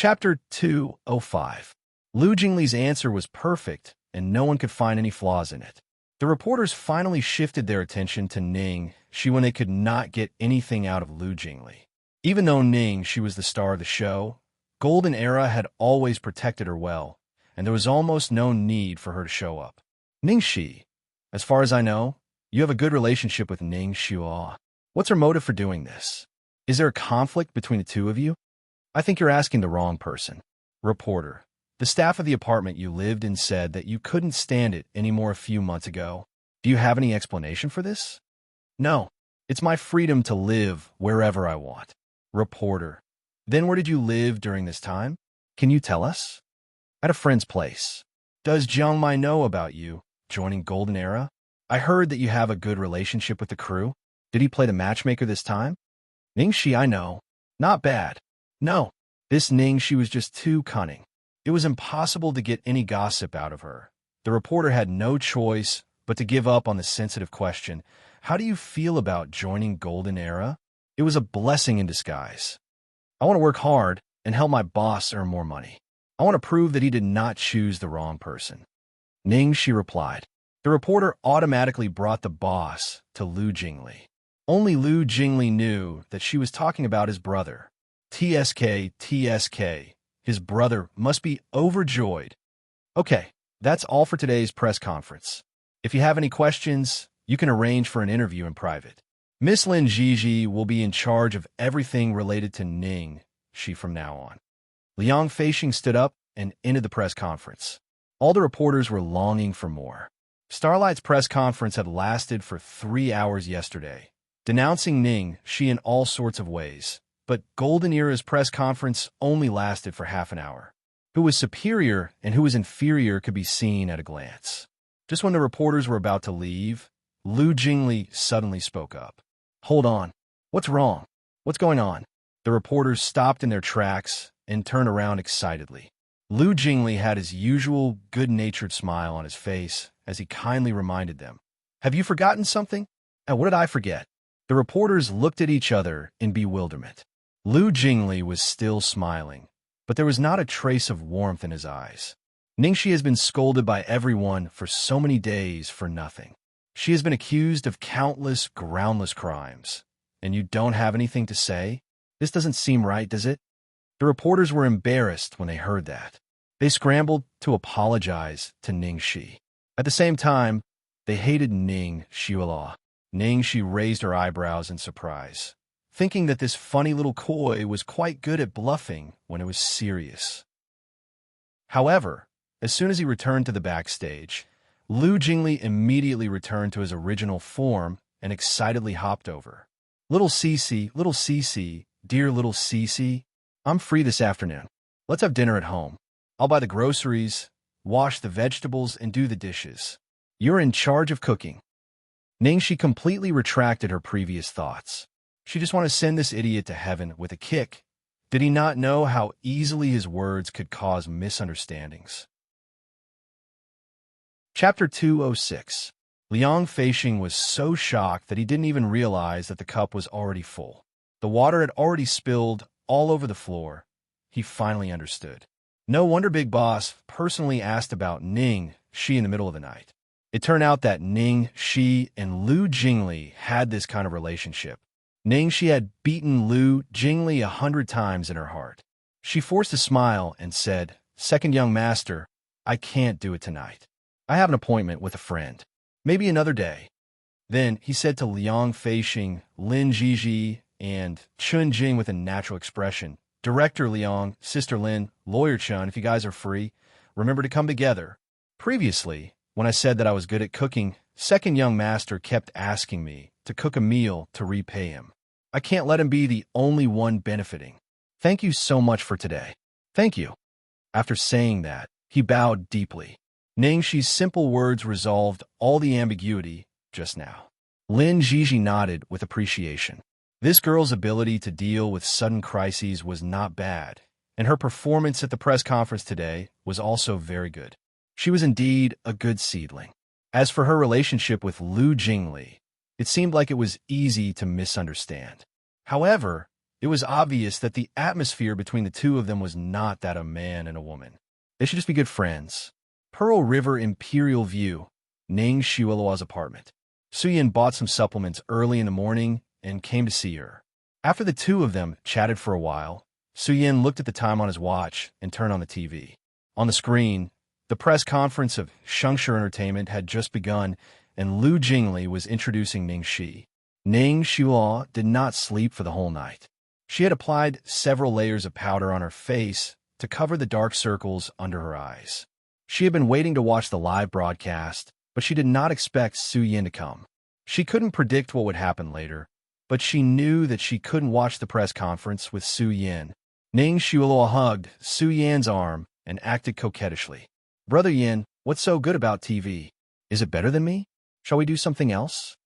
Chapter 205. Lu Jingli's answer was perfect, and no one could find any flaws in it. The reporters finally shifted their attention to Ning Shi when they could not get anything out of Lu Jingli. Even though Ning Shi was the star of the show, Golden Era had always protected her well, and there was almost no need for her to show up. Ning Shi, as far as I know, you have a good relationship with Ning Xue. What's her motive for doing this? Is there a conflict between the two of you? I think you're asking the wrong person. Reporter. The staff of the apartment you lived in said that you couldn't stand it anymore a few months ago. Do you have any explanation for this? No. It's my freedom to live wherever I want. Reporter. Then where did you live during this time? Can you tell us? At a friend's place. Does Jiang Mai know about you joining Golden Era? I heard that you have a good relationship with the crew. Did he play the matchmaker this time? Ning Shi, I know. Not bad. No. This Ning Shi was just too cunning. It was impossible to get any gossip out of her. The reporter had no choice but to give up on the sensitive question, how do you feel about joining Golden Era? It was a blessing in disguise. I want to work hard and help my boss earn more money. I want to prove that he did not choose the wrong person. Ning Shi replied. The reporter automatically brought the boss to Lu Jingli. Only Lu Jingli knew that she was talking about his brother. TSK. His brother must be overjoyed. Okay, that's all for today's press conference. If you have any questions, you can arrange for an interview in private. Miss Lin Jiji will be in charge of everything related to Ning Shi from now on. Liang Feixing stood up and ended the press conference. All the reporters were longing for more. Starlight's press conference had lasted for 3 hours yesterday, denouncing Ning Shi in all sorts of ways. But Golden Era's press conference only lasted for half an hour. Who was superior and who was inferior could be seen at a glance. Just when the reporters were about to leave, Lu Jingli suddenly spoke up. Hold on. What's wrong? What's going on? The reporters stopped in their tracks and turned around excitedly. Lu Jingli had his usual good-natured smile on his face as he kindly reminded them. Have you forgotten something? And what did I forget? The reporters looked at each other in bewilderment. Lu Jingli was still smiling, but there was not a trace of warmth in his eyes. Ning Shi has been scolded by everyone for so many days for nothing. She has been accused of countless groundless crimes, and you don't have anything to say? This doesn't seem right, does it? The reporters were embarrassed when they heard that. They scrambled to apologize to Ning Shi. At the same time, they hated Ning Xue. Ning Shi raised her eyebrows in surprise, thinking that this funny little coy was quite good at bluffing when it was serious. However, as soon as he returned to the backstage, Lu Jingli immediately returned to his original form and excitedly hopped over. Little Cece, dear little Cece, I'm free this afternoon. Let's have dinner at home. I'll buy the groceries, wash the vegetables, and do the dishes. You're in charge of cooking. Ning Shi completely retracted her previous thoughts. She just wanted to send this idiot to heaven with a kick. Did he not know how easily his words could cause misunderstandings? Chapter 206. Liang Feixing was so shocked that he didn't even realize that the cup was already full. The water had already spilled all over the floor. He finally understood. No wonder Big Boss personally asked about Ning Shi in the middle of the night. It turned out that Ning Shi and Lu Jingli had this kind of relationship. Ning Shi had beaten Lu Jingli 100 times in her heart. She forced a smile and said, Second young master, I can't do it tonight. I have an appointment with a friend. Maybe another day. Then he said to Liang Feixing, Lin Jiji, and Chun Jing with a natural expression, Director Liang, Sister Lin, Lawyer Chun, if you guys are free, remember to come together. Previously, when I said that I was good at cooking, Second young master kept asking me to cook a meal to repay him. I can't let him be the only one benefiting. Thank you so much for today. Thank you. After saying that, he bowed deeply. Ning Shi's simple words resolved all the ambiguity just now. Lin Jiji nodded with appreciation. This girl's ability to deal with sudden crises was not bad, and her performance at the press conference today was also very good. She was indeed a good seedling. As for her relationship with Lu Jingli, it seemed like it was easy to misunderstand. However, It was obvious that the atmosphere between the two of them was not that of a man and a woman. They should just be good friends. Pearl River Imperial View, Ning Xiaoluo's apartment. Suyin bought some supplements early in the morning and came to see her. After the two of them chatted for a while, Suyin looked at the time on his watch and turned on the TV. On the screen, the press conference of Xianxia Entertainment had just begun, and Lu Jingli was introducing Ning Shi. Ning Xiaoluo did not sleep for the whole night. She had applied several layers of powder on her face to cover the dark circles under her eyes. She had been waiting to watch the live broadcast, but she did not expect Suyin to come. She couldn't predict what would happen later, but she knew that she couldn't watch the press conference with Suyin. Ning Xiaoluo hugged Suyin's arm and acted coquettishly. "Brother Yin, what's so good about TV? Is it better than me? Shall we do something else?"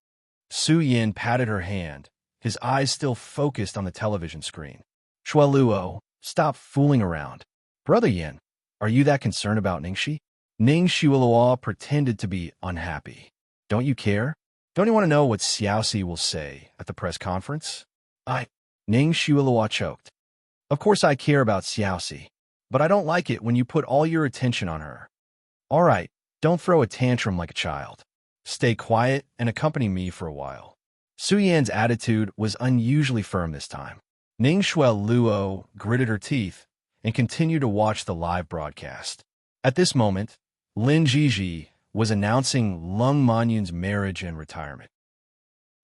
Suyin patted her hand, his eyes still focused on the television screen. "Shualuo, stop fooling around. Brother Yin, are you that concerned about Ningxi?" Ning Xiaoluo pretended to be unhappy. "Don't you care? Don't you want to know what Xiaoxi will say at the press conference?" Ning Xiaoluo choked. "Of course I care about Xiaoxi, but I don't like it when you put all your attention on her. All right, don't throw a tantrum like a child. Stay quiet and accompany me for a while." Suyan's attitude was unusually firm this time. Ning Xiaoluo gritted her teeth and continued to watch the live broadcast. At this moment, Lin Jiji was announcing Lung Manyun's marriage and retirement.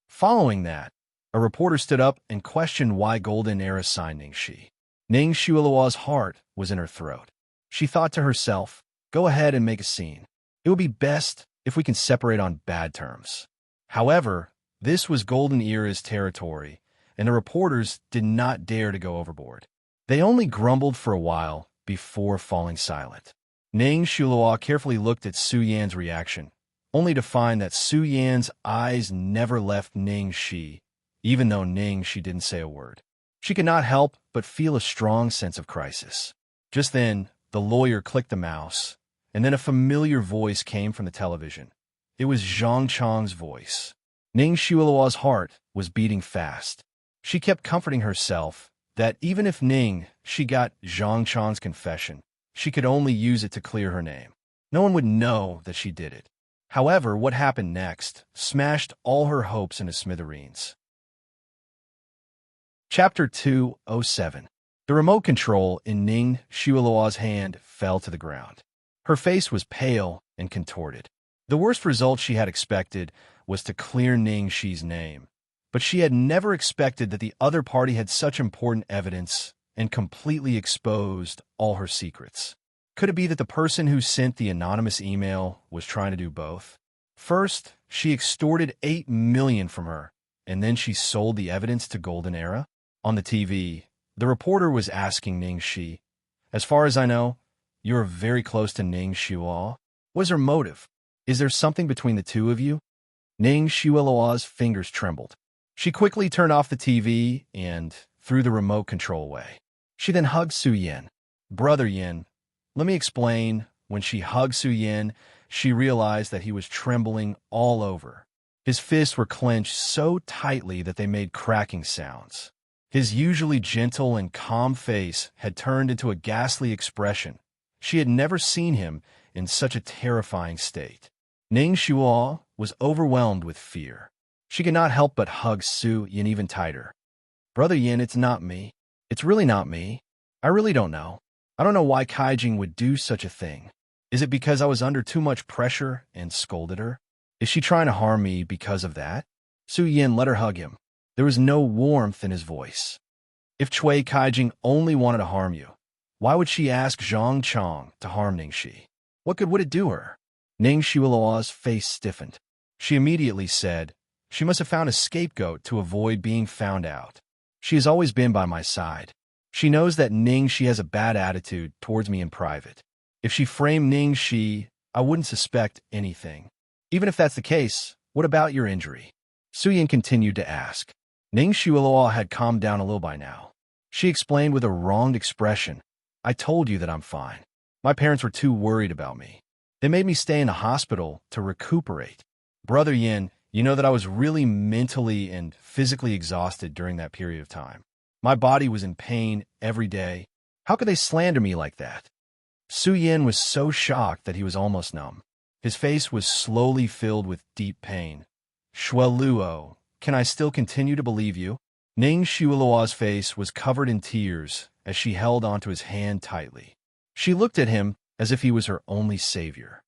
Following that, a reporter stood up and questioned why Golden Era signed Ningxi. Ning Xiaoluo's heart was in her throat. She thought to herself, "Go ahead and make a scene. It would be best if we can separate on bad terms." However, this was Golden Era's territory, and the reporters did not dare to go overboard. They only grumbled for a while before falling silent. Ning Xiaoluo carefully looked at Suyan's reaction, only to find that Suyan's eyes never left Ning Shi, even though Ning Shi didn't say a word. She could not help but feel a strong sense of crisis. Just then, the lawyer clicked the mouse, and then a familiar voice came from the television. It was Zhang Chang's voice. Ning Xiaoluo's heart was beating fast. She kept comforting herself that even if she got Zhang Chang's confession, she could only use it to clear her name. No one would know that she did it. However, what happened next smashed all her hopes into smithereens. Chapter 207. The remote control in Ning Xiaoluo's hand fell to the ground. Her face was pale and contorted. The worst result she had expected was to clear Ning Shi's name, but she had never expected that the other party had such important evidence and completely exposed all her secrets. Could it be that the person who sent the anonymous email was trying to do both? First, she extorted 8 million from her, and then she sold the evidence to Golden Era? On the TV, the reporter was asking Ning Shi, "As far as I know, you're very close to Ning Xiaoluo. What is her motive? Is there something between the two of you?" Ning Xiaoluo's fingers trembled. She quickly turned off the TV and threw the remote control away. She then hugged Suyin. "Brother Yin, let me explain." When she hugged Suyin, she realized that he was trembling all over. His fists were clenched so tightly that they made cracking sounds. His usually gentle and calm face had turned into a ghastly expression. She had never seen him in such a terrifying state. Ning Xiaoluo was overwhelmed with fear. She could not help but hug Suyin even tighter. "Brother Yin, it's not me. It's really not me. I really don't know. I don't know why Kaijing would do such a thing. Is it because I was under too much pressure and scolded her? Is she trying to harm me because of that?" Suyin let her hug him. There was no warmth in his voice. "If Cui Kaijing only wanted to harm you, why would she ask Zhang Chang to harm Ningxi? What good would it do her?" Ning Xiaoluo's face stiffened. She immediately said, "She must have found a scapegoat to avoid being found out. She has always been by my side. She knows that Ningxi has a bad attitude towards me in private. If she framed Ningxi, I wouldn't suspect anything. Even if that's the case, what about your injury?" Suyin continued to ask. Ning Xiaoluo had calmed down a little by now. She explained with a wronged expression, "I told you that I'm fine. My parents were too worried about me. They made me stay in a hospital to recuperate. Brother Yin, you know that I was really mentally and physically exhausted during that period of time. My body was in pain every day. How could they slander me like that? Su Yin was so shocked that he was almost numb. His face was slowly filled with deep pain. Shueluo, can I still continue to believe you? Ning Shueluo's face was covered in tears as she held onto his hand tightly. She looked at him as if he was her only savior.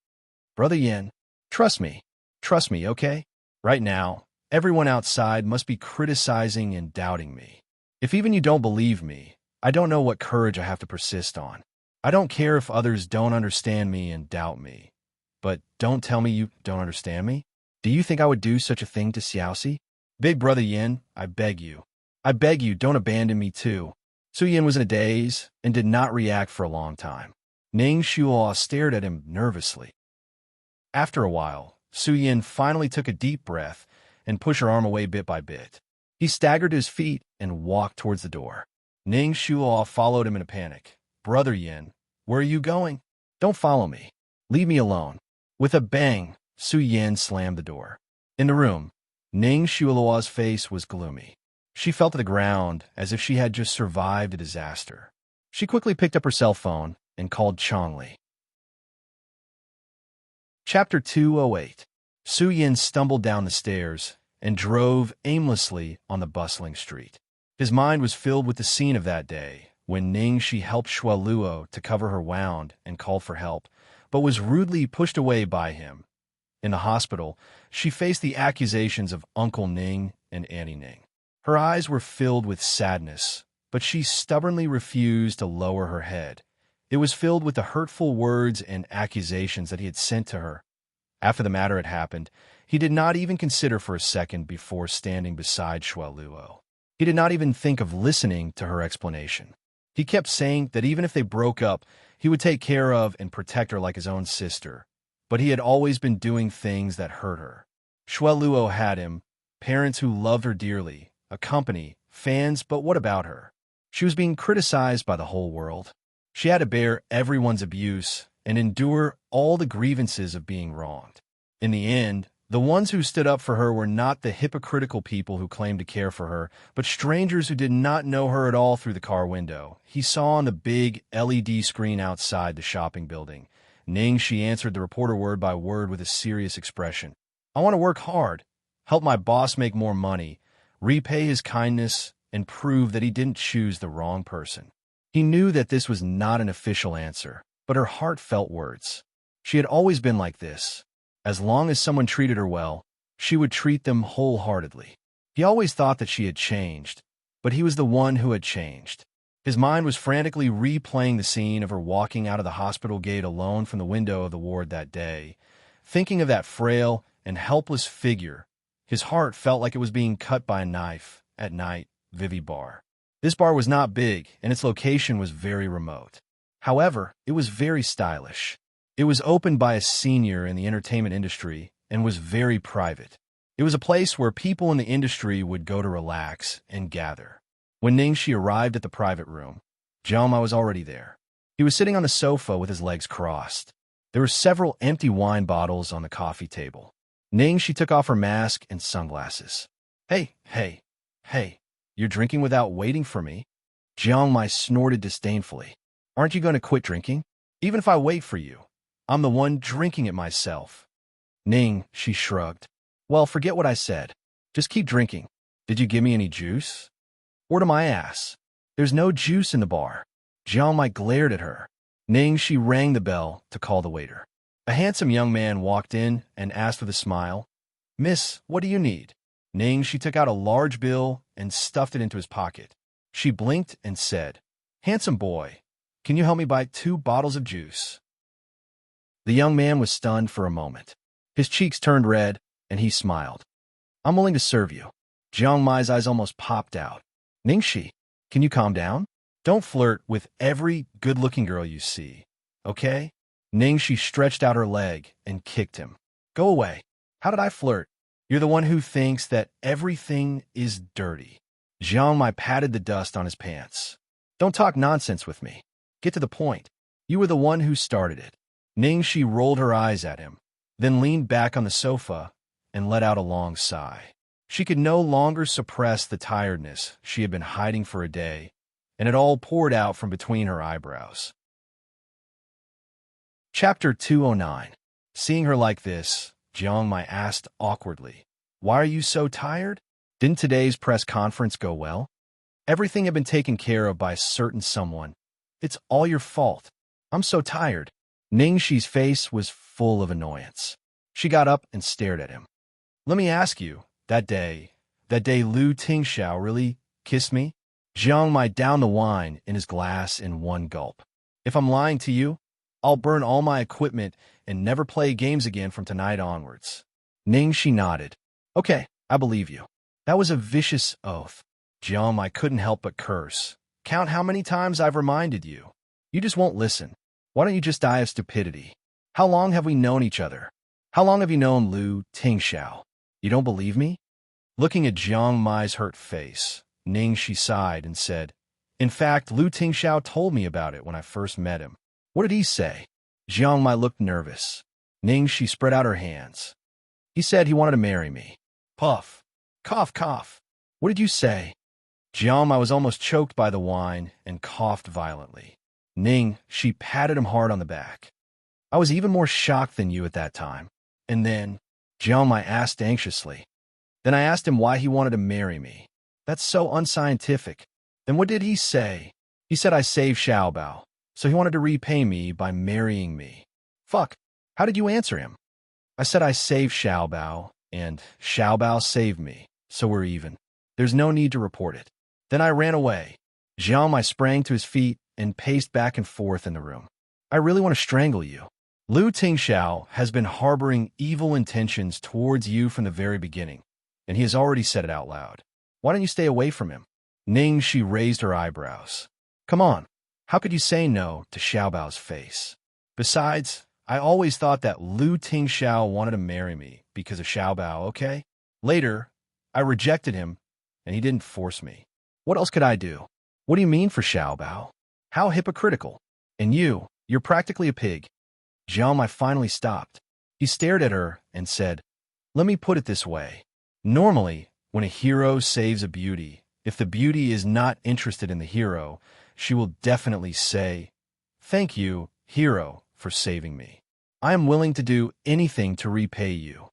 Brother Yin, trust me. Trust me, okay? Right now, everyone outside must be criticizing and doubting me. If even you don't believe me, I don't know what courage I have to persist on. I don't care if others don't understand me and doubt me. But don't tell me you don't understand me. Do you think I would do such a thing to Xiaoxi? Big Brother Yin, I beg you. I beg you, don't abandon me too. Su Yin was in a daze and did not react for a long time. Ning Shuo stared at him nervously. After a while, Su Yin finally took a deep breath and pushed her arm away bit by bit. He staggered to his feet and walked towards the door. Ning Shuo followed him in a panic. Brother Yin, where are you going? Don't follow me. Leave me alone. With a bang, Su Yin slammed the door. In the room, Ning Shuo's face was gloomy. She fell to the ground as if she had just survived a disaster. She quickly picked up her cell phone and called Chongli. Chapter 208. Su Yin stumbled down the stairs and drove aimlessly on the bustling street. His mind was filled with the scene of that day, when Ning Shi helped Shueluo to cover her wound and called for help, but was rudely pushed away by him. In the hospital, she faced the accusations of Uncle Ning and Auntie Ning. Her eyes were filled with sadness, but she stubbornly refused to lower her head. It was filled with the hurtful words and accusations that he had sent to her. After the matter had happened, he did not even consider for a second before standing beside Shueluo. He did not even think of listening to her explanation. He kept saying that even if they broke up, he would take care of and protect her like his own sister. But he had always been doing things that hurt her. Shueluo had him, parents who loved her dearly, a company, fans, but what about her? She was being criticized by the whole world. She had to bear everyone's abuse and endure all the grievances of being wronged. In the end, the ones who stood up for her were not the hypocritical people who claimed to care for her, but strangers who did not know her at all through the car window. He saw on the big LED screen outside the shopping building. Ning Shi answered the reporter word by word with a serious expression. I want to work hard, help my boss make more money, repay his kindness, and prove that he didn't choose the wrong person. He knew that this was not an official answer, but her heartfelt words. She had always been like this. As long as someone treated her well, she would treat them wholeheartedly. He always thought that she had changed, but he was the one who had changed. His mind was frantically replaying the scene of her walking out of the hospital gate alone from the window of the ward that day. Thinking of that frail and helpless figure, his heart felt like it was being cut by a knife at night, Vivi Bar. This bar was not big, and its location was very remote. However, it was very stylish. It was opened by a senior in the entertainment industry and was very private. It was a place where people in the industry would go to relax and gather. When Ning Shi arrived at the private room, Jiangma was already there. He was sitting on the sofa with his legs crossed. There were several empty wine bottles on the coffee table. Ning Shi took off her mask and sunglasses. Hey, you're drinking without waiting for me? Jiangma snorted disdainfully. Aren't you going to quit drinking? Even if I wait for you, I'm the one drinking it myself. Ning, she shrugged. Well, forget what I said. Just keep drinking. Did you give me any juice? Or to my ass. There's no juice in the bar. Jiangmai glared at her. Ning, she rang the bell to call the waiter. A handsome young man walked in and asked with a smile, Miss, what do you need? Ning, she took out a large bill and stuffed it into his pocket. She blinked and said, Handsome boy, can you help me buy 2 bottles of juice? The young man was stunned for a moment. His cheeks turned red, and he smiled. I'm willing to serve you. Jiang Mai's eyes almost popped out. Ningxi, can you calm down? Don't flirt with every good-looking girl you see, okay? Ningxi stretched out her leg and kicked him. Go away. How did I flirt? You're the one who thinks that everything is dirty. Jiang Mai patted the dust on his pants. Don't talk nonsense with me. Get to the point. You were the one who started it. Ningxi rolled her eyes at him, then leaned back on the sofa and let out a long sigh. She could no longer suppress the tiredness she had been hiding for a day, and it all poured out from between her eyebrows. Chapter 209. Seeing her like this, Xianxia asked awkwardly, "Why are you so tired? Didn't today's press conference go well? Everything had been taken care of by a certain someone. It's all your fault. I'm so tired." Ningxi's face was full of annoyance. She got up and stared at him. "Let me ask you, that day Lu Tingxiao really kissed me?" Xianxia downed the wine in his glass in one gulp. "If I'm lying to you, I'll burn all my equipment and never play games again from tonight onwards." Ningxi nodded. "Okay, I believe you." That was a vicious oath. Xianxia couldn't help but curse. "Count how many times I've reminded you. You just won't listen. Why don't you just die of stupidity? How long have we known each other? How long have you known Lu Tingxiao? You don't believe me?" Looking at Xianxia's hurt face, Ningxi sighed and said, "In fact, Lu Tingxiao told me about it when I first met him." "What did he say?" Xianxia looked nervous. Ningxi spread out her hands. "He said he wanted to marry me." Puff. Cough, cough. "What did you say?" Xianxia was almost choked by the wine and coughed violently. She patted him hard on the back. "I was even more shocked than you at that time." And then, Xianxia asked anxiously, "Then I asked him why he wanted to marry me. That's so unscientific. Then what did he say?" "He said I saved Xiaobao, so he wanted to repay me by marrying me." "Fuck. How did you answer him?" "I said I saved Xiaobao, and Xiaobao saved me, so we're even. There's no need to report it." Then I ran away. Xianxia sprang to his feet and paced back and forth in the room. "I really want to strangle you. Lu Tingxiao has been harboring evil intentions towards you from the very beginning, and he has already said it out loud. Why don't you stay away from him?" She raised her eyebrows. "Come on. How could you say no to Xiaobao's face? Besides, I always thought that Lu Tingxiao wanted to marry me because of Xiaobao, okay? Later, I rejected him, and he didn't force me. What else could I do? What do you mean for Xiaobao? How hypocritical. And you're practically a pig." Xianxia finally stopped. He stared at her and said, "Let me put it this way. Normally, when a hero saves a beauty, if the beauty is not interested in the hero, she will definitely say, 'Thank you, hero, for saving me. I am willing to do anything to repay you.'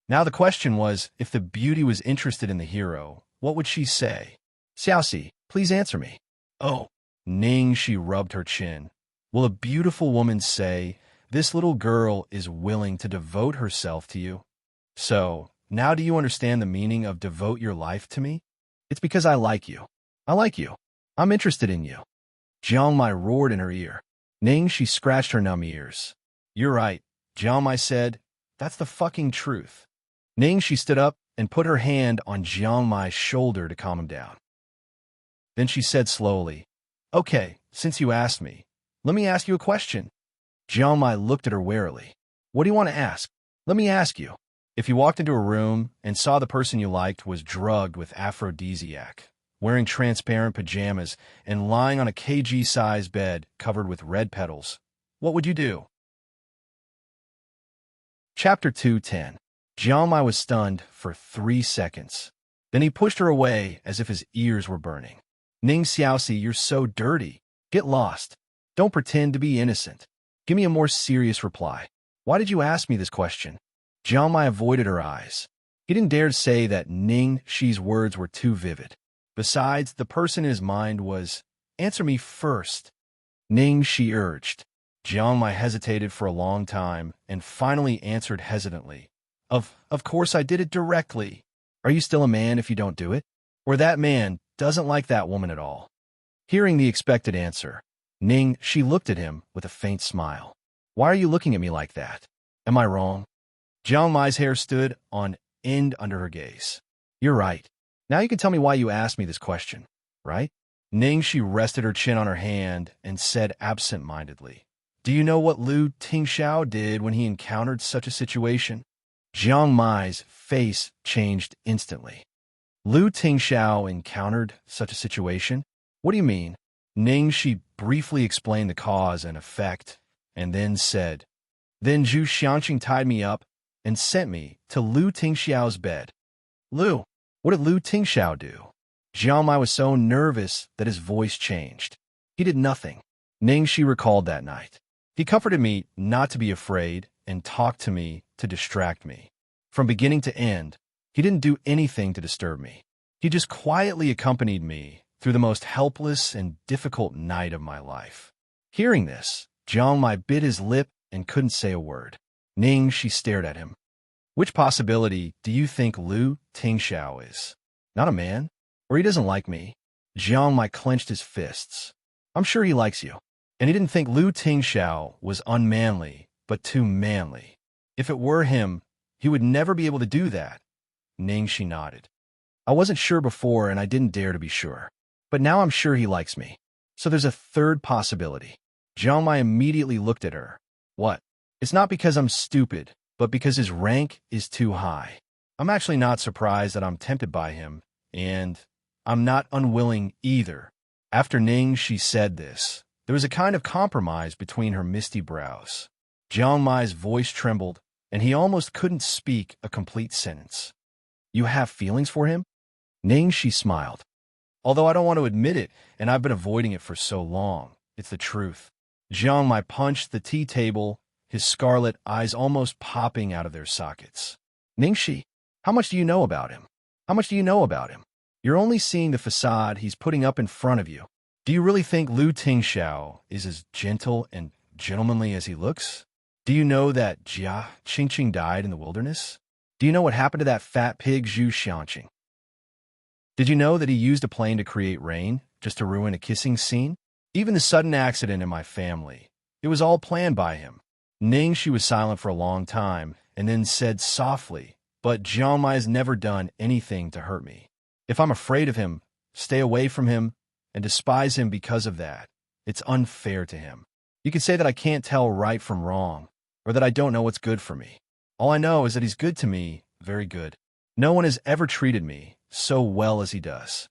Now the question was, if the beauty was interested in the hero, what would she say? Xiaoxi, please answer me." "Oh." She rubbed her chin. "Will a beautiful woman say, 'This little girl is willing to devote herself to you'? So, now do you understand the meaning of devote your life to me? It's because I like you. I like you. I'm interested in you." Xianxia roared in her ear. She scratched her numb ears. "You're right," Xianxia said. "That's the fucking truth." She stood up and put her hand on Xianxia's shoulder to calm him down. Then she said slowly, "Okay, since you asked me, let me ask you a question." Xianxia looked at her warily. "What do you want to ask?" "Let me ask you. If you walked into a room and saw the person you liked was drugged with aphrodisiac, wearing transparent pajamas, and lying on a kg-sized bed covered with red petals, what would you do?" Chapter 210. Xianxia was stunned for 3 seconds. Then he pushed her away as if his ears were burning. Xiaoxi, you're so dirty. Get lost. Don't pretend to be innocent. Give me a more serious reply. Why did you ask me this question?" Xianxia avoided her eyes. He didn't dare to say that Ningxi's words were too vivid. Besides, the person in his mind was, "Answer me first." Ningxi urged. Xianxia hesitated for a long time and finally answered hesitantly. Of course I did it directly. Are you still a man if you don't do it? Or that man doesn't like that woman at all?" Hearing the expected answer, she looked at him with a faint smile. "Why are you looking at me like that? Am I wrong?" Xiaoxi's hair stood on end under her gaze. "You're right. Now you can tell me why you asked me this question, right?" She rested her chin on her hand and said absent-mindedly, "Do you know what Lu Tingxiao did when he encountered such a situation?" Xiaoxi's face changed instantly. "Lu Tingxiao encountered such a situation? What do you mean?" She briefly explained the cause and effect, and then said, "Then Xianxia tied me up and sent me to Lu Tingxiao's bed." "Lu, What did Lu Tingxiao do? Xiaomai was so nervous that his voice changed. He did nothing. Ningxi recalled that night. He comforted me not to be afraid and talked to me to distract me. From beginning to end, he didn't do anything to disturb me. He just quietly accompanied me through the most helpless and difficult night of my life. Hearing this, Jiangmai bit his lip and couldn't say a word. Ningxi stared at him. Which possibility do you think Lu Tingxiao is? Not a man? Or he doesn't like me? Jiangmai clenched his fists. I'm sure he likes you. And he didn't think Lu Tingxiao was unmanly, but too manly. If it were him, he would never be able to do that. Ningxi nodded. I wasn't sure before and I didn't dare to be sure. But now I'm sure he likes me. So there's a third possibility. Jiangmai immediately looked at her. What? It's not because I'm stupid, but because his rank is too high. I'm actually not surprised that I'm tempted by him, and I'm not unwilling either. After Ningxi said this, there was a kind of compromise between her misty brows. Jiangmai's voice trembled, and he almost couldn't speak a complete sentence. You have feelings for him? Ningxi smiled. Although I don't want to admit it, and I've been avoiding it for so long, it's the truth. Jiangmai punched the tea table, his scarlet eyes almost popping out of their sockets. Ningxi, how much do you know about him? How much do you know about him? You're only seeing the facade he's putting up in front of you. Do you really think Lu Tingxiao is as gentle and gentlemanly as he looks? Do you know that Jia Qingqing died in the wilderness? Do you know what happened to that fat pig Zhu Xianxia? Did you know that he used a plane to create rain, just to ruin a kissing scene? Even the sudden accident in my family, it was all planned by him. Ningxi was silent for a long time, and then said softly, but Jiangmai has never done anything to hurt me. If I'm afraid of him, stay away from him, and despise him because of that, it's unfair to him. You could say that I can't tell right from wrong, or that I don't know what's good for me. All I know is that he's good to me, very good. No one has ever treated me so well as he does.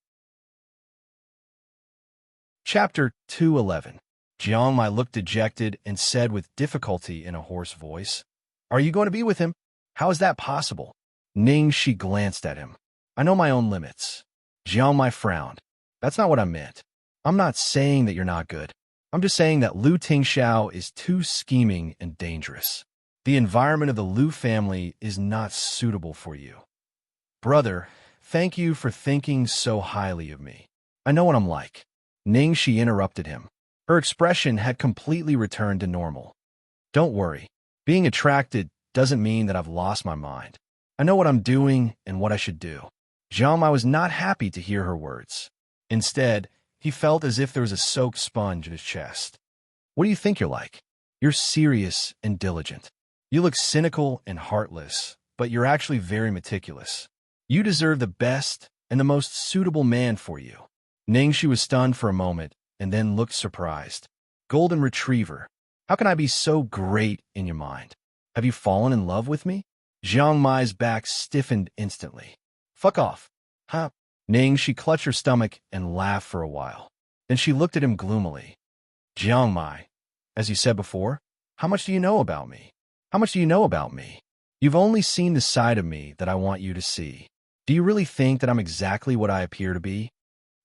Chapter 211. Jiangmai looked dejected and said with difficulty in a hoarse voice, Are you going to be with him? How is that possible? Ningxi glanced at him. I know my own limits. Jiangmai frowned. That's not what I meant. I'm not saying that you're not good. I'm just saying that Lu Tingxiao is too scheming and dangerous. The environment of the Lu family is not suitable for you. Brother, thank you for thinking so highly of me. I know what I'm like. Ningxi interrupted him. Her expression had completely returned to normal. Don't worry. Being attracted doesn't mean that I've lost my mind. I know what I'm doing and what I should do. Jiangmai was not happy to hear her words. Instead, he felt as if there was a soaked sponge in his chest. What do you think you're like? You're serious and diligent. You look cynical and heartless, but you're actually very meticulous. You deserve the best and the most suitable man for you. Ningxi was stunned for a moment and then looked surprised. Golden Retriever, how can I be so great in your mind? Have you fallen in love with me? Jiangmai's back stiffened instantly. Fuck off. Huh? Ningxi clutched her stomach and laughed for a while. Then she looked at him gloomily. Jiangmai, as you said before, how much do you know about me? How much do you know about me? You've only seen the side of me that I want you to see. Do you really think that I'm exactly what I appear to be?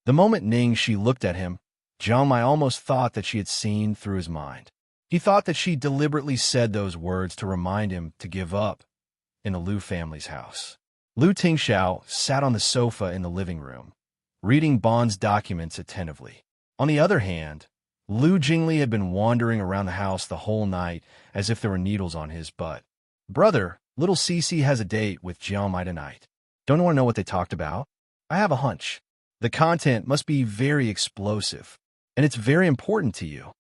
The moment Ningxi looked at him, Jiangmai almost thought that she had seen through his mind. He thought that she deliberately said those words to remind him to give up in the Lu family's house. Lu Tingxiao sat on the sofa in the living room, reading Bond's documents attentively. On the other hand, Lu Jingli had been wandering around the house the whole night as if there were needles on his butt. Brother, little Cece has a date with Jiangmai tonight. Don't you want to know what they talked about? I have a hunch. The content must be very explosive, and it's very important to you.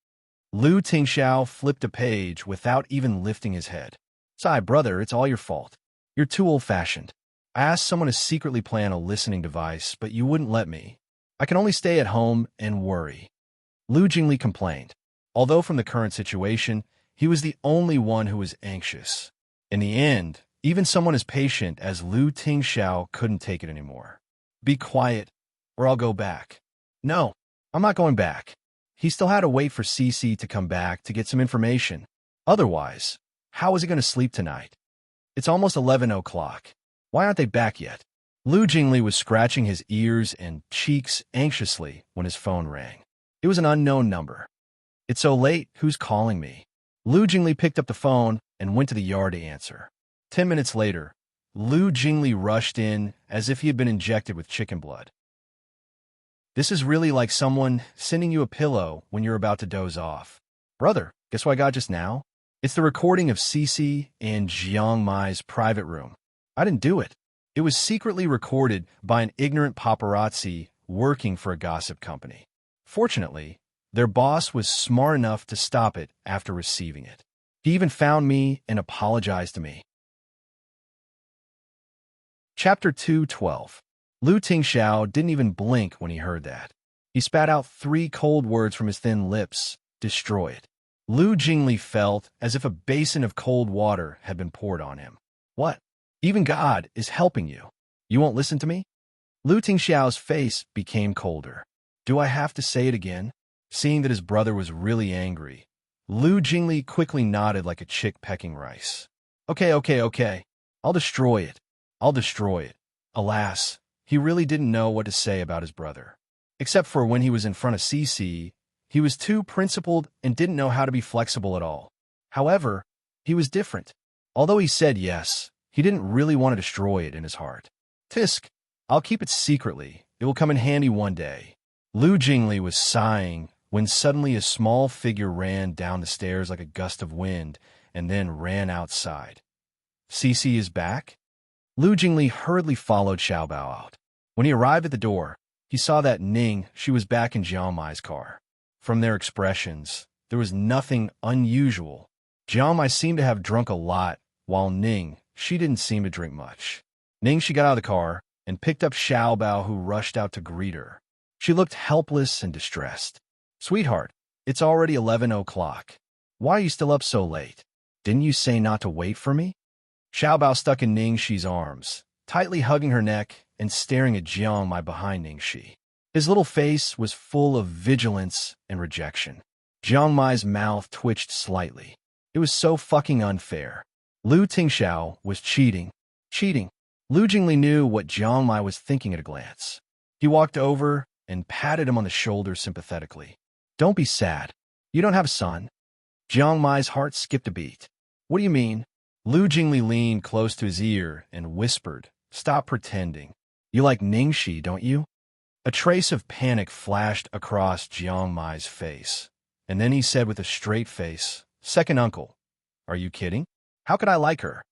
Lu Tingxiao flipped a page without even lifting his head. Sigh, brother, it's all your fault. You're too old-fashioned. I asked someone to secretly plan a listening device, but you wouldn't let me. I can only stay at home and worry. Lu Jingli complained. Although from the current situation, he was the only one who was anxious. In the end, even someone as patient as Lu Tingxiao couldn't take it anymore. Be quiet, or I'll go back. No, I'm not going back. He still had to wait for Cece to come back to get some information. Otherwise, how was he going to sleep tonight? It's almost 11 o'clock. Why aren't they back yet? Lu Jingli was scratching his ears and cheeks anxiously when his phone rang. It was an unknown number. "It's so late, who's calling me?" Lu Jingli picked up the phone and went to the yard to answer. 10 minutes later, Lu Jingli rushed in as if he had been injected with chicken blood. This is really like someone sending you a pillow when you're about to doze off. "Brother, guess what I got just now?" It's the recording of Cici and Xianxia's private room. I didn't do it. It was secretly recorded by an ignorant paparazzi working for a gossip company. Fortunately, their boss was smart enough to stop it after receiving it. He even found me and apologized to me. Chapter 2:12. Lu Tingxiao didn't even blink when he heard that. He spat out 3 cold words from his thin lips: "Destroyed." Lu Jingli felt as if a basin of cold water had been poured on him. "What? Even God is helping you. You won't listen to me?" Lu Tingxiao's face became colder. "Do I have to say it again?" Seeing that his brother was really angry, Lu Jingli quickly nodded like a chick pecking rice. Okay. I'll destroy it. I'll destroy it." Alas, he really didn't know what to say about his brother. Except for when he was in front of Cici, he was too principled and didn't know how to be flexible at all. However, he was different. Although he said yes, he didn't really want to destroy it in his heart. "Tisk, I'll keep it secretly. It will come in handy one day." Lu Jingli was sighing when suddenly a small figure ran down the stairs like a gust of wind and then ran outside. "Cici is back?" Lu Jingli hurriedly followed Xiaobao out. When he arrived at the door, he saw that she was back in Jiangmai's car. From their expressions, there was nothing unusual. Jiangmai seemed to have drunk a lot, while she didn't seem to drink much. She got out of the car and picked up Xiaobao, who rushed out to greet her. She looked helpless and distressed. "Sweetheart, it's already 11 o'clock. Why are you still up so late? Didn't you say not to wait for me?" Xiaobao stuck in Ningxi's arms, tightly hugging her neck and staring at Jiangmai behind Ningxi. His little face was full of vigilance and rejection. Jiangmai's mouth twitched slightly. It was so fucking unfair. Lu Tingxiao was cheating. Lu Jingli knew what Jiangmai was thinking at a glance. He walked over and patted him on the shoulder sympathetically. "Don't be sad. You don't have a son." Jiangmai's heart skipped a beat. "What do you mean?" Lu Jingli leaned close to his ear and whispered, "Stop pretending. You like Ningxi, don't you?" A trace of panic flashed across Jiangmai's face, and then he said with a straight face, "Second uncle, are you kidding? How could I like her?"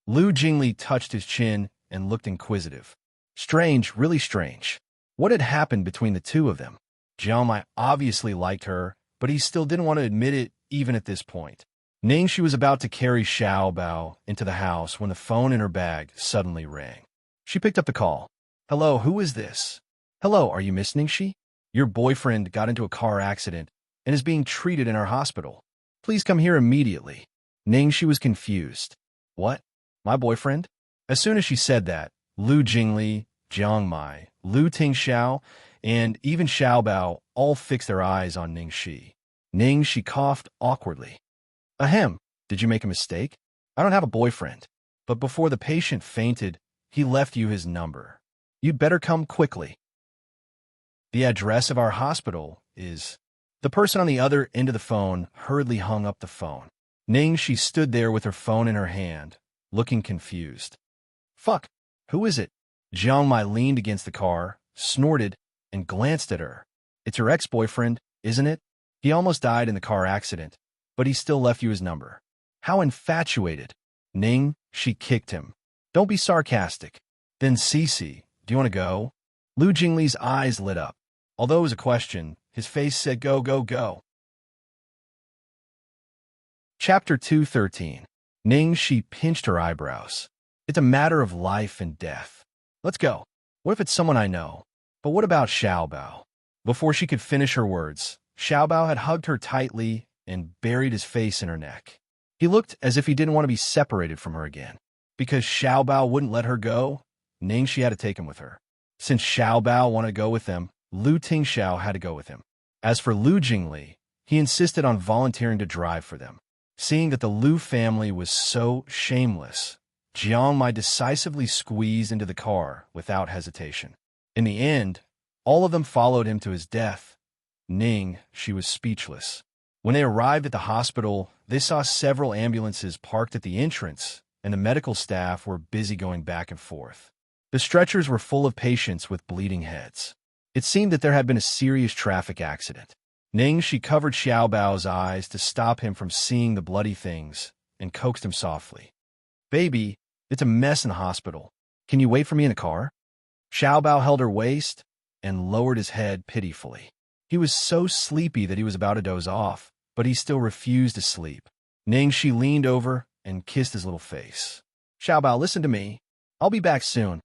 Lu Jingli touched his chin and looked inquisitive. Strange, really strange. What had happened between the two of them? Jiangmai obviously liked her, but he still didn't want to admit it even at this point. Ningxi was about to carry Xiaobao into the house when the phone in her bag suddenly rang. She picked up the call. "Hello, who is this?" "Hello, are you Miss Ningxi? Your boyfriend got into a car accident and is being treated in our hospital. Please come here immediately." Ningxi was confused. "What? My boyfriend?" As soon as she said that, Lu Jingli, Jiangmai, Lu Tingxiao, and even Xiaobao all fixed their eyes on Ningxi. Ningxi coughed awkwardly. "Ahem, did you make a mistake? I don't have a boyfriend. But before the patient fainted, he left you his number. You'd better come quickly. The address of our hospital is..." The person on the other end of the phone hurriedly hung up the phone. Ningxi stood there with her phone in her hand, looking confused. "Fuck, who is it?" Jiangmai leaned against the car, snorted, and glanced at her. "It's her ex-boyfriend, isn't it? He almost died in the car accident, but he still left you his number. How infatuated." She kicked him. "Don't be sarcastic." "Then Cici, do you want to go?" Lu Jingli's eyes lit up. Although it was a question, his face said go, go, go. Chapter 2:13. She pinched her eyebrows. "It's a matter of life and death. Let's go. What if it's someone I know? But what about Xiaobao?" Before she could finish her words, Xiaobao had hugged her tightly and buried his face in her neck. He looked as if he didn't want to be separated from her again. Because Xiaobao wouldn't let her go, she had to take him with her. Since Xiaobao wanted to go with them, Lu Tingxiao had to go with him. As for Lu Jingli, he insisted on volunteering to drive for them. Seeing that the Lu family was so shameless, Jiang Mai decisively squeezed into the car without hesitation. In the end, all of them followed him to his death. Ning, she was speechless. When they arrived at the hospital, they saw several ambulances parked at the entrance, and the medical staff were busy going back and forth. The stretchers were full of patients with bleeding heads. It seemed that there had been a serious traffic accident. Ning, she covered Xiaobao's eyes to stop him from seeing the bloody things and coaxed him softly. "Baby, it's a mess in the hospital. Can you wait for me in the car?" Xiaobao held her waist and lowered his head pitifully. He was so sleepy that he was about to doze off, but he still refused to sleep. Ning, she leaned over and kissed his little face. "Xiaobao, listen to me. I'll be back soon."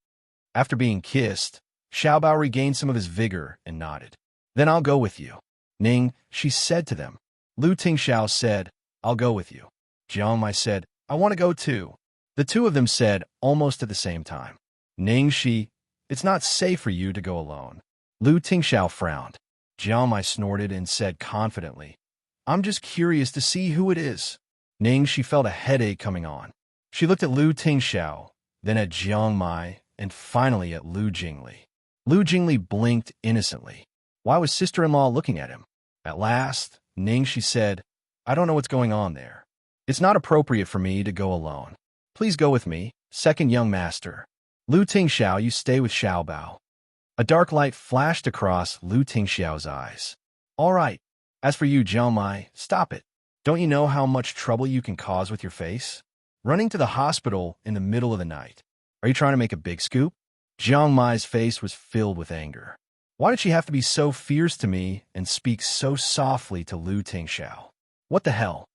After being kissed, Xiaobao regained some of his vigor and nodded. "Then I'll go with you." Ning, she said to them. Lu Tingxiao said, "I'll go with you." Jiang Mai said, "I want to go too." The two of them said almost at the same time. Ning, "It's not safe for you to go alone." Lu Tingxiao frowned. Jiang Mai snorted and said confidently, "I'm just curious to see who it is." Ning, she felt a headache coming on. She looked at Lu Tingxiao, then at Jiang Mai, and finally at Lu Jingli. Lu Jingli blinked innocently. Why was sister-in-law looking at him? At last, Ning, she said, "I don't know what's going on there. It's not appropriate for me to go alone. Please go with me, second young master. Lu Tingxiao, you stay with Xiaobao." A dark light flashed across Lu Tingxiao's eyes. "All right. As for you, Jiang Mai, stop it. Don't you know how much trouble you can cause with your face? Running to the hospital in the middle of the night. Are you trying to make a big scoop?" Jiang Mai's face was filled with anger. Why did she have to be so fierce to me and speak so softly to Lu Tingxiao? What the hell?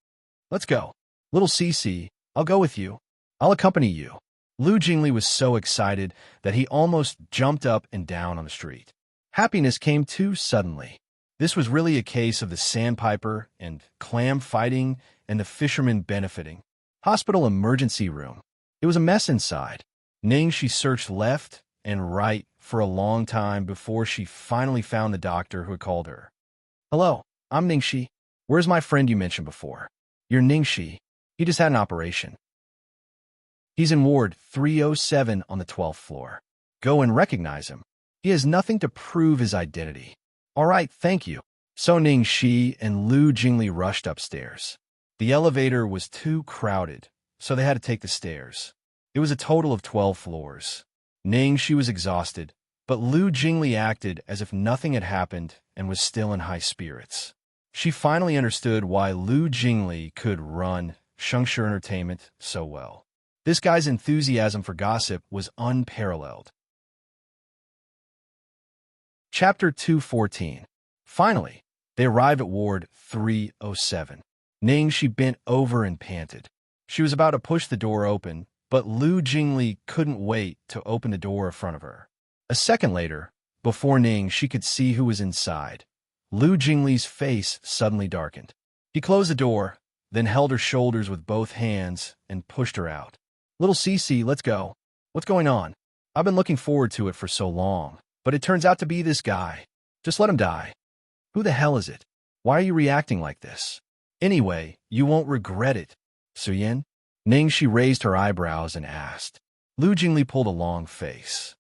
"Let's go. Little Cici, I'll go with you. I'll accompany you." Lu Jingli was so excited that he almost jumped up and down on the street. Happiness came too suddenly. This was really a case of the sandpiper and clam fighting and the fishermen benefiting. Hospital emergency room. It was a mess inside. Ning, she searched left and right for a long time before she finally found the doctor who had called her. "Hello, I'm Ningxi. Where's my friend you mentioned before?" "You're Ningxi. He just had an operation. He's in Ward 307 on the 12th floor. Go and recognize him. He has nothing to prove his identity." "All right, thank you." So Ningxi and Lu Jingli rushed upstairs. The elevator was too crowded, so they had to take the stairs. It was a total of 12 floors. Ning, she was exhausted, but Lu Jingli acted as if nothing had happened and was still in high spirits. She finally understood why Lu Jingli could run Xianxia Entertainment so well. This guy's enthusiasm for gossip was unparalleled. Chapter 214. Finally, they arrived at Ward 307. Ning, she bent over and panted. She was about to push the door open, but Lu Jingli couldn't wait to open the door in front of her. A second later, before Ning she could see who was inside, Lu Jingli's face suddenly darkened. He closed the door, then held her shoulders with both hands and pushed her out. "Little Cici, let's go. What's going on? I've been looking forward to it for so long, but it turns out to be this guy. Just let him die." "Who the hell is it? Why are you reacting like this? Anyway, you won't regret it." "Suyin?" Ning, she raised her eyebrows and asked. Lu Jingli pulled a long face.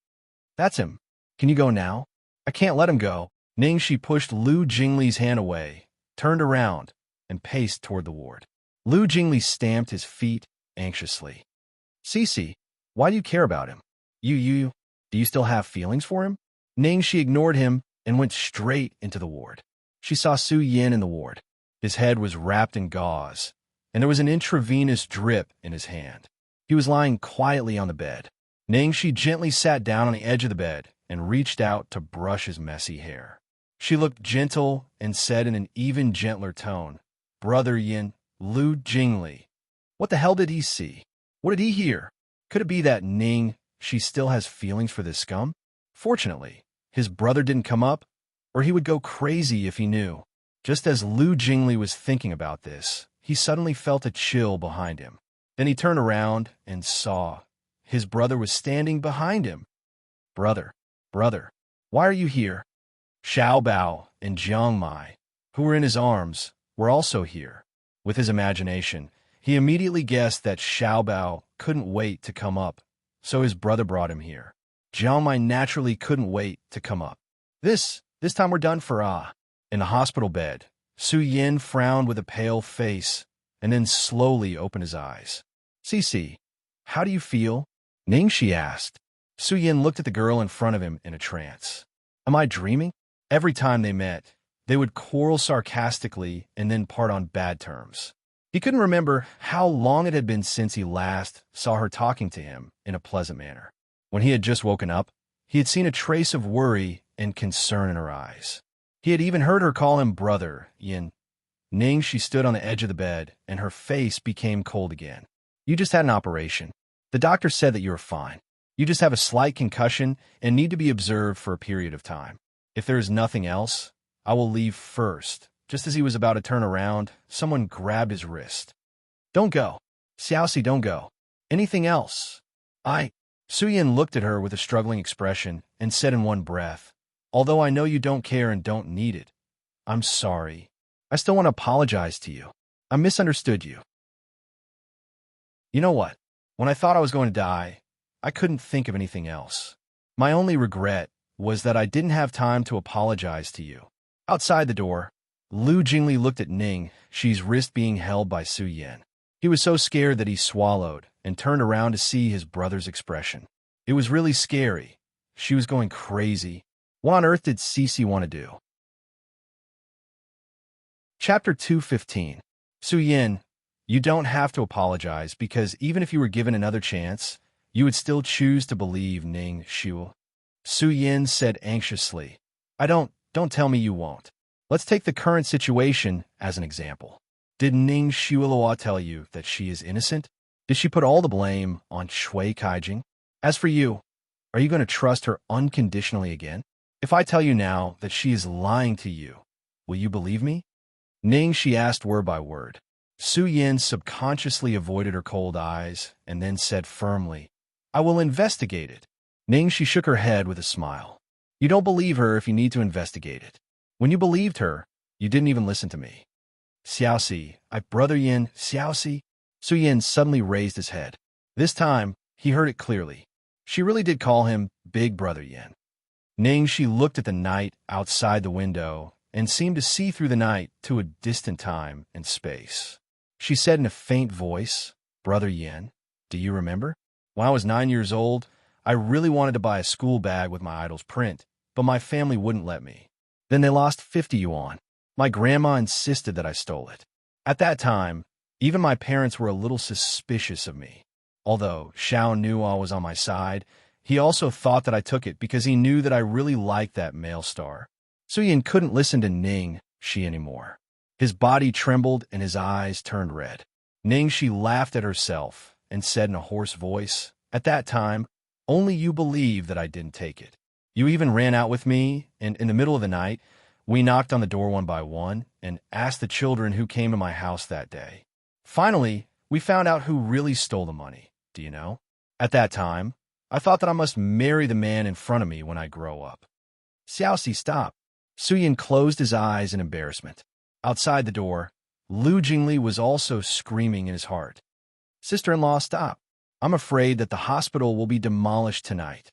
"That's him. Can you go now?" "I can't let him go." Ning, she pushed Lu Jingli's hand away, turned around, and paced toward the ward. Lu Jingli stamped his feet anxiously. "Cici, why do you care about him? Do you still have feelings for him?" Ning, she ignored him and went straight into the ward. She saw Su Yin in the ward. His head was wrapped in gauze, and there was an intravenous drip in his hand. He was lying quietly on the bed. Ning, she gently sat down on the edge of the bed and reached out to brush his messy hair. She looked gentle and said in an even gentler tone, "Brother Yin, Lu Jingli." What the hell did he see? What did he hear? Could it be that Ning, she still has feelings for this scum? Fortunately, his brother didn't come up, or he would go crazy if he knew. Just as Lu Jingli was thinking about this, he suddenly felt a chill behind him. Then he turned around and saw his brother was standing behind him. Brother, why are you here?" Xiaobao and Jiang Mai, who were in his arms, were also here. With his imagination, He immediately guessed that Xiao Bao couldn't wait to come up, so his brother brought him here. Jiang Mai naturally couldn't wait to come up. This time we're done for In the hospital bed, Su Yin frowned with a pale face and then slowly opened his eyes. Cici, how do you feel? Ningxi asked. Su Yin looked at the girl in front of him in a trance. Am I dreaming? Every time they met, they would quarrel sarcastically and then part on bad terms. He couldn't remember how long it had been since he last saw her talking to him in a pleasant manner. When he had just woken up, he had seen a trace of worry and concern in her eyes. He had even heard her call him brother Yin. She stood on the edge of the bed, and her face became cold again. You just had an operation. The doctor said that you were fine. You just have a slight concussion and need to be observed for a period of time. If there is nothing else, I will leave first. Just as he was about to turn around, someone grabbed his wrist. Don't go. Xiaoxi, don't go. Anything else? Su Yin looked at her with a struggling expression and said in one breath, although I know you don't care and don't need it, I'm sorry. I still want to apologize to you. I misunderstood you. You know what? When I thought I was going to die, I couldn't think of anything else. My only regret was that I didn't have time to apologize to you. Outside the door, Lu Jingli looked at Ningxi's wrist being held by Su Yin. He was so scared that he swallowed and turned around to see his brother's expression. It was really scary. She was going crazy. What on earth did Cici want to do? Chapter 215. Su Yin, you don't have to apologize because even if you were given another chance, you would still choose to believe Ningxi. Su Yin said anxiously. Don't tell me you won't. Let's take the current situation as an example. Did Ningxi tell you that she is innocent? Did she put all the blame on Shui Kaijing? As for you, are you going to trust her unconditionally again? If I tell you now that she is lying to you, will you believe me? Ningxi asked word by word. Su Yin subconsciously avoided her cold eyes and then said firmly, I will investigate it. Ningxi shook her head with a smile. You don't believe her if you need to investigate it. When you believed her, you didn't even listen to me. Xiaoxi, brother Yin, Xiaoxi. Su Yin suddenly raised his head. This time, he heard it clearly. She really did call him Big Brother Yin. Ningxi looked at the night outside the window and seemed to see through the night to a distant time and space. She said in a faint voice, Brother Yin, do you remember? When I was 9 years old, I really wanted to buy a school bag with my idol's print, but my family wouldn't let me. Then they lost 50 yuan. My grandma insisted that I stole it. At that time, even my parents were a little suspicious of me. Although Xiao knew I was on my side, he also thought that I took it because he knew that I really liked that male star. Su Yin couldn't listen to Ningxi anymore. His body trembled and his eyes turned red. Ningxi laughed at herself and said in a hoarse voice, At that time, only you believed that I didn't take it. You even ran out with me, and in the middle of the night, we knocked on the door one by one and asked the children who came to my house that day. Finally, we found out who really stole the money, do you know? At that time, I thought that I must marry the man in front of me when I grow up. Xiaoxi, stop. Su Yin closed his eyes in embarrassment. Outside the door, Lu Jingli was also screaming in his heart. Sister-in-law, stop. I'm afraid that the hospital will be demolished tonight.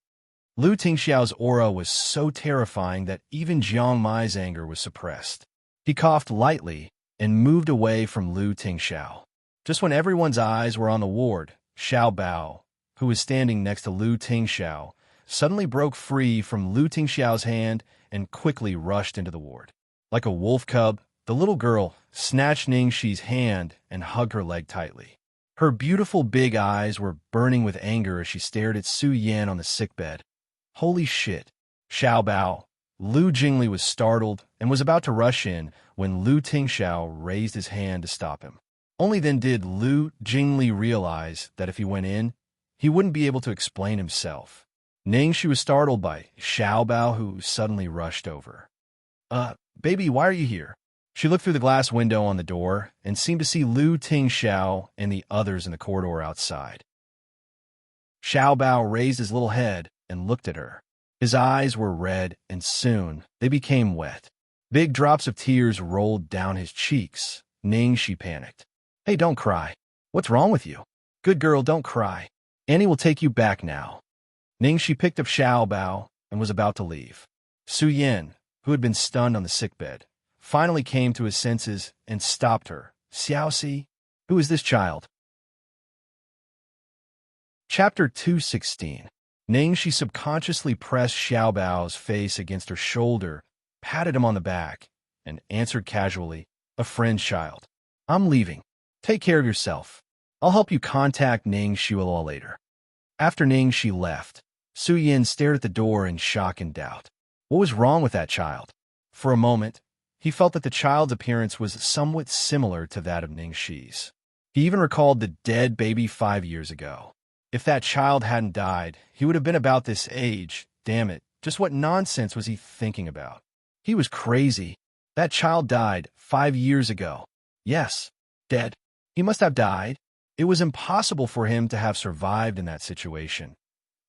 Lu Tingxiao's aura was so terrifying that even Jiang Mai's anger was suppressed. He coughed lightly and moved away from Lu Tingxiao. Just when everyone's eyes were on the ward, Xiao Bao, who was standing next to Lu Tingxiao, suddenly broke free from Lu Tingxiao's hand and quickly rushed into the ward. Like a wolf cub, the little girl snatched Ningxi's hand and hugged her leg tightly. Her beautiful big eyes were burning with anger as she stared at Su Yin on the sickbed. Holy shit. Xiao Bao. Lu Jingli was startled and was about to rush in when Lu Tingxiao raised his hand to stop him. Only then did Lu Jingli realize that if he went in, he wouldn't be able to explain himself. Ningxi was startled by Xiao Bao, who suddenly rushed over. Baby, why are you here? She looked through the glass window on the door and seemed to see Lu Tingxiao and the others in the corridor outside. Xiao Bao raised his little head and looked at her. His eyes were red, and soon they became wet. Big drops of tears rolled down his cheeks. Ningxi panicked. Hey, don't cry. What's wrong with you? Good girl, don't cry. Annie will take you back now. Ningxi picked up Xiao Bao and was about to leave. Su Yin, who had been stunned on the sickbed, finally came to his senses and stopped her. Xiaoxi, who is this child? Chapter 216. Ningxi subconsciously pressed Xiao Bao's face against her shoulder, patted him on the back, and answered casually, a friend's child. I'm leaving. Take care of yourself. I'll help you contact Ningxi later. After Ningxi left, Su Yin stared at the door in shock and doubt. What was wrong with that child? For a moment, he felt that the child's appearance was somewhat similar to that of Ningxi's. He even recalled the dead baby 5 years ago. If that child hadn't died, he would have been about this age. Damn it, just what nonsense was he thinking about? He was crazy. That child died 5 years ago. Yes, dead. He must have died. It was impossible for him to have survived in that situation.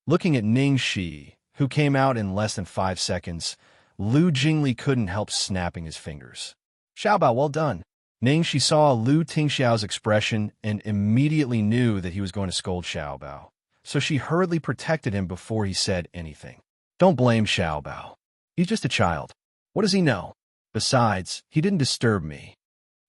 Looking at Ningxi, who came out in less than 5 seconds, Lu Jingli couldn't help snapping his fingers. Xiaobao, well done. Ningxi saw Lu Tingxiao's expression and immediately knew that he was going to scold Xiaobao, so she hurriedly protected him before he said anything. Don't blame Xiaobao. He's just a child. What does he know? Besides, he didn't disturb me.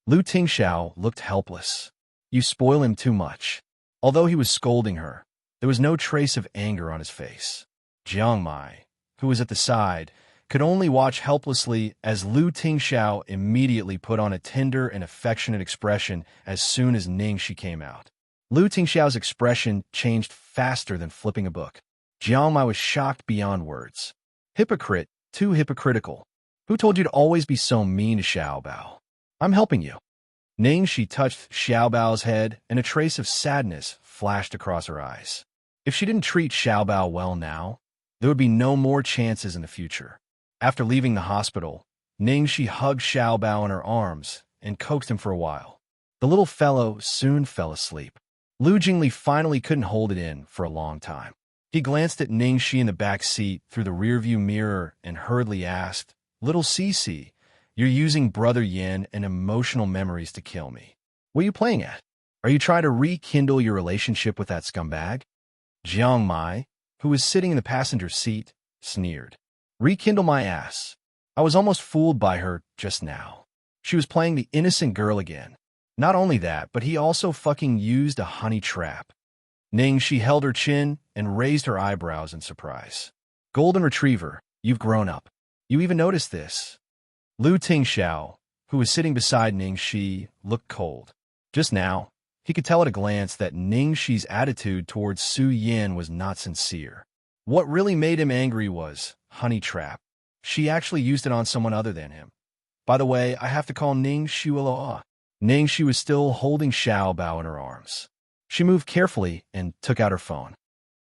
Lu Tingxiao looked helpless. You spoil him too much. Although he was scolding her, there was no trace of anger on his face. Jiang Mai, who was at the side, could only watch helplessly as Lu Tingxiao immediately put on a tender and affectionate expression as soon as Ningxi came out. Lu Tingxiao's expression changed faster than flipping a book. Jiang Mai was shocked beyond words. Hypocrite, too hypocritical. Who told you to always be so mean to Xiaobao? I'm helping you. Ningxi touched Xiaobao's head, and a trace of sadness flashed across her eyes. If she didn't treat Xiaobao well now, there would be no more chances in the future. After leaving the hospital, Ningxi hugged Xiaobao in her arms and coaxed him for a while. The little fellow soon fell asleep. Lu Jingli finally couldn't hold it in for a long time. He glanced at Ningxi in the back seat through the rearview mirror and hurriedly asked, Little Cici, you're using Brother Yin and emotional memories to kill me. What are you playing at? Are you trying to rekindle your relationship with that scumbag? Jiang Mai, who was sitting in the passenger seat, sneered. Rekindle my ass. I was almost fooled by her just now. She was playing the innocent girl again. Not only that, but he also fucking used a honey trap. Ningxi held her chin and raised her eyebrows in surprise. Golden Retriever, you've grown up. You even noticed this. Lu Tingxiao, who was sitting beside Ningxi, looked cold. Just now, he could tell at a glance that Ningxi's attitude towards Su Yin was not sincere. What really made him angry was honey trap. She actually used it on someone other than him. By the way, I have to call Ningxi Aloha. Ningxi was still holding Xiaobao in her arms. She moved carefully and took out her phone.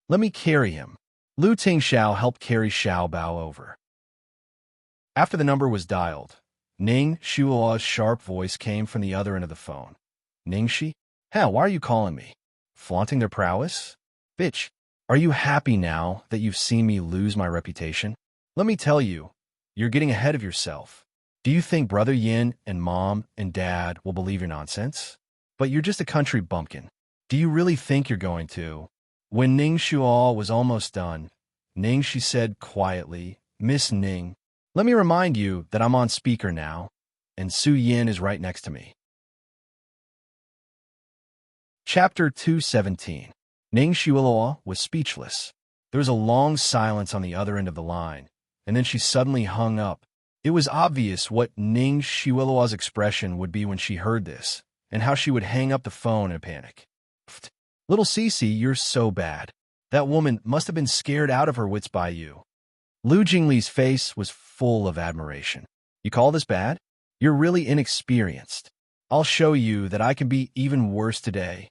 Let me carry him. Lu Tingxiao helped carry Xiaobao over. After the number was dialed, Ning Shuo's sharp voice came from the other end of the phone. Ningxi? Hell, why are you calling me? Flaunting their prowess? Bitch, are you happy now that you've seen me lose my reputation? Let me tell you, you're getting ahead of yourself. Do you think Brother Yin and Mom and Dad will believe your nonsense? But you're just a country bumpkin. Do you really think you're going to? When Ning Shuo was almost done, Ningxi said quietly, Miss Ning, let me remind you that I'm on speaker now, and Su Yin is right next to me. Chapter 217. Ning Shuo was speechless. There was a long silence on the other end of the line, and then she suddenly hung up. It was obvious what Ning Shuo's expression would be when she heard this, and how she would hang up the phone in a panic. Pfft, little Cici, you're so bad. That woman must have been scared out of her wits by you. Lu Jingli's face was full of admiration. You call this bad? You're really inexperienced. I'll show you that I can be even worse today.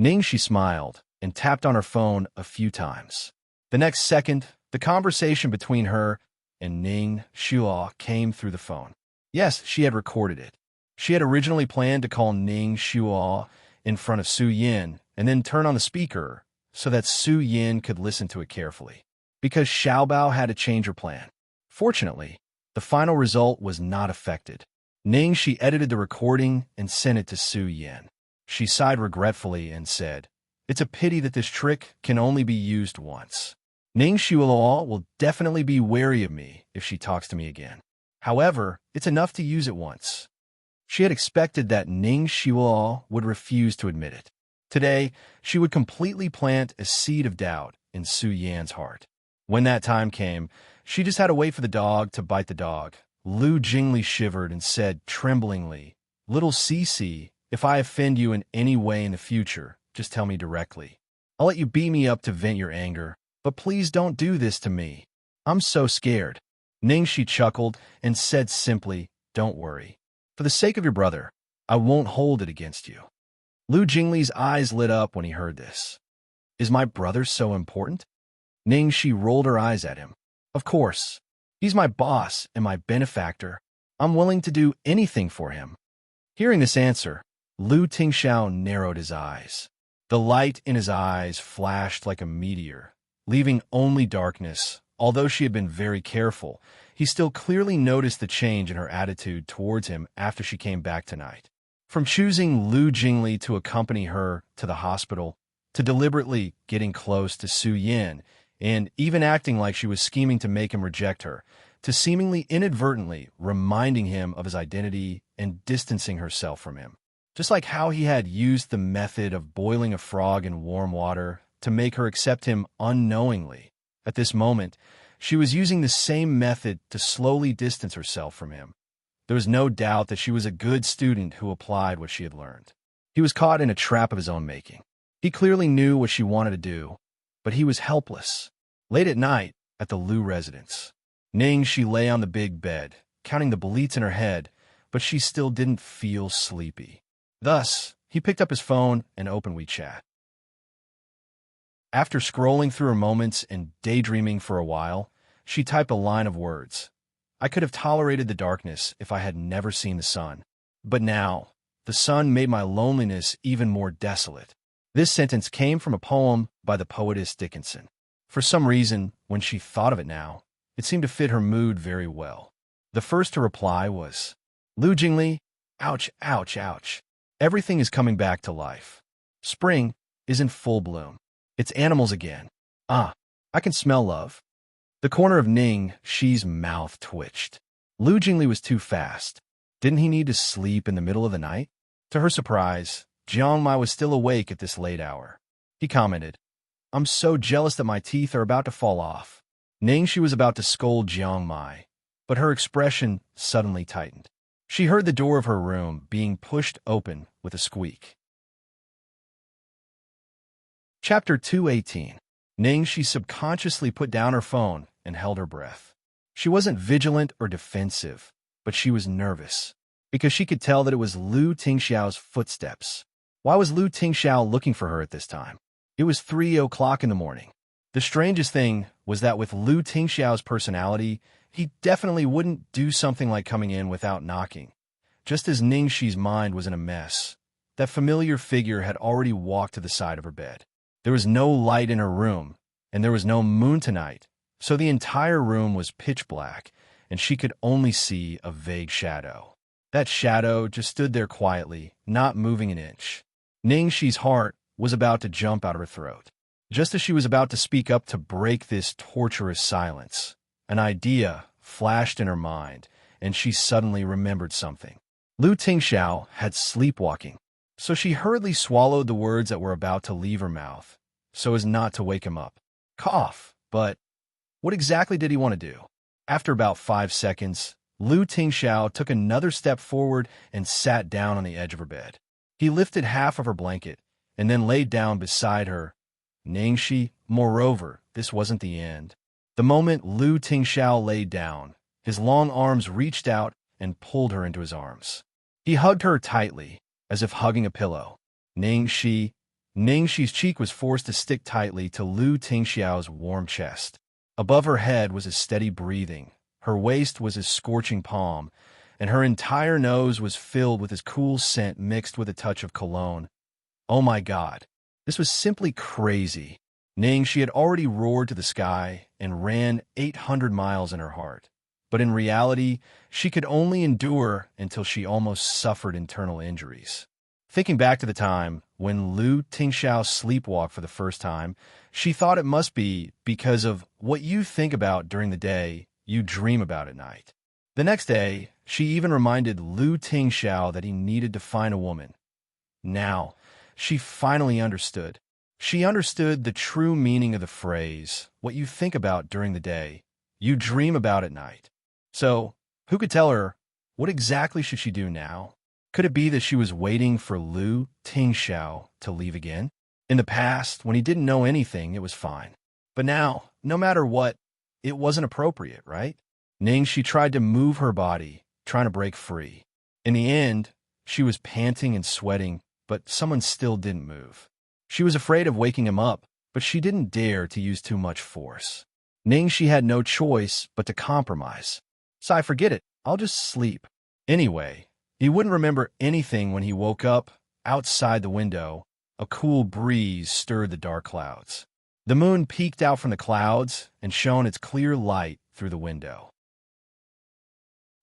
Ningxi smiled and tapped on her phone a few times. The next second, the conversation between her and Ning Shuo came through the phone. Yes, she had recorded it. She had originally planned to call Ning Shuo in front of Su Yin and then turn on the speaker so that Su Yin could listen to it carefully, because Xiaobao had to change her plan. Fortunately, the final result was not affected. Ningxi edited the recording and sent it to Su Yin. She sighed regretfully and said, "It's a pity that this trick can only be used once. Ning Shuo will definitely be wary of me if she talks to me again. However, it's enough to use it once." She had expected that Ning Shuo would refuse to admit it. Today, she would completely plant a seed of doubt in Su Yan's heart. When that time came, she just had to wait for the dog to bite the dog. Lu Jingli shivered and said tremblingly, "Little Cece, if I offend you in any way in the future, just tell me directly. I'll let you beat me up to vent your anger, but please don't do this to me. I'm so scared." Ningxi chuckled and said simply, "Don't worry. For the sake of your brother, I won't hold it against you." Lu Jingli's eyes lit up when he heard this. "Is my brother so important?" Ningxi rolled her eyes at him. "Of course. He's my boss and my benefactor. I'm willing to do anything for him." Hearing this answer, Lu Tingxiao narrowed his eyes. The light in his eyes flashed like a meteor, leaving only darkness. Although she had been very careful, he still clearly noticed the change in her attitude towards him after she came back tonight. From choosing Lu Jingli to accompany her to the hospital, to deliberately getting close to Su Yan, and even acting like she was scheming to make him reject her, to seemingly inadvertently reminding him of his identity and distancing herself from him. Just like how he had used the method of boiling a frog in warm water to make her accept him unknowingly. At this moment, she was using the same method to slowly distance herself from him. There was no doubt that she was a good student who applied what she had learned. He was caught in a trap of his own making. He clearly knew what she wanted to do, but he was helpless. Late at night, at the Lu residence, she lay on the big bed, counting the bleats in her head, but she still didn't feel sleepy. Thus, he picked up his phone and opened WeChat. After scrolling through her moments and daydreaming for a while, she typed a line of words. "I could have tolerated the darkness if I had never seen the sun. But now, the sun made my loneliness even more desolate." This sentence came from a poem by the poetess Dickinson. For some reason, when she thought of it now, it seemed to fit her mood very well. The first to reply was, "Lu Jingli, ouch, ouch, ouch. Everything is coming back to life. Spring is in full bloom. It's animals again. Ah, I can smell love." The corner of Ning Shi's mouth twitched. Lu Jingli was too fast. Didn't he need to sleep in the middle of the night? To her surprise, Jiang Mai was still awake at this late hour. He commented, "I'm so jealous that my teeth are about to fall off." Ning Shi was about to scold Jiang Mai, but her expression suddenly tightened. She heard the door of her room being pushed open with a squeak. Chapter 218. Ning Shi subconsciously put down her phone and held her breath. She wasn't vigilant or defensive, but she was nervous, because she could tell that it was Lu Tingxiao's footsteps. Why was Lu Tingxiao looking for her at this time? It was 3 o'clock in the morning. The strangest thing was that with Lu Tingxiao's personality, he definitely wouldn't do something like coming in without knocking. Just as Ning Shi's mind was in a mess, that familiar figure had already walked to the side of her bed. There was no light in her room, and there was no moon tonight, so the entire room was pitch black, and she could only see a vague shadow. That shadow just stood there quietly, not moving an inch. Ning Shi's heart was about to jump out of her throat. Just as she was about to speak up to break this torturous silence, an idea flashed in her mind, and she suddenly remembered something. Lu Tingxiao had sleepwalking, so she hurriedly swallowed the words that were about to leave her mouth, so as not to wake him up. Cough, but what exactly did he want to do? After about 5 seconds, Lu Tingxiao took another step forward and sat down on the edge of her bed. He lifted half of her blanket and then laid down beside her. Ningxi, moreover, this wasn't the end. The moment Lu Tingxiao laid down, his long arms reached out and pulled her into his arms. He hugged her tightly, as if hugging a pillow. Ningxi's cheek was forced to stick tightly to Lu Tingxiao's warm chest. Above her head was his steady breathing, her waist was his scorching palm, and her entire nose was filled with his cool scent mixed with a touch of cologne. Oh my God, this was simply crazy. She had already roared to the sky and ran 800 miles in her heart. But in reality, she could only endure until she almost suffered internal injuries. Thinking back to the time when Lu Tingxiao sleepwalked for the first time, she thought it must be because of what you think about during the day, you dream about at night. The next day, she even reminded Lu Tingxiao that he needed to find a woman. Now, she finally understood. She understood the true meaning of the phrase, what you think about during the day, you dream about at night. So, who could tell her, what exactly should she do now? Could it be that she was waiting for Lu Tingxiao to leave again? In the past, when he didn't know anything, it was fine. But now, no matter what, it wasn't appropriate, right? She tried to move her body, trying to break free. In the end, she was panting and sweating, but someone still didn't move. She was afraid of waking him up, but she didn't dare to use too much force. She had no choice but to compromise. So I forget it, I'll just sleep. Anyway, he wouldn't remember anything when he woke up. Outside the window, a cool breeze stirred the dark clouds. The moon peeked out from the clouds and shone its clear light through the window.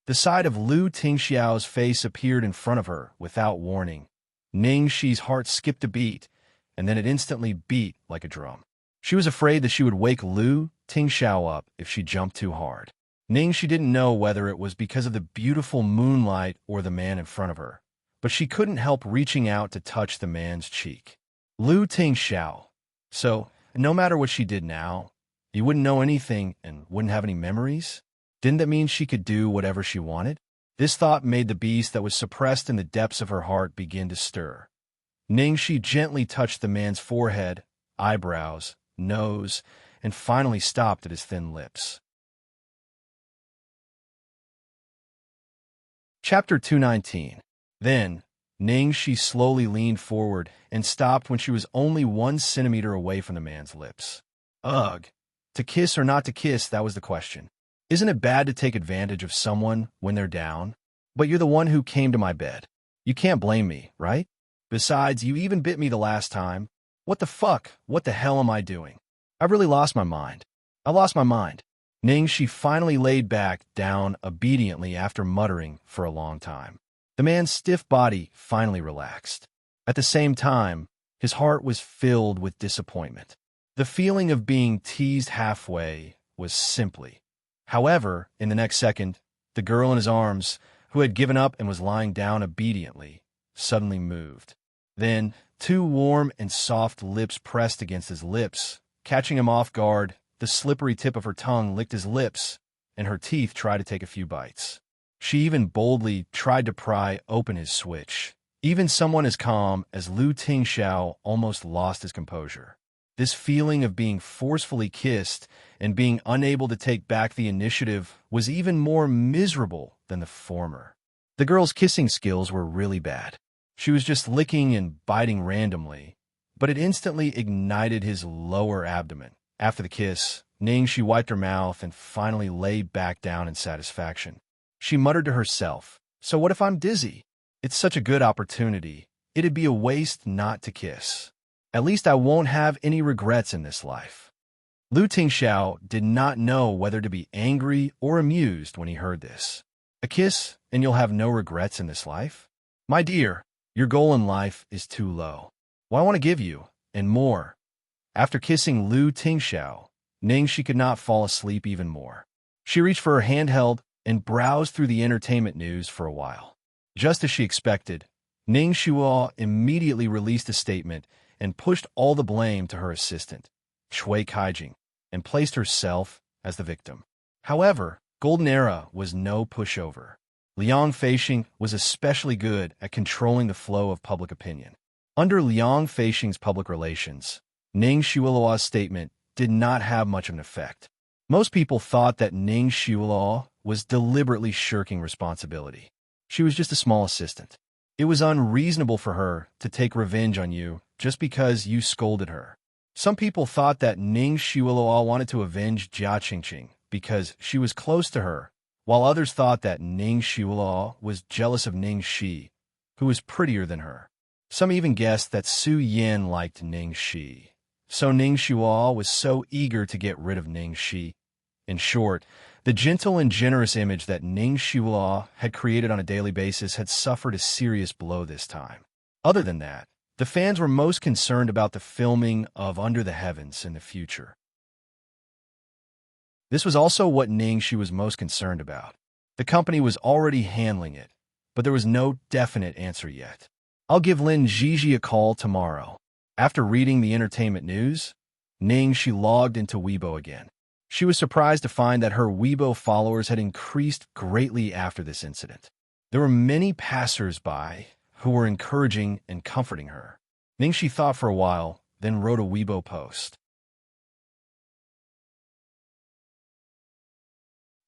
The side of Lu Tingxiao's face appeared in front of her without warning. Ningxi's heart skipped a beat, and then it instantly beat like a drum. She was afraid that she would wake Lu Tingxiao up if she jumped too hard. She didn't know whether it was because of the beautiful moonlight or the man in front of her, but she couldn't help reaching out to touch the man's cheek. Lu Tingxiao. So, no matter what she did now, he wouldn't know anything and wouldn't have any memories? Didn't that mean she could do whatever she wanted? This thought made the beast that was suppressed in the depths of her heart begin to stir. Ningxi gently touched the man's forehead, eyebrows, nose, and finally stopped at his thin lips. Chapter 219. Then, Ningxi slowly leaned forward and stopped when she was only 1 centimeter away from the man's lips. Ugh. To kiss or not to kiss, that was the question. Isn't it bad to take advantage of someone when they're down? But you're the one who came to my bed. You can't blame me, right? Besides, you even bit me the last time. What the fuck? What the hell am I doing? I've really lost my mind. I lost my mind. Ningxi finally laid back down obediently after muttering for a long time. The man's stiff body finally relaxed. At the same time, his heart was filled with disappointment. The feeling of being teased halfway was simply. However, in the next second, the girl in his arms, who had given up and was lying down obediently, suddenly moved. Then, 2 warm and soft lips pressed against his lips. Catching him off guard, the slippery tip of her tongue licked his lips, and her teeth tried to take a few bites. She even boldly tried to pry open his switch. Even someone as calm as Lu Tingxiao almost lost his composure. This feeling of being forcefully kissed and being unable to take back the initiative was even more miserable than the former. The girl's kissing skills were really bad. She was just licking and biting randomly, but it instantly ignited his lower abdomen. After the kiss, Ningxi wiped her mouth and finally lay back down in satisfaction. She muttered to herself, "So what if I'm dizzy? It's such a good opportunity. It'd be a waste not to kiss. At least I won't have any regrets in this life." Lu Tingxiao did not know whether to be angry or amused when he heard this. A kiss, and you'll have no regrets in this life? My dear, your goal in life is too low. What I want to give you, and more. After kissing Lu Tingxiao, Ningxi could not fall asleep even more. She reached for her handheld and browsed through the entertainment news for a while. Just as she expected, Ningxi immediately released a statement and pushed all the blame to her assistant, Shui Kaijing, and placed herself as the victim. However, Golden Era was no pushover. Liang Feixing was especially good at controlling the flow of public opinion. Under Liang Feixing's public relations, Ningxi's statement did not have much of an effect. Most people thought that Ningxi was deliberately shirking responsibility. She was just a small assistant. It was unreasonable for her to take revenge on you just because you scolded her. Some people thought that Ningxi wanted to avenge Jia Qingqing because she was close to her, while others thought that Ningxi was jealous of Ningxi, who was prettier than her. Some even guessed that Su Yin liked Ningxi. So Ningxi was so eager to get rid of Ningxi. In short, the gentle and generous image that Ningxi had created on a daily basis had suffered a serious blow this time. Other than that, the fans were most concerned about the filming of Under the Heavens in the future. This was also what Xianxia was most concerned about. The company was already handling it, but there was no definite answer yet. I'll give Lin Zhizhi a call tomorrow. After reading the entertainment news, Xianxia logged into Weibo again. She was surprised to find that her Weibo followers had increased greatly after this incident. There were many passers-by who were encouraging and comforting her. Xianxia thought for a while, then wrote a Weibo post.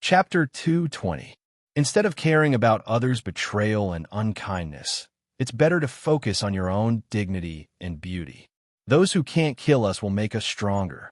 Chapter 220. Instead of caring about others' betrayal and unkindness, it's better to focus on your own dignity and beauty. Those who can't kill us will make us stronger.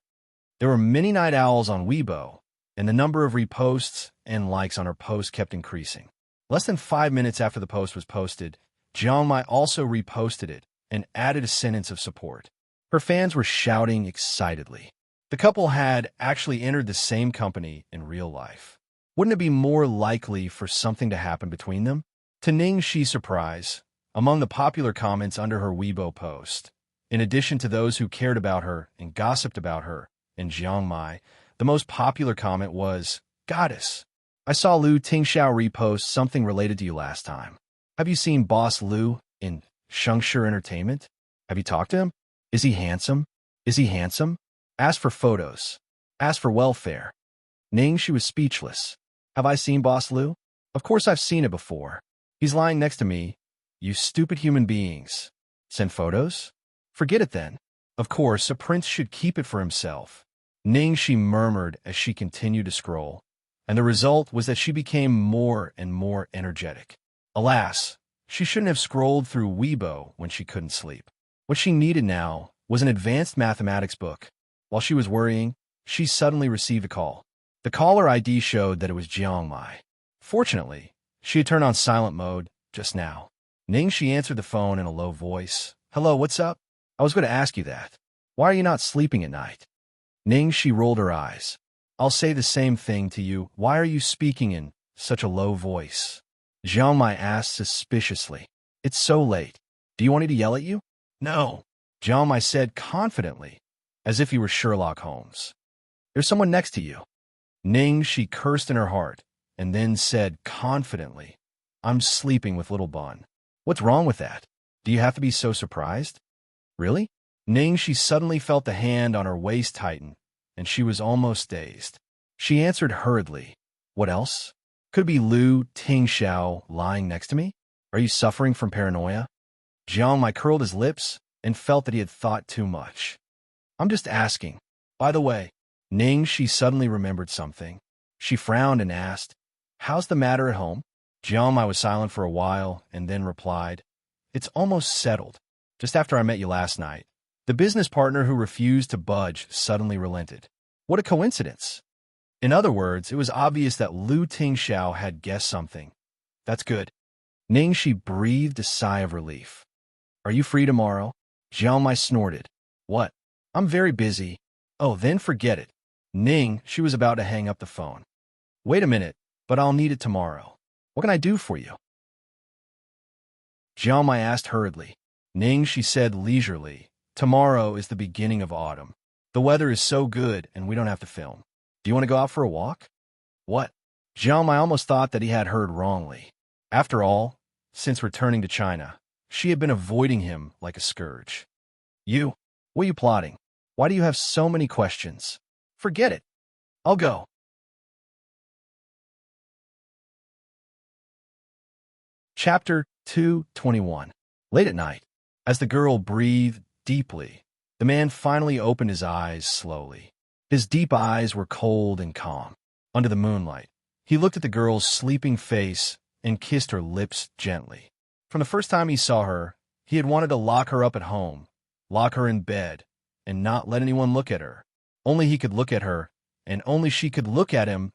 There were many night owls on Weibo, and the number of reposts and likes on her post kept increasing. Less than 5 minutes after the post was posted, Xianxia also reposted it and added a sentence of support. Her fans were shouting excitedly. The couple had actually entered the same company in real life. Wouldn't it be more likely for something to happen between them? To Xianxia's surprise, among the popular comments under her Weibo post, in addition to those who cared about her and gossiped about her and Xianxia, the most popular comment was, "Goddess, I saw Lu Tingxiao repost something related to you last time. Have you seen Boss Lu in Xianxia Entertainment? Have you talked to him? Is he handsome? Is he handsome? Ask for photos. Ask for welfare." Xianxia was speechless. Have I seen Boss Lu? Of course I've seen it before. He's lying next to me. You stupid human beings. Send photos? Forget it then. Of course, a prince should keep it for himself. Xianxia murmured as she continued to scroll, and the result was that she became more and more energetic. Alas, she shouldn't have scrolled through Weibo when she couldn't sleep. What she needed now was an advanced mathematics book. While she was worrying, she suddenly received a call. The caller ID showed that it was Xianxia. Fortunately, she had turned on silent mode just now. Xianxia answered the phone in a low voice. "Hello, what's up? I was going to ask you that. Why are you not sleeping at night?" Xianxia rolled her eyes. "I'll say the same thing to you. Why are you speaking in such a low voice?" Xianxia asked suspiciously. "It's so late. Do you want me to yell at you?" "No," Xianxia said confidently, as if he were Sherlock Holmes. "There's someone next to you." Xianxia cursed in her heart, and then said confidently, "I'm sleeping with little Bun." "What's wrong with that? Do you have to be so surprised?" "Really?" Xianxia suddenly felt the hand on her waist tighten, and she was almost dazed. She answered hurriedly, "What else? Could it be Lu Tingxiao lying next to me? Are you suffering from paranoia?" Xianxia curled his lips and felt that he had thought too much. "I'm just asking. By the way," Xianxia suddenly remembered something. She frowned and asked, "How's the matter at home?" Xianxia was silent for a while and then replied, "It's almost settled. Just after I met you last night, the business partner who refused to budge suddenly relented. What a coincidence." In other words, it was obvious that Lu Tingxiao had guessed something. "That's good." Xianxia breathed a sigh of relief. "Are you free tomorrow?" Xianxia snorted. "What? I'm very busy." "Oh, then forget it." She was about to hang up the phone. "Wait a minute, but I'll need it tomorrow. What can I do for you?" Xianxia asked hurriedly. She said leisurely, "Tomorrow is the beginning of autumn. The weather is so good and we don't have to film. Do you want to go out for a walk?" "What?" Xianxia almost thought that he had heard wrongly. After all, since returning to China, she had been avoiding him like a scourge. "You? What are you plotting? Why do you have so many questions?" "Forget it. I'll go." Chapter 221. Late at night, as the girl breathed deeply, the man finally opened his eyes slowly. His deep eyes were cold and calm. Under the moonlight, he looked at the girl's sleeping face and kissed her lips gently. From the first time he saw her, he had wanted to lock her up at home, lock her in bed, and not let anyone look at her. Only he could look at her, and only she could look at him.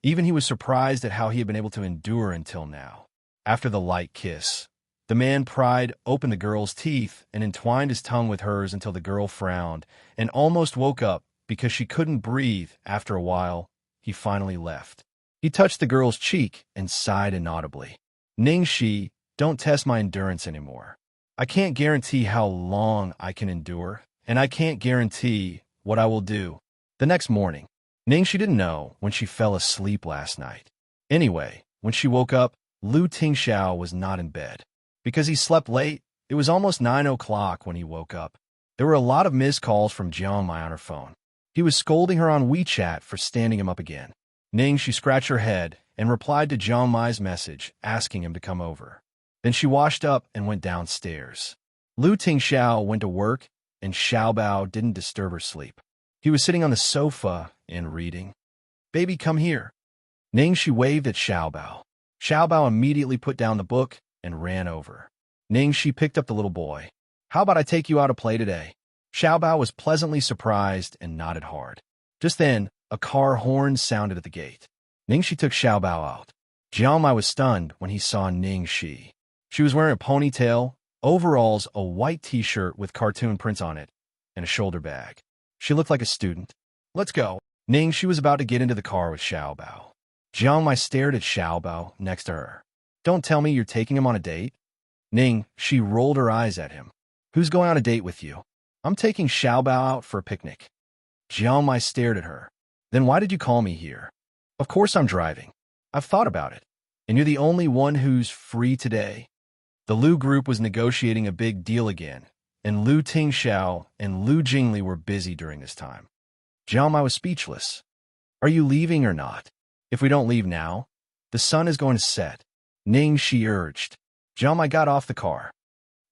Even he was surprised at how he had been able to endure until now. After the light kiss, the man pried open the girl's teeth and entwined his tongue with hers until the girl frowned and almost woke up because she couldn't breathe. After a while, he finally left. He touched the girl's cheek and sighed inaudibly. "Xianxia, don't test my endurance anymore. I can't guarantee how long I can endure, and I can't guarantee what I will do. The next morning, Ningxi didn't know when she fell asleep last night. Anyway, when she woke up, Lu Tingxiao was not in bed. Because he slept late, it was almost 9 o'clock when he woke up. There were a lot of missed calls from Jiangmai on her phone. He was scolding her on WeChat for standing him up again. Ningxi scratched her head and replied to Jiangmai's message, asking him to come over. Then she washed up and went downstairs. Lu Tingxiao went to work, and Xiaobao didn't disturb her sleep. He was sitting on the sofa and reading. "Baby, come here." Ningxi waved at Xiaobao. Xiaobao immediately put down the book and ran over. Ningxi picked up the little boy. "How about I take you out to play today?" Xiaobao was pleasantly surprised and nodded hard. Just then, a car horn sounded at the gate. Ningxi took Xiaobao out. Jiangmai was stunned when he saw Ningxi. She was wearing a ponytail, overalls, a white t-shirt with cartoon prints on it, and a shoulder bag. She looked like a student. "Let's go." Ningxi was about to get into the car with Xiaobao. Jiangmai stared at Xiaobao next to her. "Don't tell me you're taking him on a date?" She rolled her eyes at him. "Who's going on a date with you?" "I'm taking Xiaobao out for a picnic." Jiangmai stared at her. "Then why did you call me here?" "Of course I'm driving. I've thought about it. And you're the only one who's free today." The Lu group was negotiating a big deal again, and Lu Tingxiao and Lu Jingli were busy during this time. Jiangmai was speechless. "Are you leaving or not? If we don't leave now, the sun is going to set," Ningxi urged. Jiangmai got off the car.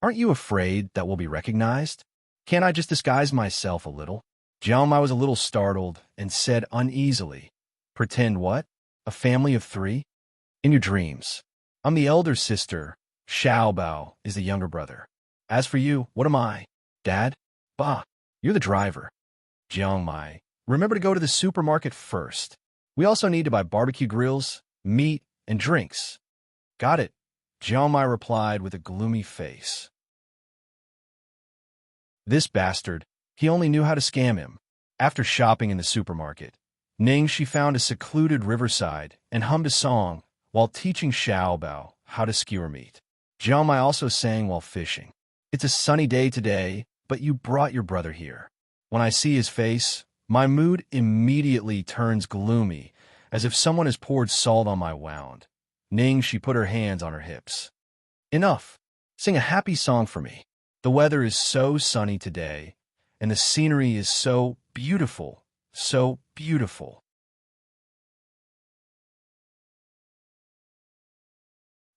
"Aren't you afraid that we'll be recognized? Can't I just disguise myself a little?" Jiangmai was a little startled and said uneasily, "Pretend what? A family of 3? In your dreams. I'm the elder sister. Xiaobao is the younger brother. As for you, what am I? Dad? Bah, you're the driver." "Jiangmai, remember to go to the supermarket first. We also need to buy barbecue grills, meat, and drinks." "Got it," Jiangmai replied with a gloomy face. This bastard, he only knew how to scam him. After shopping in the supermarket, Ningxi found a secluded riverside and hummed a song while teaching Xiaobao how to skewer meat. Jiangmai also sang while fishing. "It's a sunny day today, but you brought your brother here. When I see his face, my mood immediately turns gloomy, as if someone has poured salt on my wound." Ningxi put her hands on her hips. "Enough. Sing a happy song for me. The weather is so sunny today, and the scenery is so beautiful, so beautiful."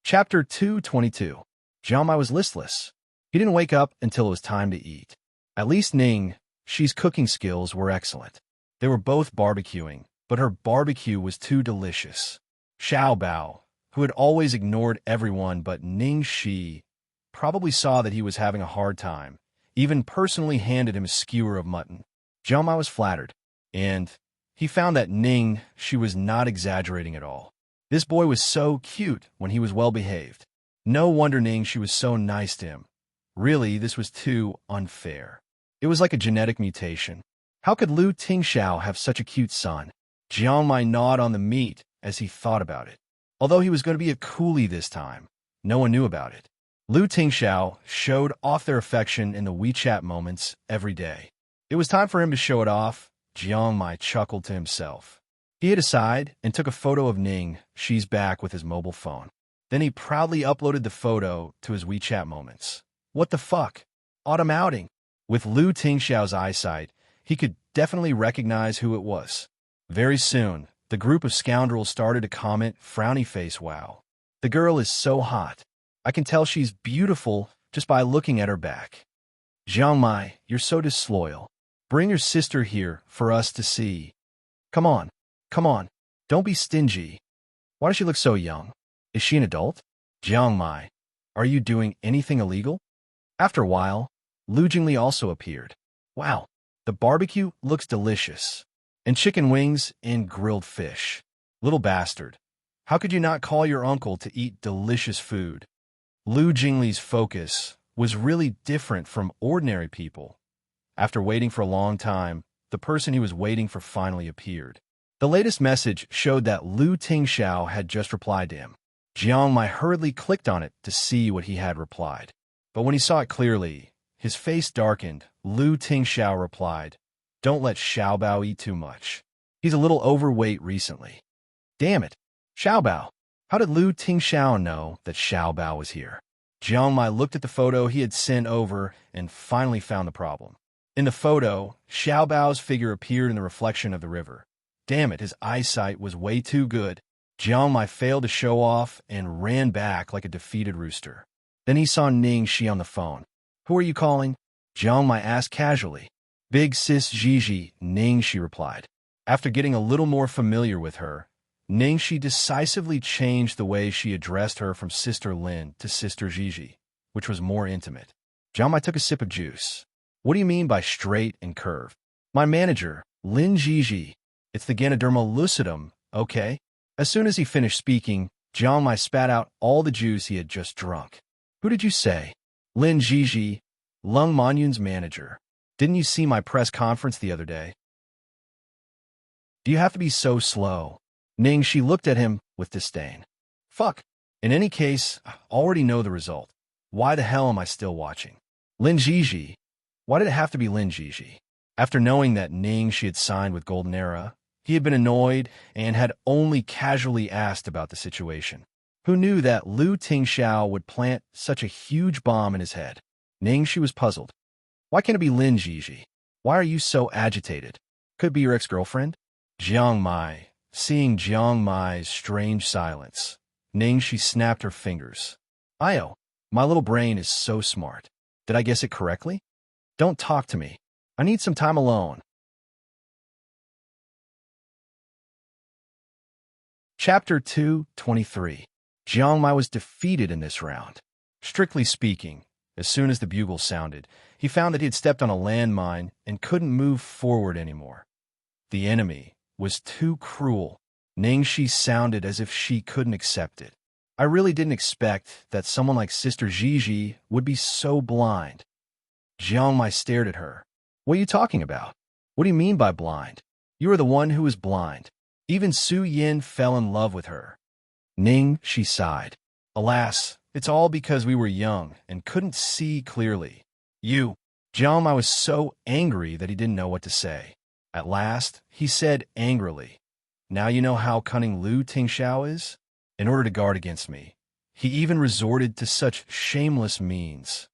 Chapter 222. Jiangmai was listless. He didn't wake up until it was time to eat. At least Ningxi's cooking skills were excellent. They were both barbecuing, but her barbecue was too delicious. Xiaobao, who had always ignored everyone but Ningxi, probably saw that he was having a hard time, even personally handed him a skewer of mutton. Jiangmai was flattered, and he found that Ningxi was not exaggerating at all. This boy was so cute when he was well-behaved. No wonder Ningxi was so nice to him. Really, this was too unfair. It was like a genetic mutation. How could Lu Tingxiao have such a cute son? Jiangmai gnawed on the meat as he thought about it. Although he was going to be a coolie this time, no one knew about it. Lu Tingxiao showed off their affection in the WeChat moments every day. It was time for him to show it off. Jiangmai chuckled to himself. He hid aside and took a photo of Ningxi's back with his mobile phone. Then he proudly uploaded the photo to his WeChat moments. What the fuck? Autumn outing. With Lu Tingxiao's eyesight, he could definitely recognize who it was. Very soon, the group of scoundrels started to comment, frowny face, "Wow. The girl is so hot. I can tell she's beautiful just by looking at her back." "Jiangmai, you're so disloyal. Bring your sister here for us to see." Come on. Don't be stingy." "Why does she look so young? Is she an adult?" "Jiangmai, are you doing anything illegal?" After a while, Lu Jingli also appeared. "Wow, the barbecue looks delicious. And chicken wings and grilled fish. Little bastard. How could you not call your uncle to eat delicious food?" Lu Jingli's focus was really different from ordinary people. After waiting for a long time, the person he was waiting for finally appeared. The latest message showed that Lu Tingxiao had just replied to him. Jiangmai hurriedly clicked on it to see what he had replied. But when he saw it clearly, his face darkened. Lu Tingxiao replied, "Don't let Xiaobao eat too much. He's a little overweight recently." Damn it. Xiaobao. How did Lu Tingxiao know that Xiaobao was here? Jiang Mai looked at the photo he had sent over and finally found the problem. In the photo, Xiaobao's figure appeared in the reflection of the river. Damn it, his eyesight was way too good. Jiang Mai failed to show off and ran back like a defeated rooster. Then he saw Ning Shi on the phone. "Who are you calling?" Jiang Mai asked casually. "Big sis Gigi," Ning Shi replied. After getting a little more familiar with her, Ning Shi decisively changed the way she addressed her from Sister Lin to Sister Gigi, which was more intimate. Jiang Mai took a sip of juice. "What do you mean by straight and curved?" "My manager, Lin Gigi. It's the Ganoderma lucidum, okay?" As soon as he finished speaking, Jiang Mai spat out all the juice he had just drunk. "Who did you say?" "Lin Gigi, Lung Manyun's manager. Didn't you see my press conference the other day?" "Do you have to be so slow?" Ning Shi looked at him with disdain. "Fuck. In any case, I already know the result. Why the hell am I still watching?" "Lin Gigi? Why did it have to be Lin Gigi?" After knowing that Ning Shi had signed with Golden Era, he had been annoyed and had only casually asked about the situation. Who knew that Lu Tingxiao would plant such a huge bomb in his head? Ning Shi was puzzled. "Why can't it be Lin Gigi? Why are you so agitated? Could be your ex-girlfriend?" Jiang Mai. Seeing Jiang Mai's strange silence, Ning Shi snapped her fingers. "Io, my little brain is so smart. Did I guess it correctly? Don't talk to me. I need some time alone." Chapter 223. Jiang Mai was defeated in this round. Strictly speaking, as soon as the bugle sounded, he found that he had stepped on a landmine and couldn't move forward anymore. The enemy was too cruel. Ning Shi sounded as if she couldn't accept it. "I really didn't expect that someone like Sister Gigi would be so blind." Jiang Mai stared at her. "What are you talking about? What do you mean by blind? You are the one who is blind. Even Su Yin fell in love with her." Ning Shi sighed. "Alas, it's all because we were young and couldn't see clearly. You." Jiang Mai was so angry that he didn't know what to say. At last, he said angrily, "Now you know how cunning Lu Tingxiao is? In order to guard against me, he even resorted to such shameless means."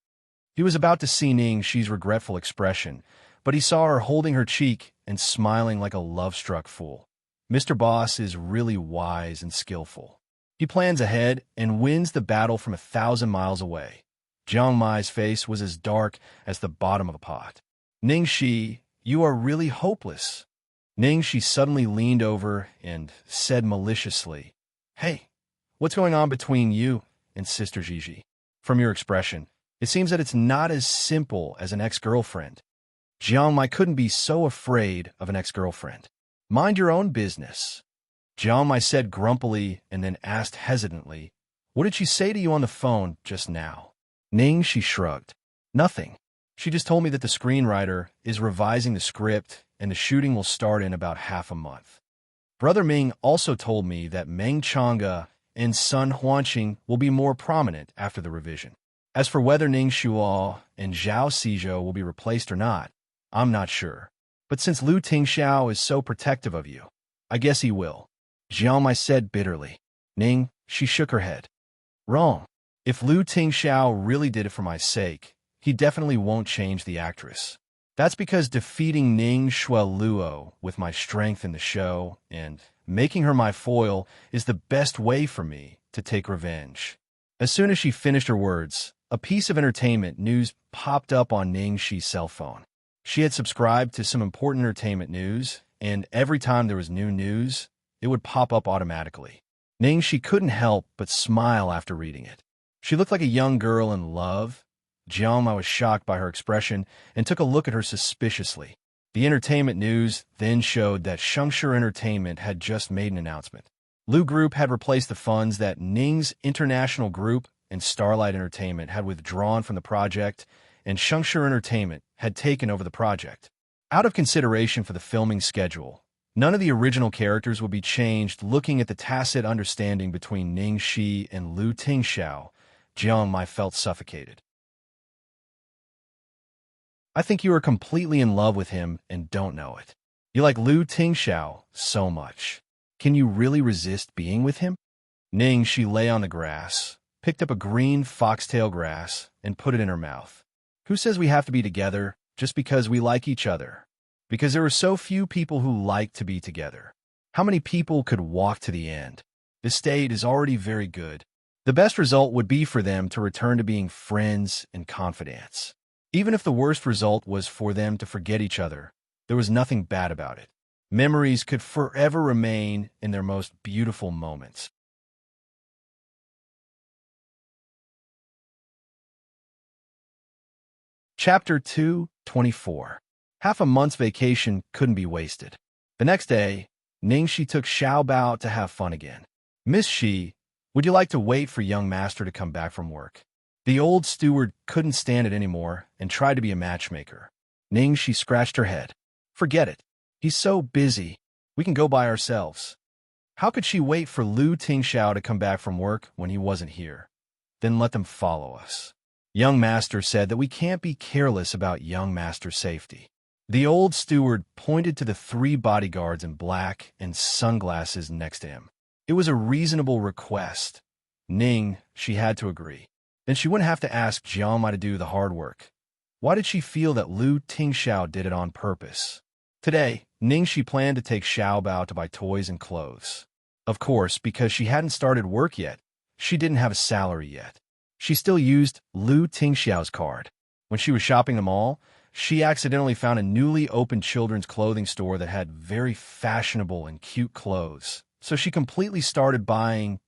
He was about to see Ning Shi's regretful expression, but he saw her holding her cheek and smiling like a love-struck fool. Mr. Boss is really wise and skillful. He plans ahead and wins the battle from 1,000 miles away. Jiang Mai's face was as dark as the bottom of a pot. "Ning Shi, you are really hopeless." Ning Shi suddenly leaned over and said maliciously, "Hey, what's going on between you and Sister Gigi? From your expression, it seems that it's not as simple as an ex-girlfriend." Jiang Mai couldn't be so afraid of an ex-girlfriend. "Mind your own business." Jiang Mai said grumpily and then asked hesitantly, "What did she say to you on the phone just now?" Ning Shi shrugged. "Nothing. She just told me that the screenwriter is revising the script and the shooting will start in about half a month. Brother Ming also told me that Meng Chang'e and Sun Huanqing will be more prominent after the revision. As for whether Ning Shuo and Zhao Xizhou will be replaced or not, I'm not sure. But since Lu Tingxiao is so protective of you, I guess he will." Jiang Mai said bitterly. Ning, she shook her head. "Wrong. If Lu Tingxiao really did it for my sake, he definitely won't change the actress. That's because defeating Ning Shueluo with my strength in the show and making her my foil is the best way for me to take revenge." As soon as she finished her words, a piece of entertainment news popped up on Ning Shi's cell phone. She had subscribed to some important entertainment news, and every time there was new news, it would pop up automatically. Ning Shi couldn't help but smile after reading it. She looked like a young girl in love. Jiang Mai was shocked by her expression and took a look at her suspiciously. The entertainment news then showed that Xianxia Entertainment had just made an announcement. Lu Group had replaced the funds that Ning's International Group and Starlight Entertainment had withdrawn from the project, and Xianxia Entertainment had taken over the project. Out of consideration for the filming schedule, none of the original characters would be changed. Looking at the tacit understanding between Ning Shi and Lu Tingxiao, Jiang Mai felt suffocated. I think you are completely in love with him and don't know it. You like Lu Tingxiao so much. Can you really resist being with him? Ning, she lay on the grass, picked up a green foxtail grass, and put it in her mouth. Who says we have to be together just because we like each other? Because there are so few people who like to be together. How many people could walk to the end? The state is already very good. The best result would be for them to return to being friends and confidants. Even if the worst result was for them to forget each other, there was nothing bad about it. Memories could forever remain in their most beautiful moments. Chapter 2:24. Half a month's vacation couldn't be wasted. The next day, Ningxi took Xiaobao to have fun again. Miss Shi, would you like to wait for young master to come back from work? The old steward couldn't stand it anymore and tried to be a matchmaker. Ningxi scratched her head. Forget it. He's so busy. We can go by ourselves. How could she wait for Lu Tingxiao to come back from work when he wasn't here? Then let them follow us. Young master said that we can't be careless about young master's safety. The old steward pointed to the 3 bodyguards in black and sunglasses next to him. It was a reasonable request. Ning, she had to agree. Then she wouldn't have to ask Jiangmai to do the hard work. Why did she feel that Lu Tingxiao did it on purpose? Today, Ningxi planned to take Xiaobao to buy toys and clothes. Of course, because she hadn't started work yet, she didn't have a salary yet. She still used Lu Tingxiao's card. When she was shopping the mall, she accidentally found a newly opened children's clothing store that had very fashionable and cute clothes. So she completely started buying.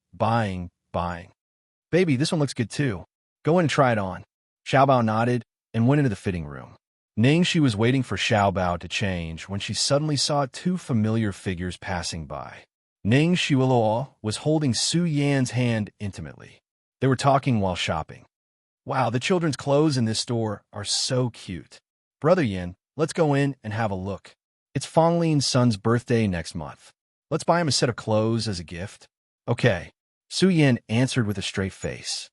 Baby, this one looks good too. Go in and try it on. Xiaobao nodded and went into the fitting room. Ningxi was waiting for Xiaobao to change when she suddenly saw 2 familiar figures passing by. Ning Xiaoluo was holding Su Yan's hand intimately. They were talking while shopping. Wow, the children's clothes in this store are so cute. Brother Yan, let's go in and have a look. It's Fanglin's son's birthday next month. Let's buy him a set of clothes as a gift. Okay. Su Yan answered with a straight face.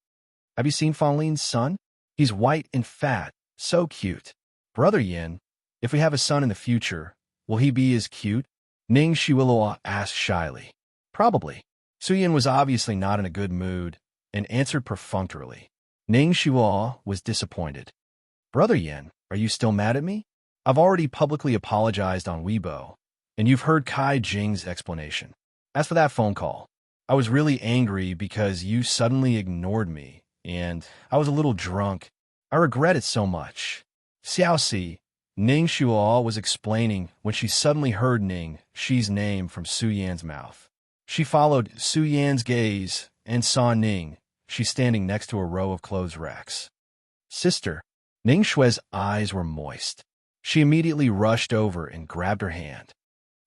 Have you seen Fanglin's son? He's white and fat, so cute. Brother Yan, if we have a son in the future, will he be as cute? Ning Xiaoluo asked shyly. Probably. Su Yan was obviously not in a good mood and answered perfunctorily. Ning Xiaoluo was disappointed. Brother Yan, are you still mad at me? I've already publicly apologized on Weibo, and you've heard Kai Jing's explanation. As for that phone call, I was really angry because you suddenly ignored me, and I was a little drunk. I regret it so much. Xiaoxi, Ning Xiaoluo was explaining when she suddenly heard Ning Xi's name from Su Yan's mouth. She followed Su Yan's gaze and saw Ning Xi standing next to a row of clothes racks. Sister, Ning Xue's eyes were moist. She immediately rushed over and grabbed her hand.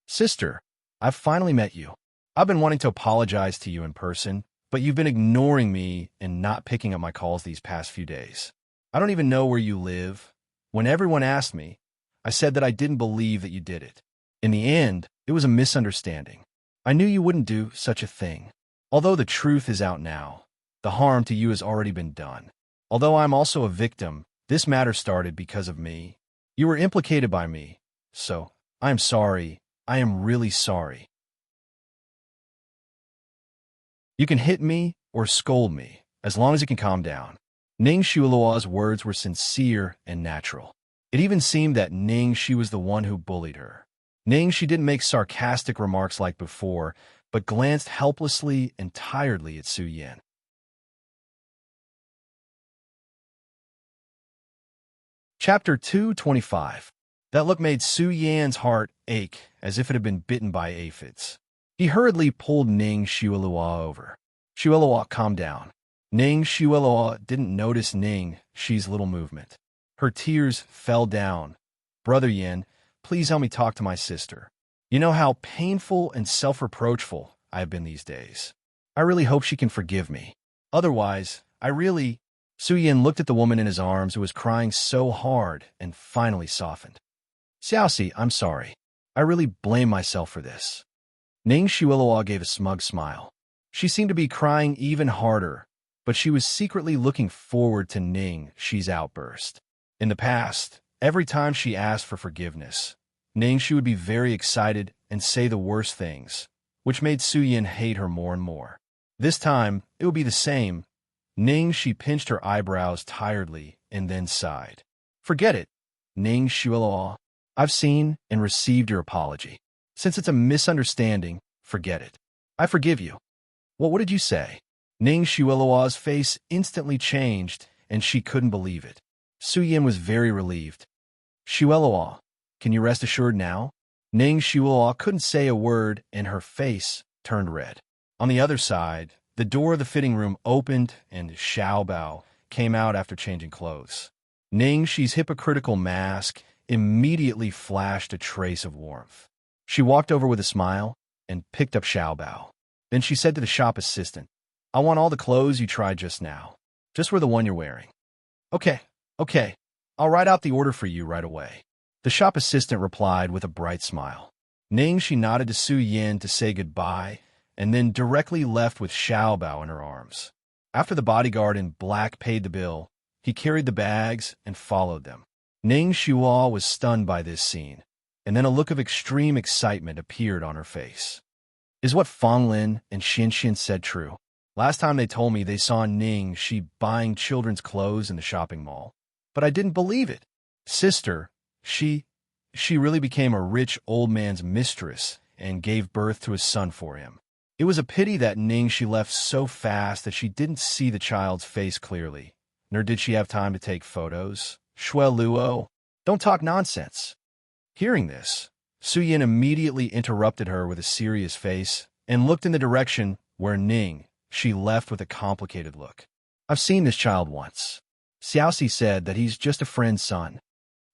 Sister, I've finally met you. I've been wanting to apologize to you in person, but you've been ignoring me and not picking up my calls these past few days. I don't even know where you live. When everyone asked me, I said that I didn't believe that you did it. In the end, it was a misunderstanding. I knew you wouldn't do such a thing. Although the truth is out now, the harm to you has already been done. Although I'm also a victim, this matter started because of me. You were implicated by me, so I'm sorry. I am really sorry. You can hit me or scold me, as long as you can calm down. Ning Xiaoluo's words were sincere and natural. It even seemed that Ning Xi was the one who bullied her. Ning Xi didn't make sarcastic remarks like before, but glanced helplessly and tiredly at Su Yan. Chapter 2:25. That look made Su Yan's heart ache as if it had been bitten by aphids. He hurriedly pulled Ning Xiaoluo over. Xiaoluo, calm down. Ning Xiaoluo didn't notice Ning Xi's little movement. Her tears fell down. Brother Yan, please help me talk to my sister. You know how painful and self-reproachful I have been these days. I really hope she can forgive me. Otherwise, Su Yan looked at the woman in his arms who was crying so hard and finally softened. Xiaoxi, I'm sorry. I really blame myself for this. Ning Xiaoluo gave a smug smile. She seemed to be crying even harder, but she was secretly looking forward to Ning Xi's outburst. In the past, Every time she asked for forgiveness, Xianxia would be very excited and say the worst things, which made Su Yin hate her more and more. This time, it would be the same. Xianxia pinched her eyebrows tiredly and then sighed. Forget it, Xianxia. I've seen and received your apology. Since it's a misunderstanding, forget it. I forgive you. What did you say? Xianxia's face instantly changed, and she couldn't believe it. Su Yin was very relieved. Xiaolua, can you rest assured now? Xiaolua couldn't say a word, and her face turned red. On the other side, the door of the fitting room opened, and Xiaobao came out after changing clothes. Xia's hypocritical mask immediately flashed a trace of warmth. She walked over with a smile and picked up Xiaobao. Then she said to the shop assistant, I want all the clothes you tried just now. Just wear the one you're wearing. Okay. I'll write out the order for you right away. The shop assistant replied with a bright smile. She nodded to Su Yin to say goodbye and then directly left with Xiaobao in her arms. After the bodyguard in black paid the bill, he carried the bags and followed them. Xiaolua was stunned by this scene, and then a look of extreme excitement appeared on her face. Is what Fonglin and Xianxia said true? Last time they told me they saw Xi buying children's clothes in the shopping mall. But I didn't believe it. Sister, she really became a rich old man's mistress and gave birth to a son for him. It was a pity that Xi left so fast that she didn't see the child's face clearly, nor did she have time to take photos. Shui Luo, don't talk nonsense. Hearing this, Su Yin immediately interrupted her with a serious face and looked in the direction where she left with a complicated look. I've seen this child once. Xiaoxia said that he's just a friend's son.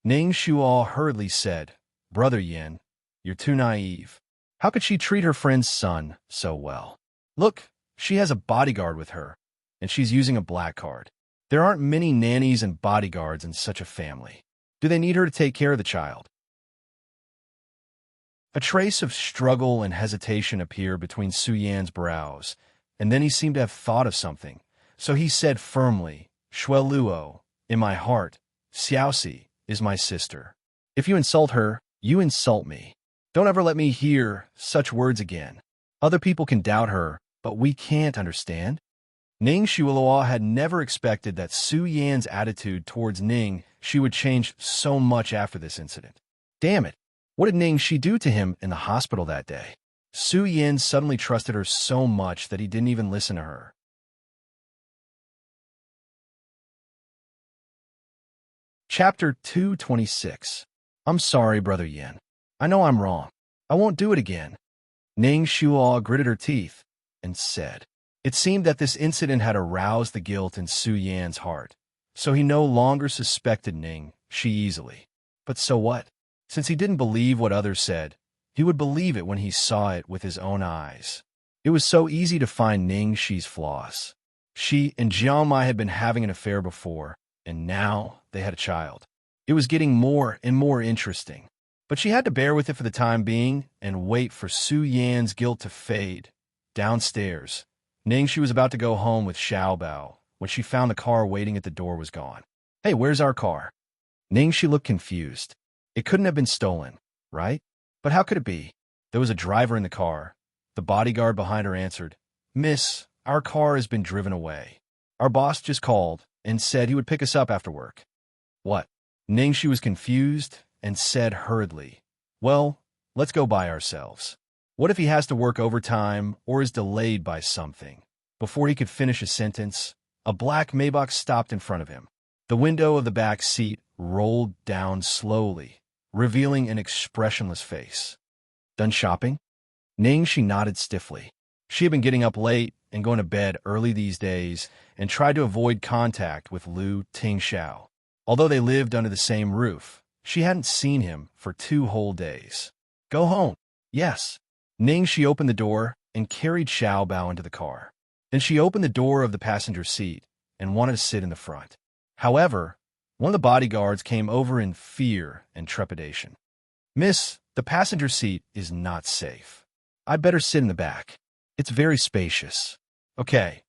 Shuo hurriedly said, Brother Yin, you're too naive. How could she treat her friend's son so well? Look, she has a bodyguard with her, and she's using a black card. There aren't many nannies and bodyguards in such a family. Do they need her to take care of the child? A trace of struggle and hesitation appeared between Su Yan's brows, and then he seemed to have thought of something. So he said firmly, Shui Luo, in my heart, Xiaoxia is my sister. If you insult her, you insult me. Don't ever let me hear such words again. Other people can doubt her, but we can't understand. Xiaolua had never expected that Su Yan's attitude towards she would change so much after this incident. Damn it, what did Xi do to him in the hospital that day? Su Yin suddenly trusted her so much that he didn't even listen to her. Chapter 226. I'm sorry, Brother Yin. I know I'm wrong. I won't do it again. Xiaolua gritted her teeth and said. It seemed that this incident had aroused the guilt in Su Yan's heart, so he no longer suspected Xi easily. But so what? Since he didn't believe what others said, he would believe it when he saw it with his own eyes. It was so easy to find Xi's flaws. She and Jiangmai had been having an affair before, and now they had a child. It was getting more and more interesting. But she had to bear with it for the time being and wait for Su Yan's guilt to fade. Downstairs, Xi was about to go home with Xiaobao when she found the car waiting at the door was gone. Hey, where's our car? Xi looked confused. It couldn't have been stolen, right? But how could it be? There was a driver in the car. The bodyguard behind her answered, Miss, our car has been driven away. Our boss just called and said he would pick us up after work. What? Xi was confused and said hurriedly, Well, let's go by ourselves. What if he has to work overtime or is delayed by something? Before he could finish a sentence, a black Maybach stopped in front of him. The window of the back seat rolled down slowly, revealing an expressionless face. Done shopping? Xi nodded stiffly. She had been getting up late and going to bed early these days and tried to avoid contact with Lu Tingxiao. Although they lived under the same roof, she hadn't seen him for 2 whole days. Go home. Yes. Xi opened the door and carried Xiaobao into the car. Then she opened the door of the passenger seat and wanted to sit in the front. However, one of the bodyguards came over in fear and trepidation. Miss, the passenger seat is not safe. I'd better sit in the back. It's very spacious. Okay.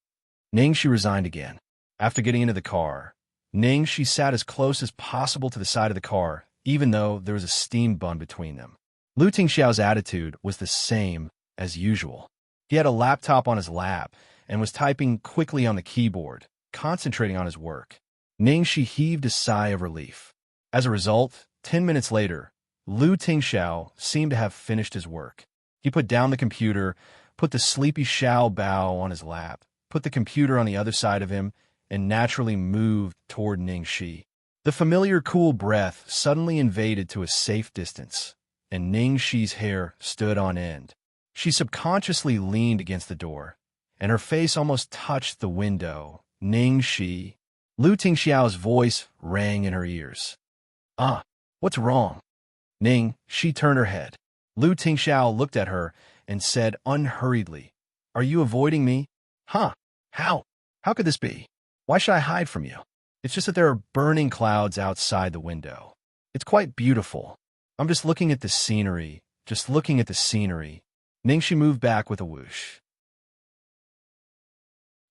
Xi resigned again. After getting into the car, Ning, she sat as close as possible to the side of the car, even though there was a steam bun between them. Lu Tingxiao's attitude was the same as usual. He had a laptop on his lap and was typing quickly on the keyboard, concentrating on his work. Ning, she heaved a sigh of relief. As a result, 10 minutes later, Lu Tingxiao seemed to have finished his work. He put down the computer, put the sleepy Xiao Bao on his lap, put the computer on the other side of him, and naturally moved toward Ning Shi. The familiar cool breath suddenly invaded to a safe distance, and Ning Shi's hair stood on end. She subconsciously leaned against the door, and her face almost touched the window. Ning Shi. Lu Tingxiao's voice rang in her ears. What's wrong? Ning, she turned her head. Lu Tingxiao looked at her and said unhurriedly, "Are you avoiding me?" How? How could this be? Why should I hide from you? It's just that there are burning clouds outside the window. It's quite beautiful. I'm just looking at the scenery, Ningxi moved back with a whoosh.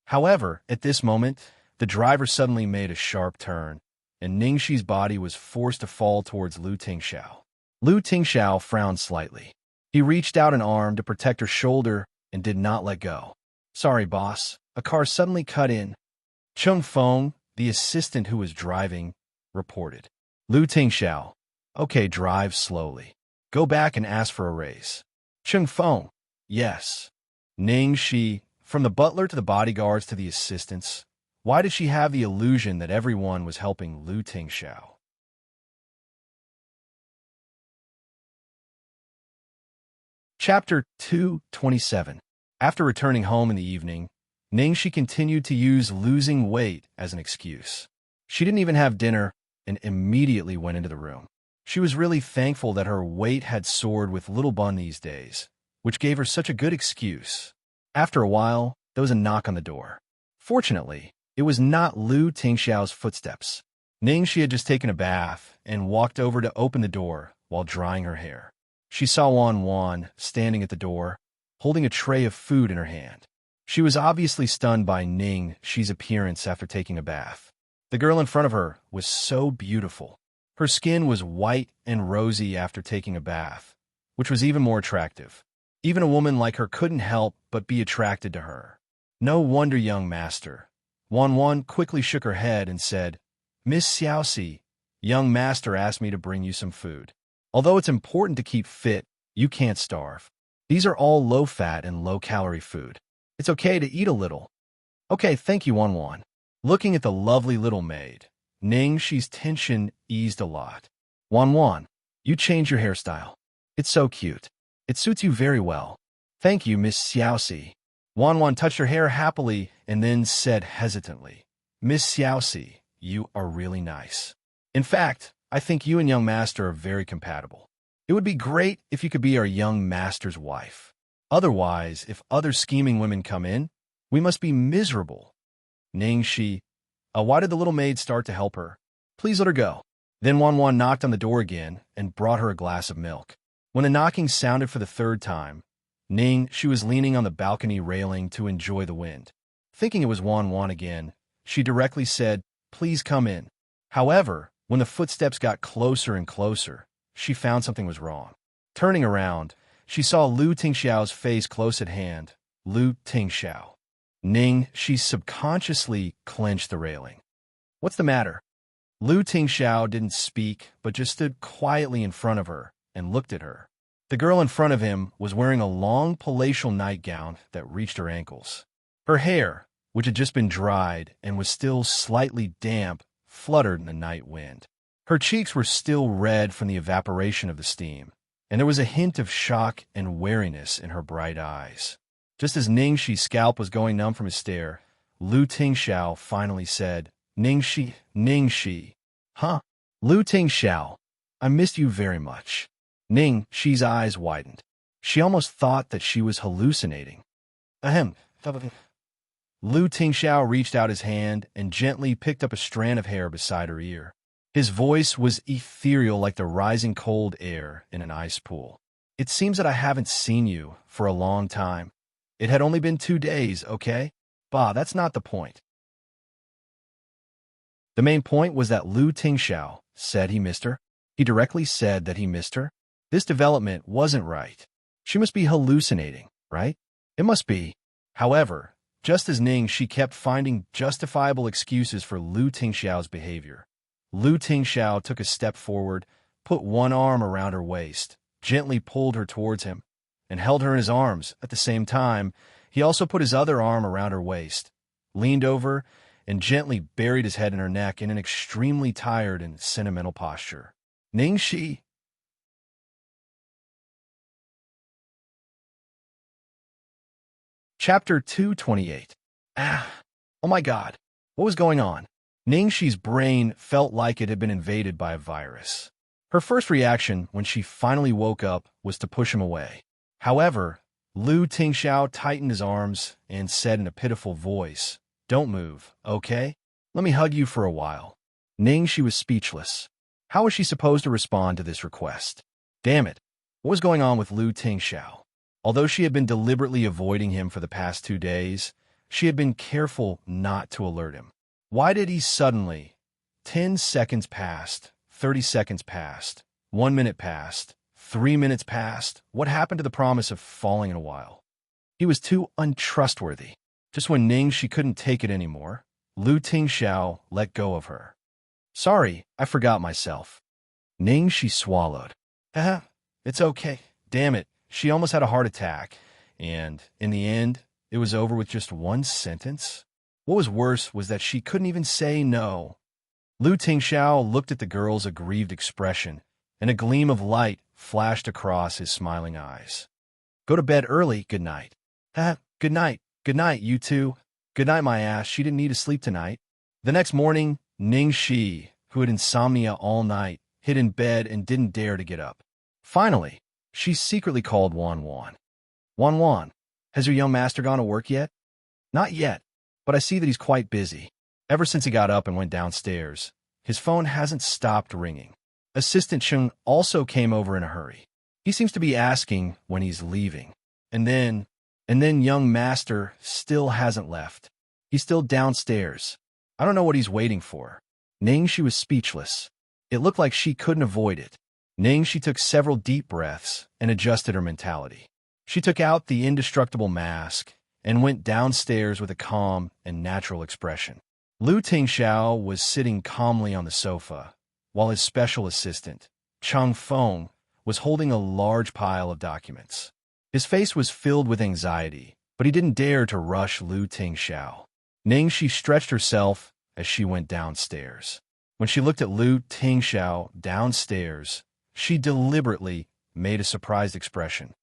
However, at this moment, the driver suddenly made a sharp turn, and Ningxi's body was forced to fall towards Lu Tingxiao. Lu Tingxiao frowned slightly. He reached out an arm to protect her shoulder and did not let go. "Sorry, boss." A car suddenly cut in. Chung Feng, the assistant who was driving, reported. Lu Tingxiao. "Okay, drive slowly. Go back and ask for a raise." Chung Feng. "Yes." Ning Shi, from the butler to the bodyguards to the assistants, why did she have the illusion that everyone was helping Lu Tingxiao? Chapter 227. After returning home in the evening, Ningxi continued to use losing weight as an excuse. She didn't even have dinner and immediately went into the room. She was really thankful that her weight had soared with little Bun these days, which gave her such a good excuse. After a while, there was a knock on the door. Fortunately, it was not Lu Tingxiao's footsteps. Ningxi had just taken a bath and walked over to open the door while drying her hair. She saw Wan standing at the door, holding a tray of food in her hand. She was obviously stunned by Ningxi's appearance after taking a bath. The girl in front of her was so beautiful. Her skin was white and rosy after taking a bath, which was even more attractive. Even a woman like her couldn't help but be attracted to her. No wonder, young master. Wan quickly shook her head and said, "Miss Xiaoxi, young master asked me to bring you some food. Although it's important to keep fit, you can't starve. These are all low-fat and low-calorie food. It's okay to eat a little." "Okay, thank you, Wan." Looking at the lovely little maid, Ningxi's tension eased a lot. "Wan, you changed your hairstyle. It's so cute. It suits you very well." "Thank you, Miss Xiaoxi." Wan touched her hair happily and then said hesitantly, "Miss Xiaoxi, you are really nice. In fact, I think you and young master are very compatible. It would be great if you could be our young master's wife. Otherwise, if other scheming women come in, we must be miserable." Ningxi. Why did the little maid start to help her? "Please let her go." Then Wan knocked on the door again and brought her a glass of milk. When the knocking sounded for the third time, she was leaning on the balcony railing to enjoy the wind. Thinking it was Wan again, she directly said, "Please come in." However, when the footsteps got closer and closer, she found something was wrong. Turning around, she saw Lu Tingxiao's face close at hand. Lu Tingxiao. She subconsciously clenched the railing. "What's the matter?" Lu Tingxiao didn't speak, but just stood quietly in front of her and looked at her. The girl in front of him was wearing a long palatial nightgown that reached her ankles. Her hair, which had just been dried and was still slightly damp, fluttered in the night wind. Her cheeks were still red from the evaporation of the steam, and there was a hint of shock and wariness in her bright eyes. Just as Ningxi's scalp was going numb from his stare, Lu Tingxiao finally said, Ningxi. "Huh? Lu Tingxiao, I missed you very much." Ningxi's eyes widened. She almost thought that she was hallucinating. Ahem. Lu Tingxiao reached out his hand and gently picked up a strand of hair beside her ear. His voice was ethereal like the rising cold air in an ice pool. "It seems that I haven't seen you for a long time. It had only been 2 days, okay? Bah, that's not the point." The main point was that Lu Tingxiao said he missed her. He directly said that he missed her. This development wasn't right. She must be hallucinating, right? It must be. However, just as Ning, she kept finding justifiable excuses for Lu Tingxiao's behavior. Lu Tingxiao took a step forward, put one arm around her waist, gently pulled her towards him, and held her in his arms. At the same time, he also put his other arm around her waist, leaned over, and gently buried his head in her neck in an extremely tired and sentimental posture. Ning Shi. Chapter 228. Oh my God. What was going on? Ning Shi's brain felt like it had been invaded by a virus. Her first reaction when she finally woke up was to push him away. However, Lu Tingxiao tightened his arms and said in a pitiful voice, "Don't move, okay? Let me hug you for a while." Ning Shi was speechless. How was she supposed to respond to this request? Damn it. What was going on with Lu Tingxiao? Although she had been deliberately avoiding him for the past 2 days, she had been careful not to alert him. Why did he suddenly? 10 seconds passed, 30 seconds passed, 1 minute passed, 3 minutes passed. What happened to the promise of falling in a while? He was too untrustworthy. Just when Ning she couldn't take it anymore, Lu Tingxiao let go of her. "Sorry, I forgot myself." Ning she swallowed. It's okay. Damn it, she almost had a heart attack. And, in the end, it was over with just one sentence? What was worse was that she couldn't even say no. Lu Tingxiao looked at the girl's aggrieved expression, and a gleam of light flashed across his smiling eyes. "Go to bed early, good night." Good night. Good night, you two. Good night, my ass. She didn't need to sleep tonight." The next morning, Ning Shi, who had insomnia all night, hid in bed and didn't dare to get up. Finally, she secretly called Wan Wan. "Wan Wan, has your young master gone to work yet?" "Not yet, but I see that he's quite busy. Ever since he got up and went downstairs, his phone hasn't stopped ringing." Assistant Chung also came over in a hurry. "He seems to be asking when he's leaving. And then young master still hasn't left. He's still downstairs. I don't know what he's waiting for." Ning she was speechless. It looked like she couldn't avoid it. Ning she took several deep breaths and adjusted her mentality. She took out the indestructible mask and went downstairs with a calm and natural expression. Lu Tingxiao was sitting calmly on the sofa, while his special assistant, Chang Feng, was holding a large pile of documents. His face was filled with anxiety, but he didn't dare to rush Lu Tingxiao. Ning she stretched herself as she went downstairs. When she looked at Lu Tingxiao downstairs, she deliberately made a surprised expression.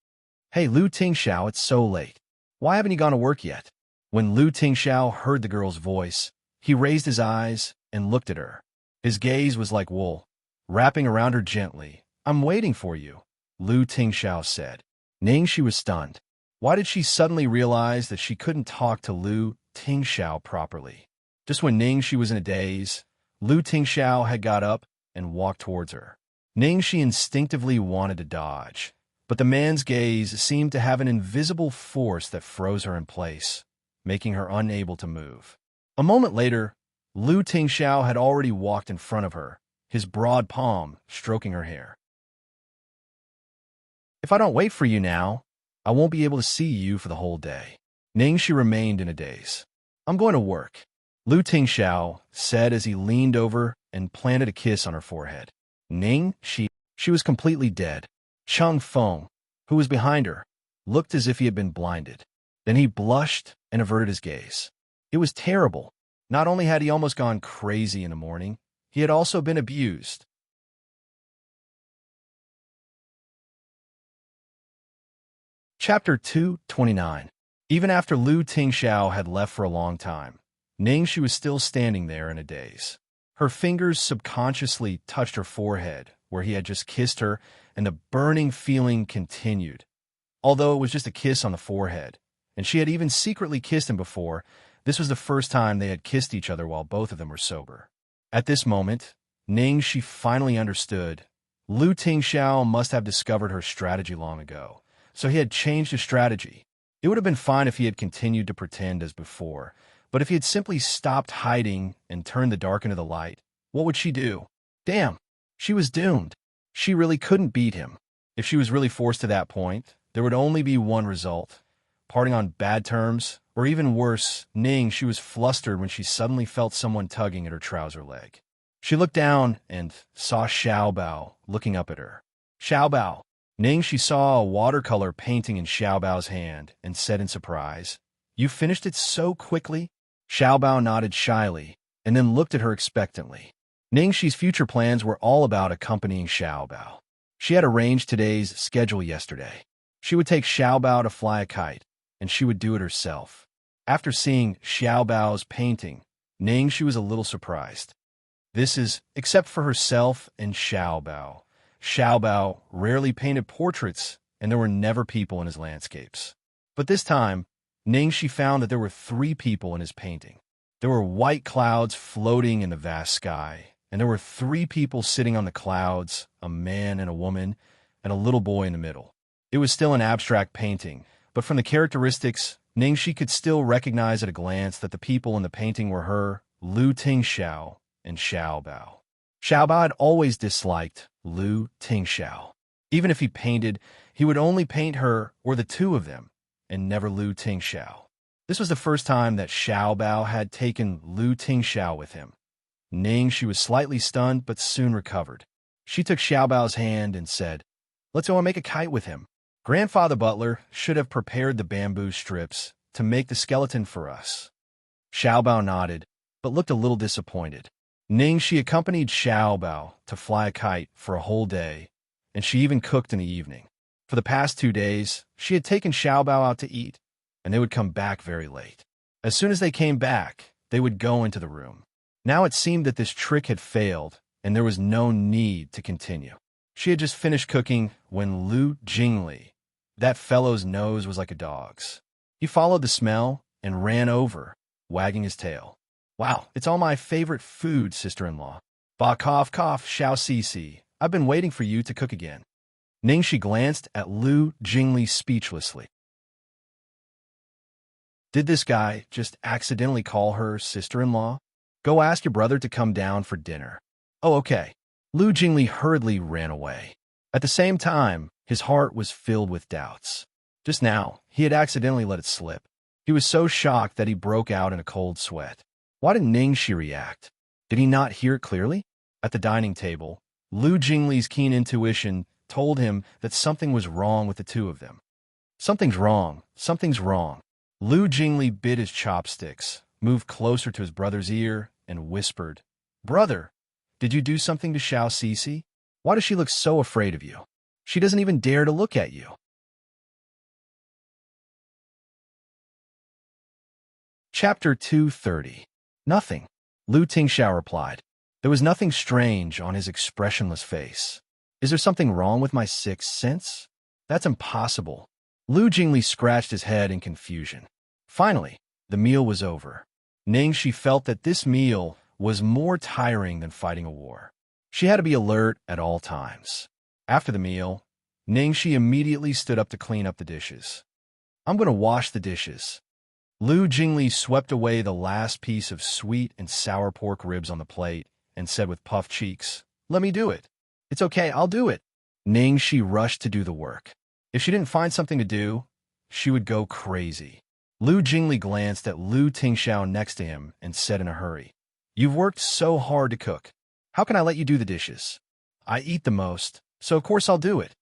"Hey, Lu Tingxiao, it's so late. Why haven't you gone to work yet?" When Lu Tingxiao heard the girl's voice, he raised his eyes and looked at her. His gaze was like wool, wrapping around her gently. "I'm waiting for you," Lu Tingxiao said. Ning she was stunned. Why did she suddenly realize that she couldn't talk to Lu Tingxiao properly? Just when Ning she was in a daze, Lu Tingxiao had got up and walked towards her. Ning she instinctively wanted to dodge, but the man's gaze seemed to have an invisible force that froze her in place, making her unable to move. A moment later, Lu Tingxiao had already walked in front of her, his broad palm stroking her hair. "If I don't wait for you now, I won't be able to see you for the whole day." Ning she remained in a daze. "I'm going to work," Lu Tingxiao said as he leaned over and planted a kiss on her forehead. Ning she was completely dead. Chang Feng, who was behind her, looked as if he had been blinded. Then he blushed and averted his gaze. It was terrible. Not only had he almost gone crazy in the morning, he had also been abused. Chapter 229. Even after Lu Tingxiao had left for a long time, Ning she was still standing there in a daze. Her fingers subconsciously touched her forehead, where he had just kissed her, and the burning feeling continued. Although it was just a kiss on the forehead, and she had even secretly kissed him before, this was the first time they had kissed each other while both of them were sober. At this moment, Ning she finally understood. Lu Tingxiao must have discovered her strategy long ago, so he had changed his strategy. It would have been fine if he had continued to pretend as before, But if he had simply stopped hiding and turned the dark into the light, what would she do? Damn, she was doomed. She really couldn't beat him. If she was really forced to that point, there would only be one result: parting on bad terms, or even worse, Ning. She was flustered when she suddenly felt someone tugging at her trouser leg. She looked down and saw Xiaobao looking up at her. Xiaobao. Ning, she saw a watercolor painting in Xiaobao's hand and said in surprise, "You finished it so quickly?" Xiaobao nodded shyly and then looked at her expectantly. Ningxi's future plans were all about accompanying Xiaobao. She had arranged today's schedule yesterday. She would take Xiaobao to fly a kite, and she would do it herself. After seeing Xiaobao's painting, Ningxi was a little surprised. This is, except for herself and Xiaobao. Xiaobao rarely painted portraits, and there were never people in his landscapes. But this time, Ningxi found that there were 3 people in his painting. There were white clouds floating in the vast sky, and there were 3 people sitting on the clouds, a man and a woman, and a little boy in the middle. It was still an abstract painting, but from the characteristics, Ningxi could still recognize at a glance that the people in the painting were her, Lu Tingxiao, and Xiaobao. Xiaobao had always disliked Lu Tingxiao. Even if he painted, he would only paint her or the 2 of them, and never Lu Tingxiao. This was the first time that Xiaobao had taken Lu Tingxiao with him. Ningxi was slightly stunned, but soon recovered. She took Xiaobao's hand and said, "Let's go and make a kite with him. Grandfather Butler should have prepared the bamboo strips to make the skeleton for us." Xiaobao nodded, but looked a little disappointed. Ningxi accompanied Xiaobao to fly a kite for a whole day, and she even cooked in the evening. For the past 2 days, she had taken Xiaobao out to eat, and they would come back very late. As soon as they came back, they would go into the room. Now it seemed that this trick had failed, and there was no need to continue. She had just finished cooking when Lu Jingli, that fellow's nose was like a dog's. He followed the smell and ran over, wagging his tail. "Wow, it's all my favorite food, sister-in-law. Ba cough cough, Xiao Cici. I've been waiting for you to cook again." Ningxi glanced at Lu Jingli speechlessly. Did this guy just accidentally call her sister-in-law? Go ask your brother to come down for dinner. Oh, okay. Lu Jingli hurriedly ran away. At the same time, his heart was filled with doubts. Just now, he had accidentally let it slip. He was so shocked that he broke out in a cold sweat. Why did Ningxi react? Did he not hear it clearly? At the dining table, Lu Jingli's keen intuition told him that something was wrong with the 2 of them. Something's wrong. Something's wrong. Lu Jingli bit his chopsticks, moved closer to his brother's ear, and whispered, "Brother, did you do something to Xiao Cici? Why does she look so afraid of you? She doesn't even dare to look at you." Chapter 230. Nothing, Lu Tingxiao replied. There was nothing strange on his expressionless face. Is there something wrong with my 6th sense? That's impossible. Lu Jingli scratched his head in confusion. Finally, the meal was over. Ningxi felt that this meal was more tiring than fighting a war. She had to be alert at all times. After the meal, Ningxi immediately stood up to clean up the dishes. "I'm going to wash the dishes." Lu Jingli swept away the last piece of sweet and sour pork ribs on the plate and said with puffed cheeks, "Let me do it." "It's okay, I'll do it." Ningxi rushed to do the work. If she didn't find something to do, she would go crazy. Lu Jingli glanced at Lu Tingxiao next to him and said in a hurry, "You've worked so hard to cook. How can I let you do the dishes? I eat the most, so of course I'll do it."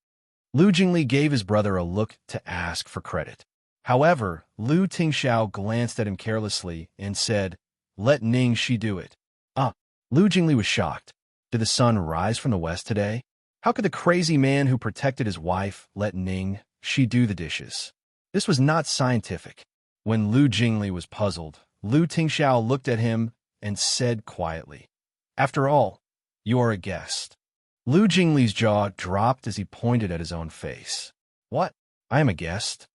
Lu Jingli gave his brother a look to ask for credit. However, Lu Tingxiao glanced at him carelessly and said, "Let Ningxi do it." Ah, Lu Jingli was shocked. Did the sun rise from the west today? How could the crazy man who protected his wife let Ningxi do the dishes? This was not scientific. When Lu Jingli was puzzled, Lu Tingxiao looked at him and said quietly, "After all, you are a guest." Lu Jingli's jaw dropped as he pointed at his own face. "What? I am a guest?"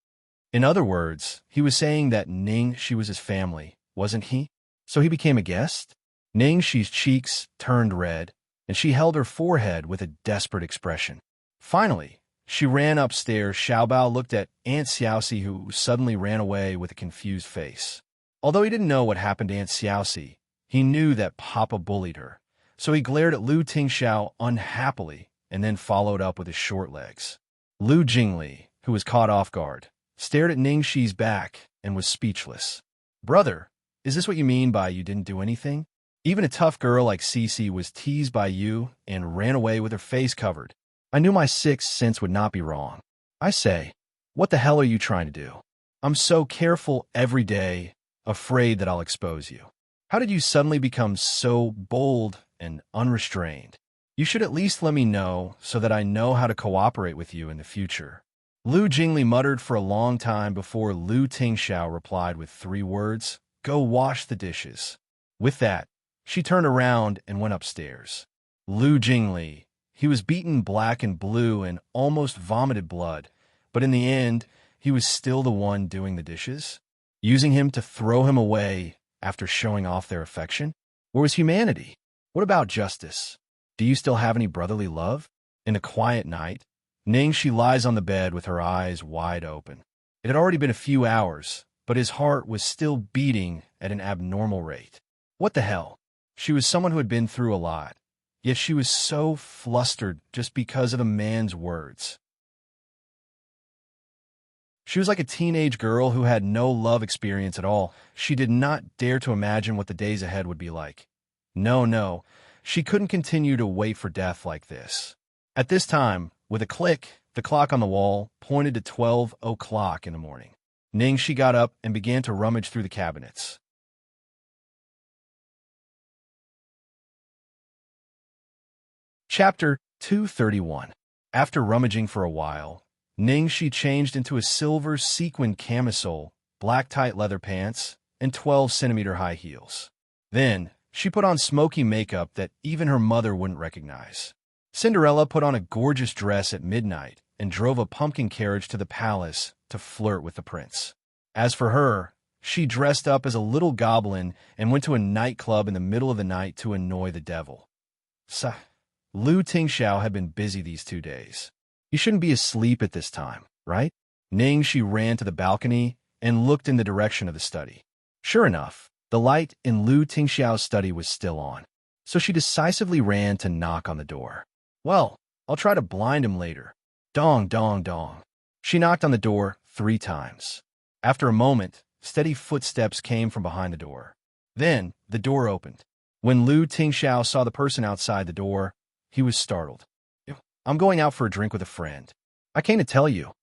In other words, he was saying that Ningxi was his family, wasn't he? So he became a guest? Ningxi's cheeks turned red, and she held her forehead with a desperate expression. Finally, she ran upstairs. Xiaobao looked at Aunt Xiaoxi, who suddenly ran away with a confused face. Although he didn't know what happened to Aunt Xiaoxi, he knew that Papa bullied her. So he glared at Lu Tingxiao unhappily and then followed up with his short legs. Lu Jingli, who was caught off guard, stared at Ningxi's back and was speechless. Brother, is this what you mean by you didn't do anything? Even a tough girl like Cece was teased by you and ran away with her face covered. I knew my sixth sense would not be wrong. I say, what the hell are you trying to do? I'm so careful every day, afraid that I'll expose you. How did you suddenly become so bold and unrestrained? You should at least let me know so that I know how to cooperate with you in the future. Lu Jingli muttered for a long time before Lu Tingxiao replied with 3 words, go wash the dishes. With that, she turned around and went upstairs. Lu Jingli, he was beaten black and blue and almost vomited blood, but in the end, he was still the one doing the dishes. Using him to throw him away after showing off their affection? Where was humanity? What about justice? Do you still have any brotherly love? In a quiet night, Ningxi lies on the bed with her eyes wide open. It had already been a few hours, but his heart was still beating at an abnormal rate. What the hell? She was someone who had been through a lot, yet she was so flustered just because of a man's words. She was like a teenage girl who had no love experience at all. She did not dare to imagine what the days ahead would be like. No, she couldn't continue to wait for death like this. At this time, with a click, the clock on the wall pointed to 12 o'clock in the morning. Ningxi got up and began to rummage through the cabinets. Chapter 231. After rummaging for a while, Ningxi changed into a silver sequin camisole, black tight leather pants, and 12-centimeter high heels. Then, she put on smoky makeup that even her mother wouldn't recognize. Cinderella put on a gorgeous dress at midnight and drove a pumpkin carriage to the palace to flirt with the prince. As for her, she dressed up as a little goblin and went to a nightclub in the middle of the night to annoy the devil. Lu Tingxiao had been busy these 2 days. You shouldn't be asleep at this time, right? Ningxi ran to the balcony and looked in the direction of the study. Sure enough, the light in Lu Tingxiao's study was still on, so she decisively ran to knock on the door. Well, I'll try to blind him later. Dong, dong, dong. She knocked on the door 3 times. After a moment, steady footsteps came from behind the door. Then, the door opened. When Lu Tingxiao saw the person outside the door, he was startled. I'm going out for a drink with a friend. I came to tell you,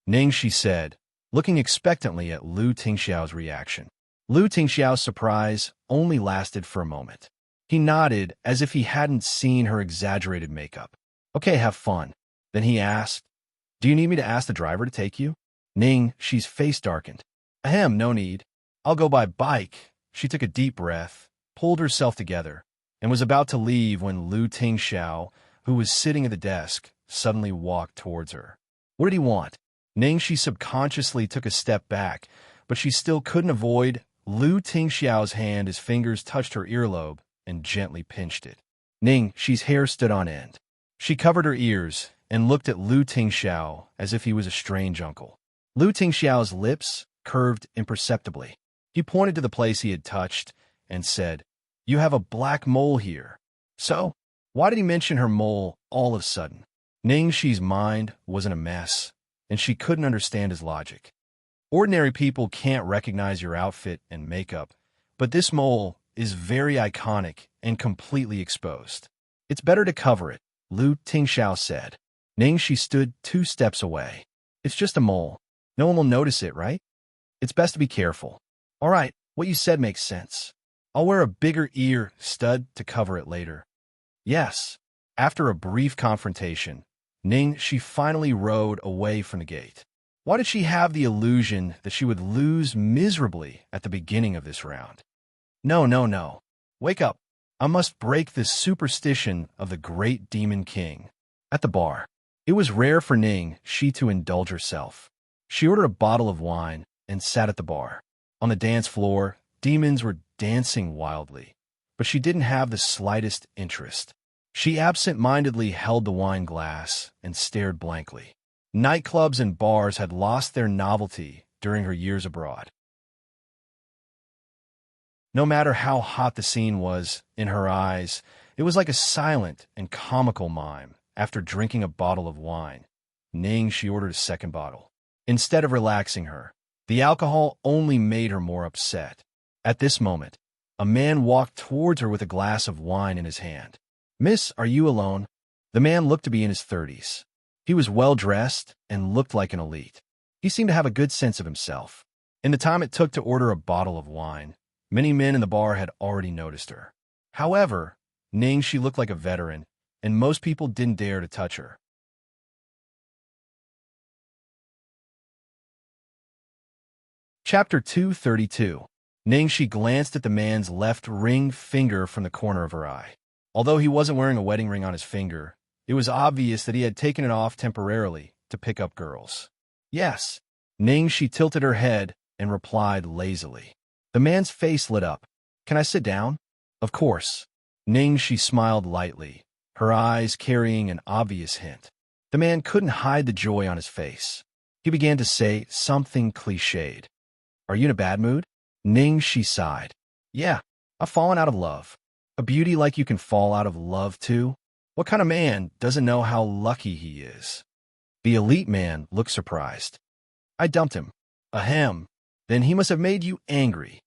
Ningxi said, looking expectantly at Lu Tingxiao's reaction. Lu Tingxiao's surprise only lasted for a moment. He nodded as if he hadn't seen her exaggerated makeup. Okay, have fun. Then he asked, do you need me to ask the driver to take you? Ningxi's face darkened. Ahem, no need. I'll go by bike. She took a deep breath, pulled herself together, and was about to leave when Lu Tingxiao, who was sitting at the desk, suddenly walked towards her. What did he want? Ningxi subconsciously took a step back, but she still couldn't avoid Lu Tingxiao's hand. His fingers touched her earlobe and gently pinched it. Ningxi's hair stood on end. She covered her ears and looked at Lu Tingxiao as if he was a strange uncle. Lu Tingxiao's lips curved imperceptibly. He pointed to the place he had touched and said, you have a black mole here. So, why did he mention her mole all of a sudden? Ningxi's mind was in a mess, and she couldn't understand his logic. Ordinary people can't recognize your outfit and makeup, but this mole is very iconic and completely exposed. It's better to cover it, Lu Tingxiao said. Ningxi stood 2 steps away. It's just a mole. No one will notice it, right? It's best to be careful. All right, what you said makes sense. I'll wear a bigger ear stud to cover it later. Yes. After a brief confrontation, Ningxi finally rode away from the gate. Why did she have the illusion that she would lose miserably at the beginning of this round? No. Wake up. I must break this superstition of the great demon king. At the bar, it was rare for Ningxi to indulge herself. She ordered a bottle of wine and sat at the bar. On the dance floor, demons were dancing wildly, but she didn't have the slightest interest. She absent-mindedly held the wine glass and stared blankly. Nightclubs and bars had lost their novelty during her years abroad. No matter how hot the scene was, in her eyes, it was like a silent and comical mime after drinking a bottle of wine. Ning, she ordered a second bottle. Instead of relaxing her, the alcohol only made her more upset. At this moment, a man walked towards her with a glass of wine in his hand. "Miss, are you alone?" The man looked to be in his 30s. He was well-dressed and looked like an elite. He seemed to have a good sense of himself. In the time it took to order a bottle of wine, many men in the bar had already noticed her. However, Ning, she looked like a veteran, and most people didn't dare to touch her. Chapter 232. Ning, she glanced at the man's left ring finger from the corner of her eye. Although he wasn't wearing a wedding ring on his finger, it was obvious that he had taken it off temporarily to pick up girls. "Yes." Ning, she tilted her head and replied lazily. The man's face lit up. "Can I sit down?" "Of course." Ning, she smiled lightly, her eyes carrying an obvious hint. The man couldn't hide the joy on his face. He began to say something cliched. "Are you in a bad mood?" Ning, she sighed. "Yeah, I've fallen out of love." "A beauty like you can fall out of love too? What kind of man doesn't know how lucky he is?" The elite man looked surprised. "I dumped him." "Ahem. Then he must have made you angry."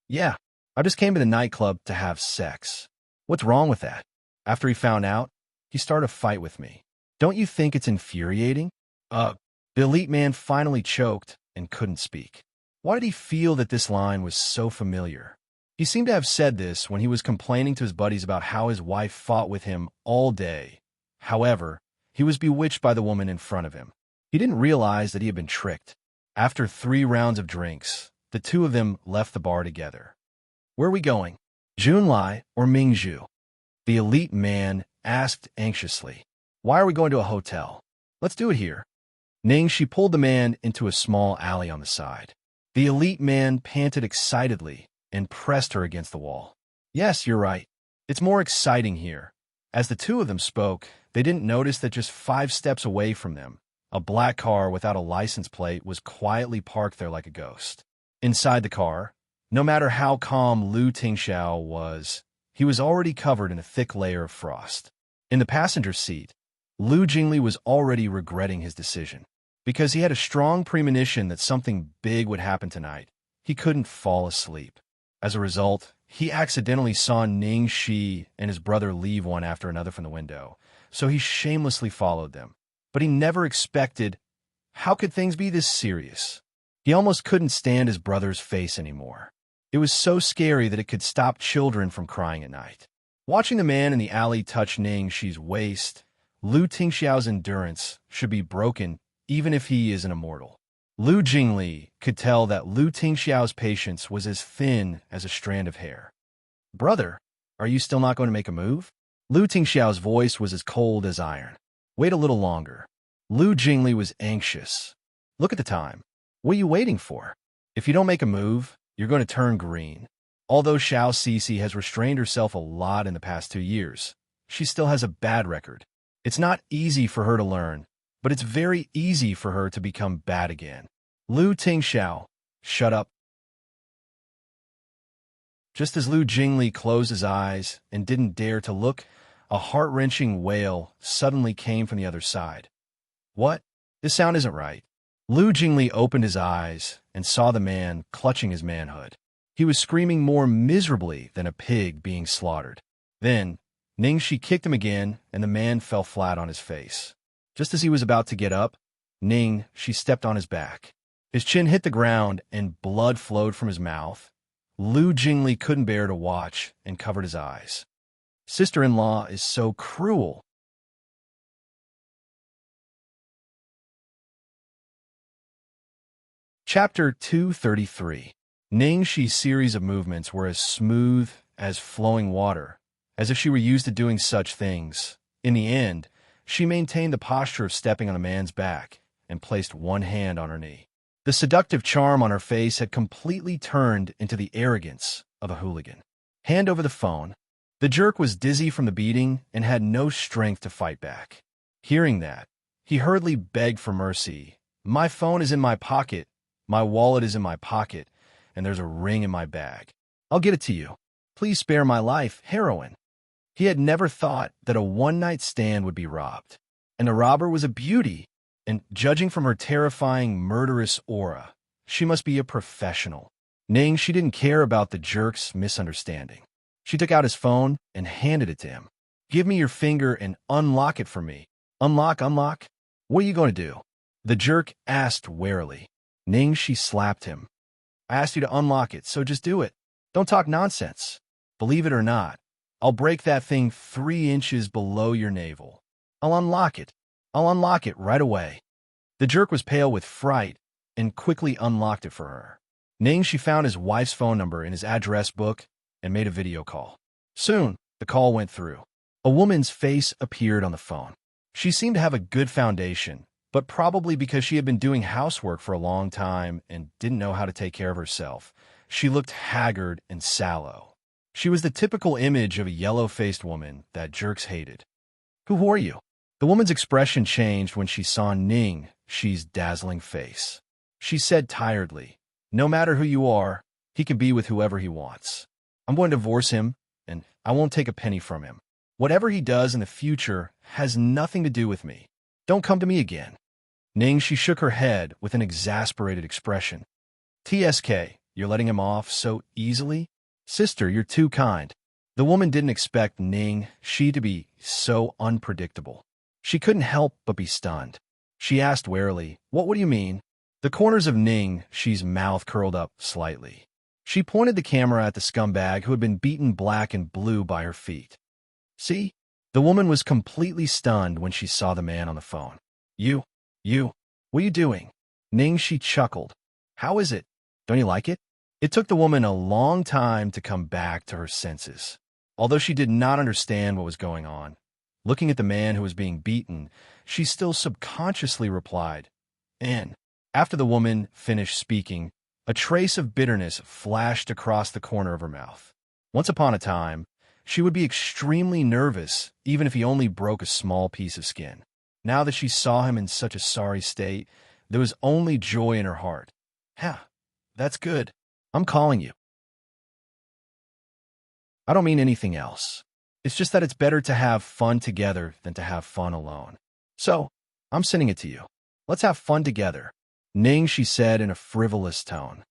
"Yeah, I just came to the nightclub to have sex." "What's wrong with that?" "After he found out, he started a fight with me." "Don't you think it's infuriating?" The elite man finally choked and couldn't speak. Why did he feel that this line was so familiar? He seemed to have said this when he was complaining to his buddies about how his wife fought with him all day. However, he was bewitched by the woman in front of him. He didn't realize that he had been tricked. After 3 rounds of drinks, the two of them left the bar together. "Where are we going? Junlai or Mingzhu?" The elite man asked anxiously. "Why are we going to a hotel? Let's do it here." Ning, she pulled the man into a small alley on the side. The elite man panted excitedly and pressed her against the wall. "Yes, you're right. It's more exciting here." As the two of them spoke, they didn't notice that just 5 steps away from them, a black car without a license plate was quietly parked there like a ghost. Inside the car, no matter how calm Lu Tingxiao was, he was already covered in a thick layer of frost. In the passenger seat, Lu Jingli was already regretting his decision. Because he had a strong premonition that something big would happen tonight, he couldn't fall asleep. As a result, he accidentally saw Ning Shi and his brother leave one after another from the window, so he shamelessly followed them. But he never expected, how could things be this serious? He almost couldn't stand his brother's face anymore. It was so scary that it could stop children from crying at night. Watching the man in the alley touch Ning Shi's waist, Lu Tingxiao's endurance should be broken even if he is an immortal. Lu Jingli could tell that Lu Tingxiao's patience was as thin as a strand of hair. "Brother, are you still not going to make a move?" Lu Tingxiao's voice was as cold as iron. "Wait a little longer." Lu Jingli was anxious. "Look at the time. What are you waiting for? If you don't make a move, you're going to turn green." Although Xiao Cixi has restrained herself a lot in the past 2 years, she still has a bad record. It's not easy for her to learn, but it's very easy for her to become bad again. "Lu Tingxiao, shut up." Just as Lu Jingli closed his eyes and didn't dare to look, a heart-wrenching wail suddenly came from the other side. "What? This sound isn't right." Lu Jingli opened his eyes and saw the man clutching his manhood. He was screaming more miserably than a pig being slaughtered. Then, Ning Shi kicked him again, and the man fell flat on his face. Just as he was about to get up, Ning Shi stepped on his back. His chin hit the ground and blood flowed from his mouth. Lu Jingli couldn't bear to watch and covered his eyes. Sister-in-law is so cruel. Chapter 233. Ning Shi's series of movements were as smooth as flowing water, as if she were used to doing such things. In the end, she maintained the posture of stepping on a man's back and placed one hand on her knee. The seductive charm on her face had completely turned into the arrogance of a hooligan. "Hand over the phone." The jerk was dizzy from the beating and had no strength to fight back. Hearing that, he hurriedly begged for mercy. "My phone is in my pocket, my wallet is in my pocket, and there's a ring in my bag." I'll get it to you. Please spare my life, heroine. He had never thought that a one-night stand would be robbed. And the robber was a beauty, and judging from her terrifying, murderous aura, she must be a professional. Ning, she didn't care about the jerk's misunderstanding. She took out his phone and handed it to him. Give me your finger and unlock it for me. Unlock, unlock? What are you going to do? The jerk asked warily. Ning, she slapped him. I asked you to unlock it, so just do it. Don't talk nonsense. Believe it or not, I'll break that thing 3 inches below your navel. I'll unlock it. I'll unlock it right away. The jerk was pale with fright and quickly unlocked it for her. Ning, she found his wife's phone number in his address book and made a video call. Soon, the call went through. A woman's face appeared on the phone. She seemed to have a good foundation, but probably because she had been doing housework for a long time and didn't know how to take care of herself, she looked haggard and sallow. She was the typical image of a yellow-faced woman that jerks hated. Who are you? The woman's expression changed when she saw Ning, she's dazzling face. She said tiredly, no matter who you are, he can be with whoever he wants. I'm going to divorce him, and I won't take a penny from him. Whatever he does in the future has nothing to do with me. Don't come to me again. Ning, she shook her head with an exasperated expression. TSK, you're letting him off so easily? Sister, you're too kind. The woman didn't expect Ning, she to be so unpredictable. She couldn't help but be stunned. She asked warily, what do you mean? The corners of Ning, she's mouth curled up slightly. She pointed the camera at the scumbag who had been beaten black and blue by her feet. See? The woman was completely stunned when she saw the man on the phone. You, what are you doing? Ning, she chuckled. How is it? Don't you like it? It took the woman a long time to come back to her senses. Although she did not understand what was going on, looking at the man who was being beaten, she still subconsciously replied, N. After the woman finished speaking, a trace of bitterness flashed across the corner of her mouth. Once upon a time, she would be extremely nervous even if he only broke a small piece of skin. Now that she saw him in such a sorry state, there was only joy in her heart. That's good. I'm calling you. I don't mean anything else. It's just that it's better to have fun together than to have fun alone. So, I'm sending it to you. Let's have fun together. Ning, she said in a frivolous tone.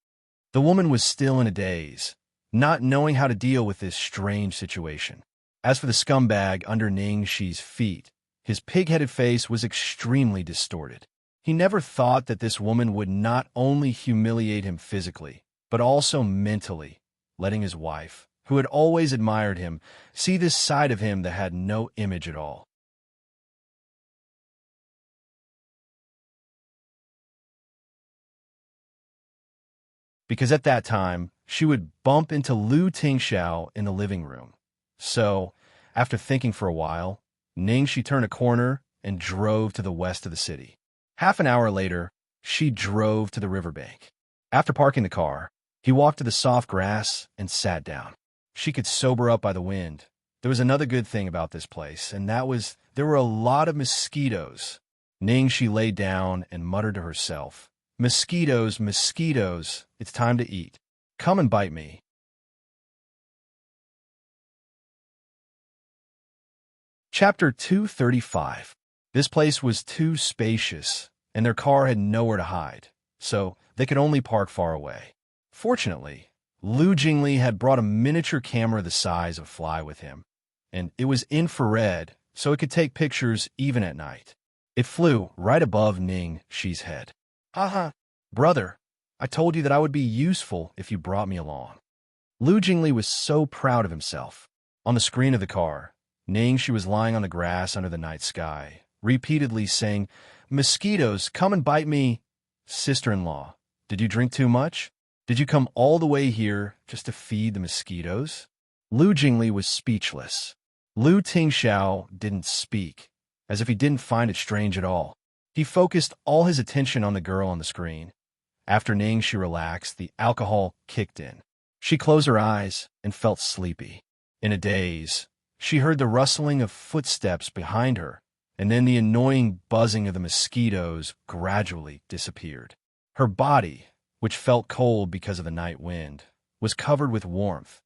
The woman was still in a daze, not knowing how to deal with this strange situation. As for the scumbag under Ning Shi's feet, his pig-headed face was extremely distorted. He never thought that this woman would not only humiliate him physically, but also mentally, letting his wife, who had always admired him, see this side of him that had no image at all. Because at that time, she would bump into Lu Tingxiao in the living room. So, after thinking for a while, Ning, she turned a corner and drove to the west of the city. Half an hour later, she drove to the riverbank. After parking the car, he walked to the soft grass and sat down. She could sober up by the wind. There was another good thing about this place, and that was there were a lot of mosquitoes. Ning, she lay down and muttered to herself, Mosquitoes, mosquitoes, it's time to eat. Come and bite me. Chapter 235. This place was too spacious, and their car had nowhere to hide, so they could only park far away. Fortunately, Lu Jingli had brought a miniature camera the size of a fly with him, and it was infrared, so it could take pictures even at night. It flew right above Ning Shi's head. Haha, brother, I told you that I would be useful if you brought me along. Lu Jingli was so proud of himself. On the screen of the car, Ning Shi was lying on the grass under the night sky, repeatedly saying, Mosquitoes, come and bite me. Sister-in-law, did you drink too much? Did you come all the way here just to feed the mosquitoes? Lu Jingli was speechless. Lu Tingxiao didn't speak, as if he didn't find it strange at all. He focused all his attention on the girl on the screen. After Ning Shi relaxed, the alcohol kicked in. She closed her eyes and felt sleepy. In a daze, she heard the rustling of footsteps behind her, and then the annoying buzzing of the mosquitoes gradually disappeared. Her body, which felt cold because of the night wind, was covered with warmth.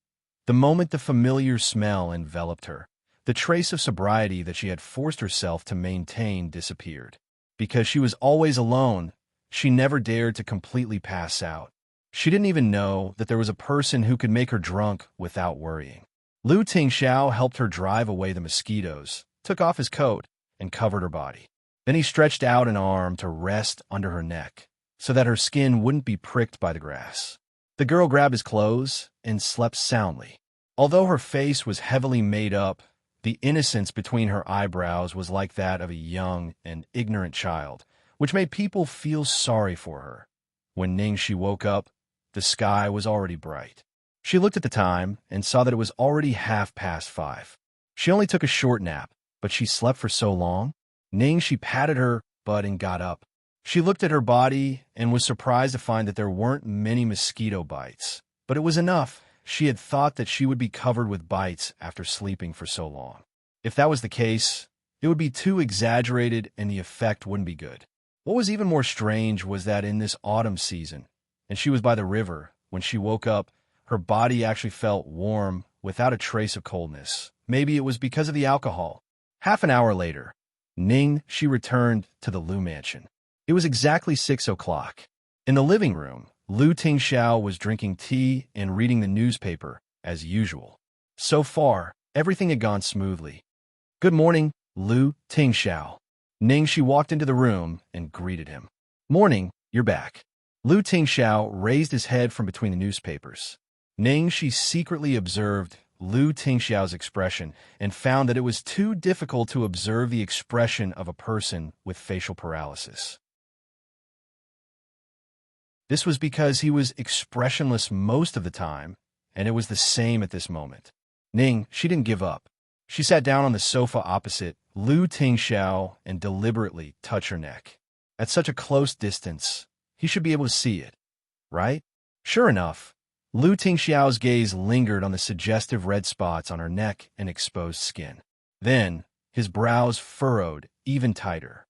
The moment the familiar smell enveloped her, the trace of sobriety that she had forced herself to maintain disappeared. Because she was always alone, she never dared to completely pass out. She didn't even know that there was a person who could make her drunk without worrying. Lu Tingxiao helped her drive away the mosquitoes, took off his coat, and covered her body. Then he stretched out an arm to rest under her neck, so that her skin wouldn't be pricked by the grass. The girl grabbed his clothes and slept soundly. Although her face was heavily made up, the innocence between her eyebrows was like that of a young and ignorant child, which made people feel sorry for her. When Ningxi woke up, the sky was already bright. She looked at the time and saw that it was already 5:30. She only took a short nap, but she slept for so long. Ningxi patted her butt and got up. She looked at her body and was surprised to find that there weren't many mosquito bites, but it was enough. She had thought that she would be covered with bites after sleeping for so long. If that was the case, it would be too exaggerated and the effect wouldn't be good. What was even more strange was that in this autumn season, and she was by the river, when she woke up, her body actually felt warm without a trace of coldness. Maybe it was because of the alcohol. Half an hour later, she returned to the Lu mansion. It was exactly 6 o'clock. In the living room, Lu Tingxiao was drinking tea and reading the newspaper, as usual. So far, everything had gone smoothly. "Good morning, Lu Tingxiao." Ningxi walked into the room and greeted him. "Morning, you're back." Lu Tingxiao raised his head from between the newspapers. Ningxi secretly observed Lu Tingxiao's expression and found that it was too difficult to observe the expression of a person with facial paralysis. This was because he was expressionless most of the time, and it was the same at this moment. She didn't give up. She sat down on the sofa opposite Lu Tingxiao and deliberately touched her neck. At such a close distance, he should be able to see it, right? Sure enough, Lu Tingxiao's gaze lingered on the suggestive red spots on her neck and exposed skin. Then, his brows furrowed even tighter.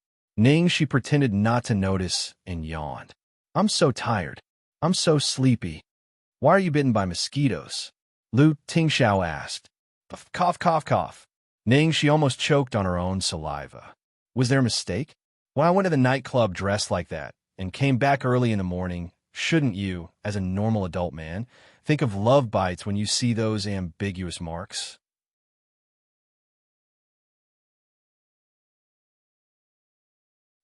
She pretended not to notice and yawned. "I'm so tired. I'm so sleepy." "Why are you bitten by mosquitoes?" Lu Tingxiao asked. Cough, cough, cough. She almost choked on her own saliva. Was there a mistake? "Well, I went to the nightclub dressed like that and came back early in the morning. Shouldn't you, as a normal adult man, think of love bites when you see those ambiguous marks?"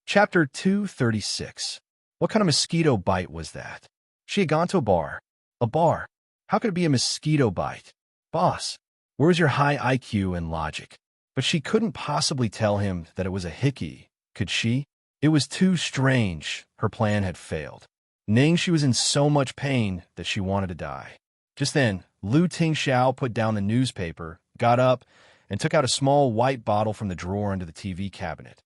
Chapter 236. What kind of mosquito bite was that? She had gone to a bar. A bar? How could it be a mosquito bite? "Boss, where's your high IQ and logic?" But she couldn't possibly tell him that it was a hickey, could she? It was too strange. Her plan had failed. She was in so much pain that she wanted to die. Just then, Lu Tingxiao put down the newspaper, got up, and took out a small white bottle from the drawer under the TV cabinet.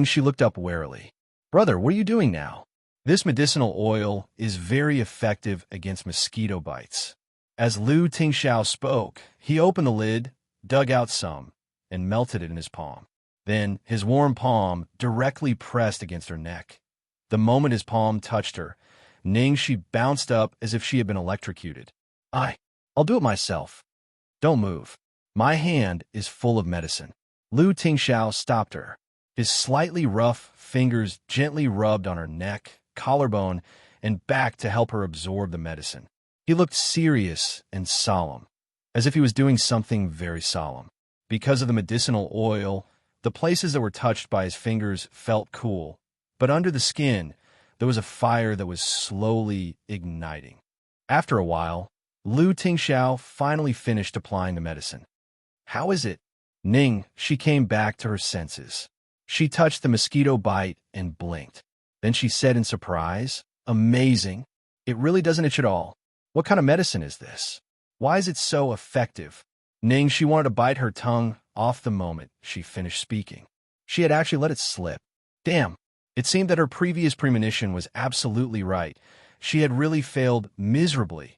She looked up warily. "Brother, what are you doing now?" "This medicinal oil is very effective against mosquito bites." As Lu Tingxiao spoke, he opened the lid, dug out some, and melted it in his palm. Then his warm palm directly pressed against her neck. The moment his palm touched her, she bounced up as if she had been electrocuted. I'll do it myself." "Don't move. My hand is full of medicine." Lu Tingxiao stopped her. His slightly rough fingers gently rubbed on her neck, collarbone, and back to help her absorb the medicine. He looked serious and solemn, as if he was doing something very solemn. Because of the medicinal oil, the places that were touched by his fingers felt cool, but under the skin, there was a fire that was slowly igniting. After a while, Lu Tingxiao finally finished applying the medicine. "How is it?" She came back to her senses. She touched the mosquito bite and blinked. Then she said in surprise, "Amazing. It really doesn't itch at all. What kind of medicine is this? Why is it so effective?" She wanted to bite her tongue off the moment she finished speaking. She had actually let it slip. Damn. It seemed that her previous premonition was absolutely right. She had really failed miserably.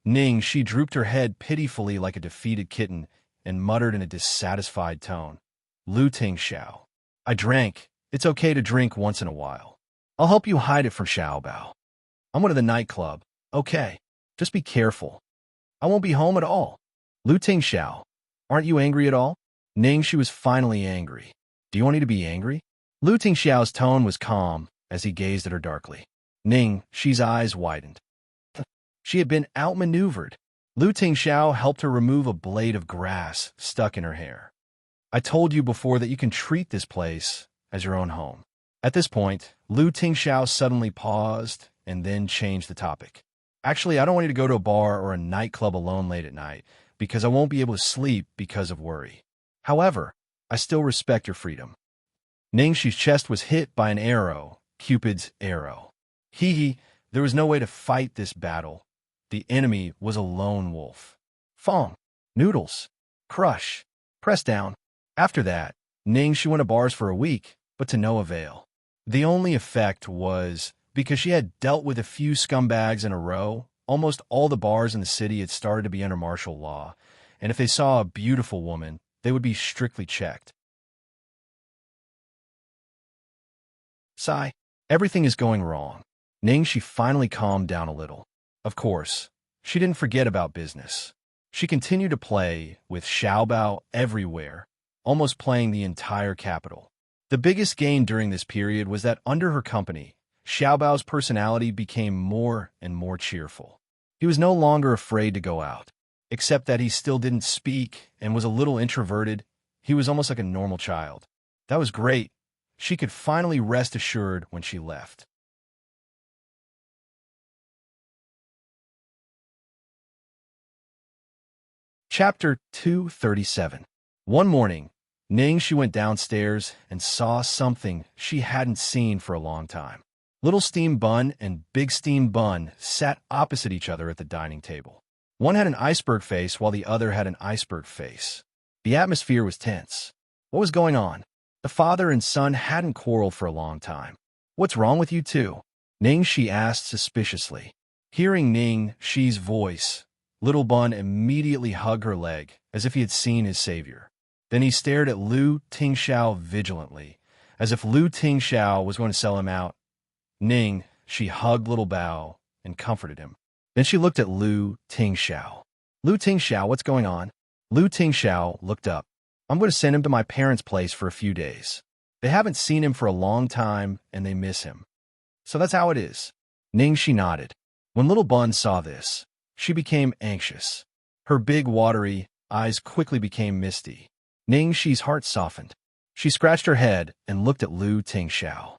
She drooped her head pitifully like a defeated kitten and muttered in a dissatisfied tone. "Lu Tingxiao, I drank. It's okay to drink once in a while. I'll help you hide it from Xiaobao. I'm going to the nightclub. Okay. Just be careful. I won't be home at all. Lu Tingxiao, aren't you angry at all? Ning, she was finally angry. Do you want me to be angry? Lu Tingxiao's tone was calm as he gazed at her darkly. Ning, she's eyes widened. She had been outmaneuvered. Lu Tingxiao helped her remove a blade of grass stuck in her hair. I told you before that you can treat this place as your own home. At this point, Lu Tingxiao suddenly paused and then changed the topic. Actually, I don't want you to go to a bar or a nightclub alone late at night because I won't be able to sleep because of worry. However, I still respect your freedom. Ningxi's chest was hit by an arrow, Cupid's arrow. Hee, there was no way to fight this battle. The enemy was a lone wolf. Fong, noodles, crush, press down. After that, Ningxi went to bars for a week, but to no avail. The only effect was, because she had dealt with a few scumbags in a row, almost all the bars in the city had started to be under martial law, and if they saw a beautiful woman, they would be strictly checked. Sigh, everything is going wrong. Ningxi finally calmed down a little. Of course, she didn't forget about business. She continued to play with Xiaobao everywhere, almost playing the entire capital. The biggest gain during this period was that under her company, Xiaobao's personality became more and more cheerful. He was no longer afraid to go out. Except that he still didn't speak and was a little introverted, he was almost like a normal child. That was great. She could finally rest assured when she left. Chapter 237. One morning, Ningxi went downstairs and saw something she hadn't seen for a long time. Little Steam Bun and Big Steam Bun sat opposite each other at the dining table. One had an iceberg face while the other had an iceberg face. The atmosphere was tense. What was going on? The father and son hadn't quarreled for a long time. What's wrong with you two? Ningxi asked suspiciously. Hearing Ningxi's voice, Little Bun immediately hugged her leg as if he had seen his savior. Then he stared at Lu Tingxiao vigilantly, as if Lu Tingxiao was going to sell him out. She hugged Little Bao and comforted him. Then she looked at Lu Tingxiao. Lu Tingxiao, what's going on? Lu Tingxiao looked up. I'm going to send him to my parents' place for a few days. They haven't seen him for a long time, and they miss him. So that's how it is. Ningxi nodded. When Little Bun saw this, she became anxious. Her big, watery eyes quickly became misty. Ningxi's heart softened. She scratched her head and looked at Lu Tingxiao.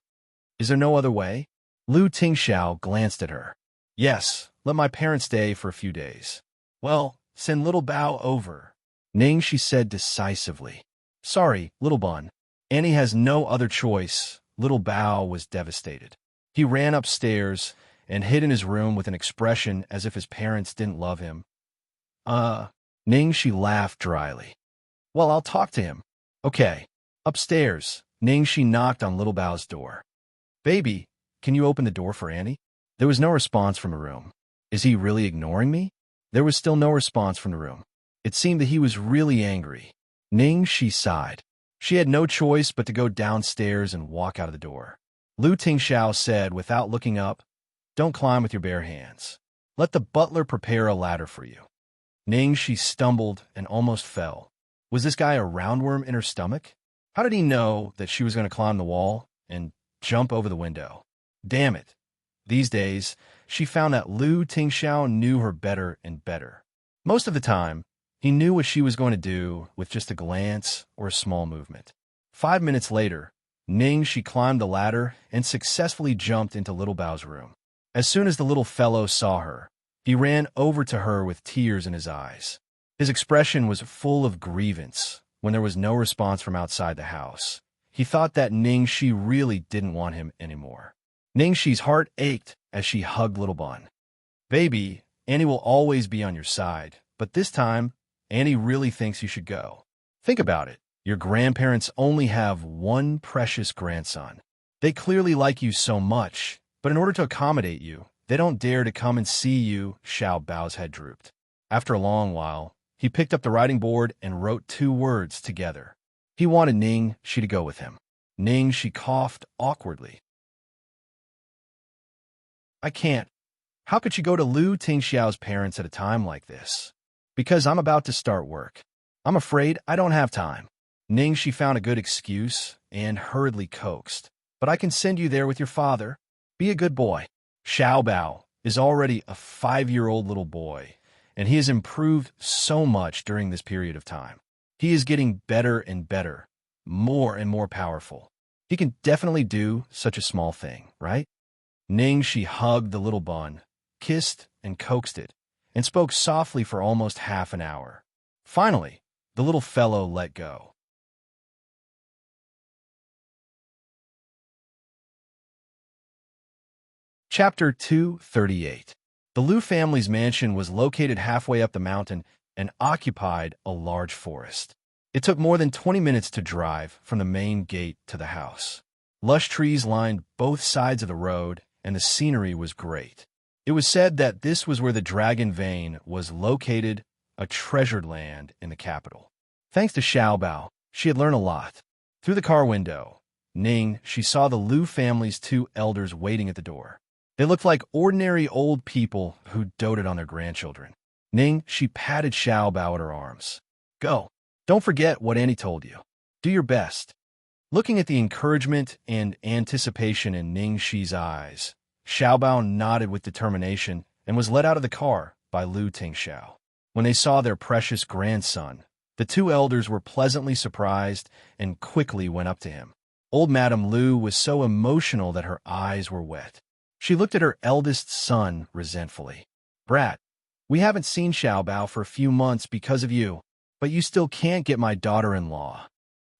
Is there no other way? Lu Tingxiao glanced at her. Yes, let my parents stay for a few days. Well, send Little Bao over. Ningxi said decisively. Sorry, Little Bun. Annie has no other choice. Little Bao was devastated. He ran upstairs and hid in his room with an expression as if his parents didn't love him. Ningxi laughed dryly. Well, I'll talk to him. Okay. Upstairs, Ningxi knocked on Little Bao's door. Baby, can you open the door for Annie? There was no response from the room. Is he really ignoring me? There was still no response from the room. It seemed that he was really angry. Ningxi sighed. She had no choice but to go downstairs and walk out of the door. Lu Tingxiao said without looking up, Don't climb with your bare hands. Let the butler prepare a ladder for you. Ningxi stumbled and almost fell. Was this guy a roundworm in her stomach? How did he know that she was going to climb the wall and jump over the window? Damn it. These days, she found that Lu Tingxiao knew her better and better. Most of the time, he knew what she was going to do with just a glance or a small movement. 5 minutes later, Ningxi climbed the ladder and successfully jumped into Little Bao's room. As soon as the little fellow saw her, he ran over to her with tears in his eyes. His expression was full of grievance when there was no response from outside the house. He thought that Ningxi really didn't want him anymore. Ningxi's heart ached as she hugged Little Bun. Baby, Annie will always be on your side, but this time, Annie really thinks you should go. Think about it. Your grandparents only have one precious grandson. They clearly like you so much, but in order to accommodate you, they don't dare to come and see you. Xiao Bao's head drooped. After a long while, he picked up the writing board and wrote 2 words together. He wanted Ningxi to go with him. Ningxi coughed awkwardly. I can't. How could she go to Lu Tingxiao's parents at a time like this? Because I'm about to start work. I'm afraid I don't have time. Ning, she found a good excuse and hurriedly coaxed. But I can send you there with your father. Be a good boy. Xiao Bao is already a 5-year-old little boy, and he has improved so much during this period of time. He is getting better and better, more and more powerful. He can definitely do such a small thing, right? Ning, she hugged the little bun, kissed and coaxed it, and spoke softly for almost half an hour. Finally, the little fellow let go. Chapter 238. The Liu family's mansion was located halfway up the mountain and occupied a large forest. It took more than 20 minutes to drive from the main gate to the house. Lush trees lined both sides of the road, and the scenery was great. It was said that this was where the Dragon Vein was located, a treasured land in the capital. Thanks to Xiao Bao, she had learned a lot. Through the car window, Ning, she saw the Liu family's 2 elders waiting at the door. They looked like ordinary old people who doted on their grandchildren. Ning, she patted Xiao Bao at her arms. Go. Don't forget what Auntie told you. Do your best. Looking at the encouragement and anticipation in Ning Shi's eyes, Xiao Bao nodded with determination and was led out of the car by Lu Tingxiao. When they saw their precious grandson, the 2 elders were pleasantly surprised and quickly went up to him. Old Madame Lu was so emotional that her eyes were wet. She looked at her eldest son resentfully. Brat, we haven't seen Xiao Bao for a few months because of you, but you still can't get my daughter-in-law.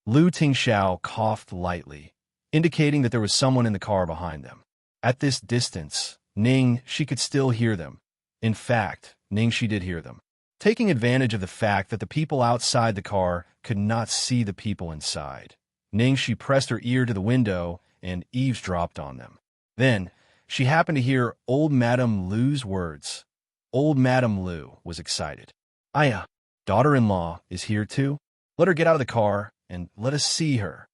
Lu Tingxiao coughed lightly, indicating that there was someone in the car behind them. At this distance, Ning, she could still hear them. In fact, Ning, she did hear them. Taking advantage of the fact that the people outside the car could not see the people inside, Ning, she pressed her ear to the window and eavesdropped on them. Then, she happened to hear old Madame Lu's words. Old Madame Lu was excited. Aya, daughter-in-law is here too? Let her get out of the car and let us see her.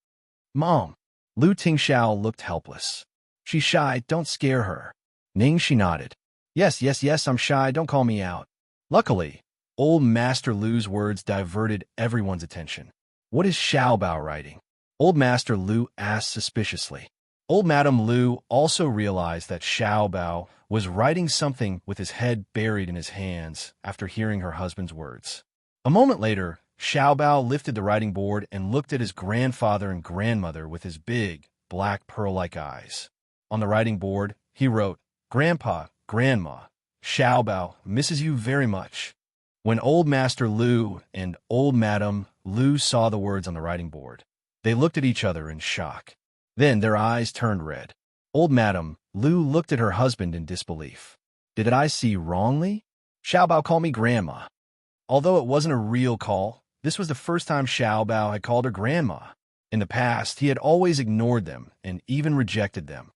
Mom. Lu Tingxiao looked helpless. She's shy, don't scare her. Ning, she nodded. Yes, I'm shy, don't call me out. Luckily, old Master Lu's words diverted everyone's attention. What is Xiao Bao writing? Old Master Lu asked suspiciously. Old Madame Lu also realized that Xiao Bao was writing something with his head buried in his hands after hearing her husband's words. A moment later, Xiao Bao lifted the writing board and looked at his grandfather and grandmother with his big, black pearl-like eyes. On the writing board, he wrote, Grandpa, Grandma, Xiao Bao misses you very much. When Old Master Lu and Old Madame Lu saw the words on the writing board, they looked at each other in shock. Then their eyes turned red. Old Madame Lu looked at her husband in disbelief. Did I see wrongly? Xiao Bao called me Grandma. Although it wasn't a real call, this was the first time Xiao Bao had called her Grandma. In the past, he had always ignored them and even rejected them.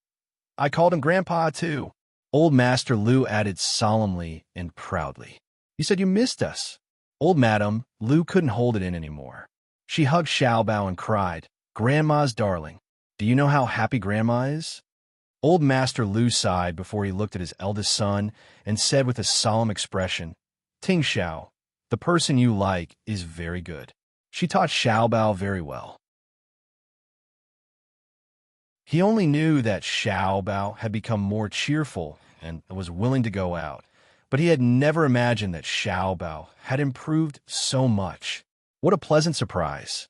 I called him Grandpa, too. Old Master Lu added solemnly and proudly. You said you missed us. Old Madame Lu couldn't hold it in anymore. She hugged Xiao Bao and cried, Grandma's darling. Do you know how happy Grandma is? Old Master Lu sighed before he looked at his eldest son and said with a solemn expression, Tingxiao, the person you like is very good. She taught Xiao Bao very well. He only knew that Xiao Bao had become more cheerful and was willing to go out, but he had never imagined that Xiao Bao had improved so much. What a pleasant surprise.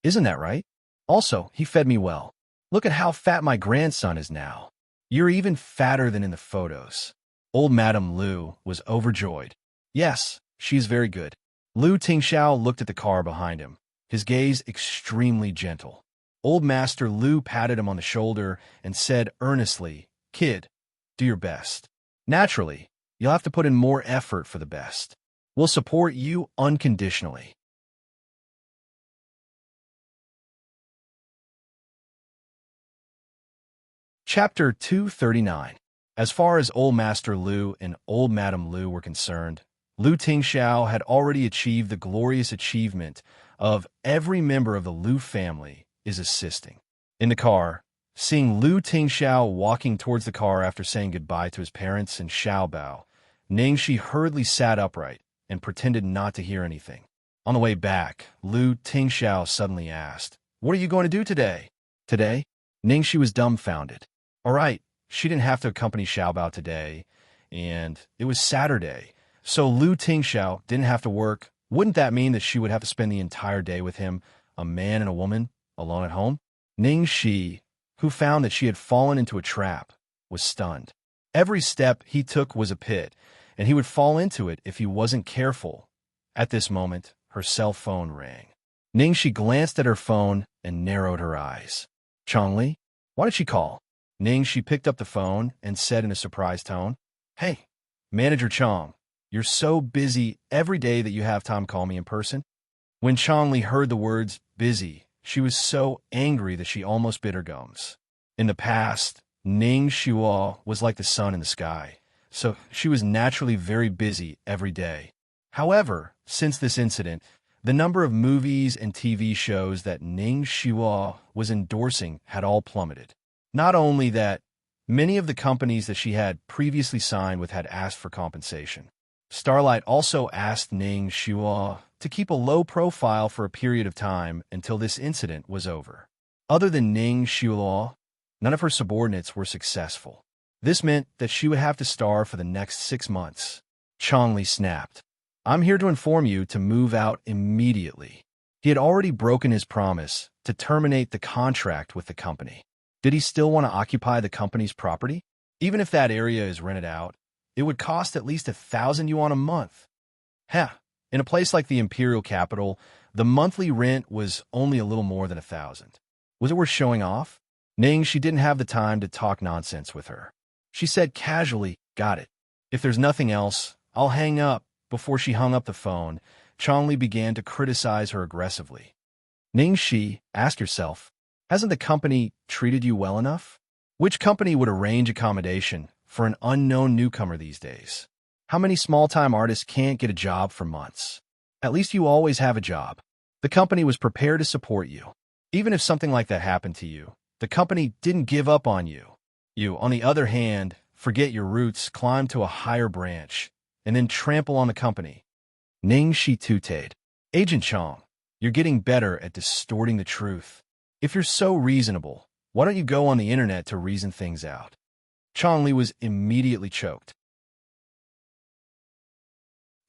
Isn't that right? Also, he fed me well. Look at how fat my grandson is now. You're even fatter than in the photos. Old Madame Lu was overjoyed. Yes, she's very good. Lu Tingxiao looked at the car behind him, his gaze extremely gentle. Old Master Lu patted him on the shoulder and said earnestly, Kid, do your best. Naturally, you'll have to put in more effort for the best. We'll support you unconditionally. Chapter 239. As far as Old Master Lu and Old Madame Lu were concerned, Lu Tingxiao had already achieved the glorious achievement of every member of the Lu family is assisting. In the car, Seeing Lu Tingxiao walking towards the car after saying goodbye to his parents and Xiaobao, Ningxi hurriedly sat upright and pretended not to hear anything. On the way back, Lu Tingxiao suddenly asked, "What are you going to do today?" Today? Ningxi was dumbfounded. All right, she didn't have to accompany Xiaobao today, and it was Saturday, so Lu Tingxiao didn't have to work. Wouldn't that mean that she would have to spend the entire day with him, a man and a woman, alone at home? Ningxi, who found that she had fallen into a trap, was stunned. Every step he took was a pit, and he would fall into it if he wasn't careful. At this moment, her cell phone rang. Ningxi glanced at her phone and narrowed her eyes. Chongli? Why did she call? Ningxi picked up the phone and said in a surprised tone, "Hey, Manager Chong, you're so busy every day that you have time to call me in person?" When Chongli heard the words busy, she was so angry that she almost bit her gums. In the past, Ning Shuo was like the sun in the sky, so she was naturally very busy every day. However, since this incident, the number of movies and TV shows that Ning Shuo was endorsing had all plummeted. Not only that, many of the companies that she had previously signed with had asked for compensation. Starlight also asked Ning Shuo to keep a low profile for a period of time until this incident was over. Other than Ning Shuo, none of her subordinates were successful. This meant that she would have to starve for the next 6 months. Chongli snapped. "I'm here to inform you to move out immediately." He had already broken his promise to terminate the contract with the company. Did he still want to occupy the company's property? Even if that area is rented out, it would cost at least 1,000 yuan a month. In a place like the imperial capital, the monthly rent was only a little more than 1,000. Was it worth showing off? She didn't have the time to talk nonsense with her. She said casually, "Got it. If there's nothing else, I'll hang up." Before she hung up the phone, Chongli began to criticize her aggressively. Ningxi, ask yourself, hasn't the company treated you well enough? Which company would arrange accommodation for an unknown newcomer these days? How many small-time artists can't get a job for months? At least you always have a job. The company was prepared to support you. Even if something like that happened to you, the company didn't give up on you. You, on the other hand, forget your roots, climb to a higher branch, and then trample on the company. Ningxi tutade. Agent Chong, you're getting better at distorting the truth. If you're so reasonable, why don't you go on the internet to reason things out? Chongli was immediately choked.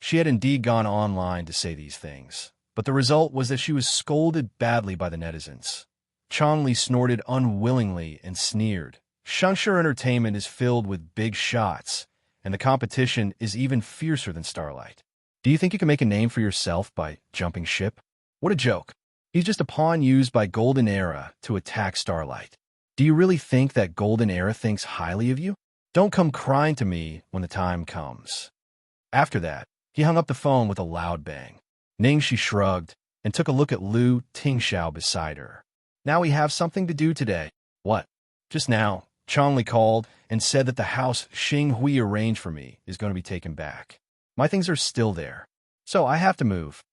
She had indeed gone online to say these things, but the result was that she was scolded badly by the netizens. Chongli snorted unwillingly and sneered. Xianxia Entertainment is filled with big shots, and the competition is even fiercer than Starlight. Do you think you can make a name for yourself by jumping ship? What a joke. He's just a pawn used by Golden Era to attack Starlight. Do you really think that Golden Era thinks highly of you? Don't come crying to me when the time comes. After that, he hung up the phone with a loud bang. Ningxi shrugged and took a look at Lu Tingxiao beside her. Now we have something to do today. What? Just now, Chongli called and said that the house Xinghui arranged for me is going to be taken back. My things are still there, so I have to move.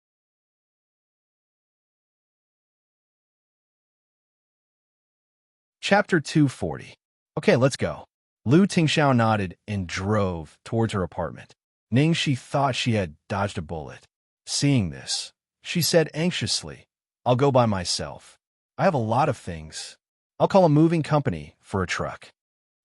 Chapter 240. Okay, let's go. Lu Tingxiao nodded and drove towards her apartment. Ningxi thought she had dodged a bullet. Seeing this, she said anxiously, "I'll go by myself. I have a lot of things. I'll call a moving company for a truck.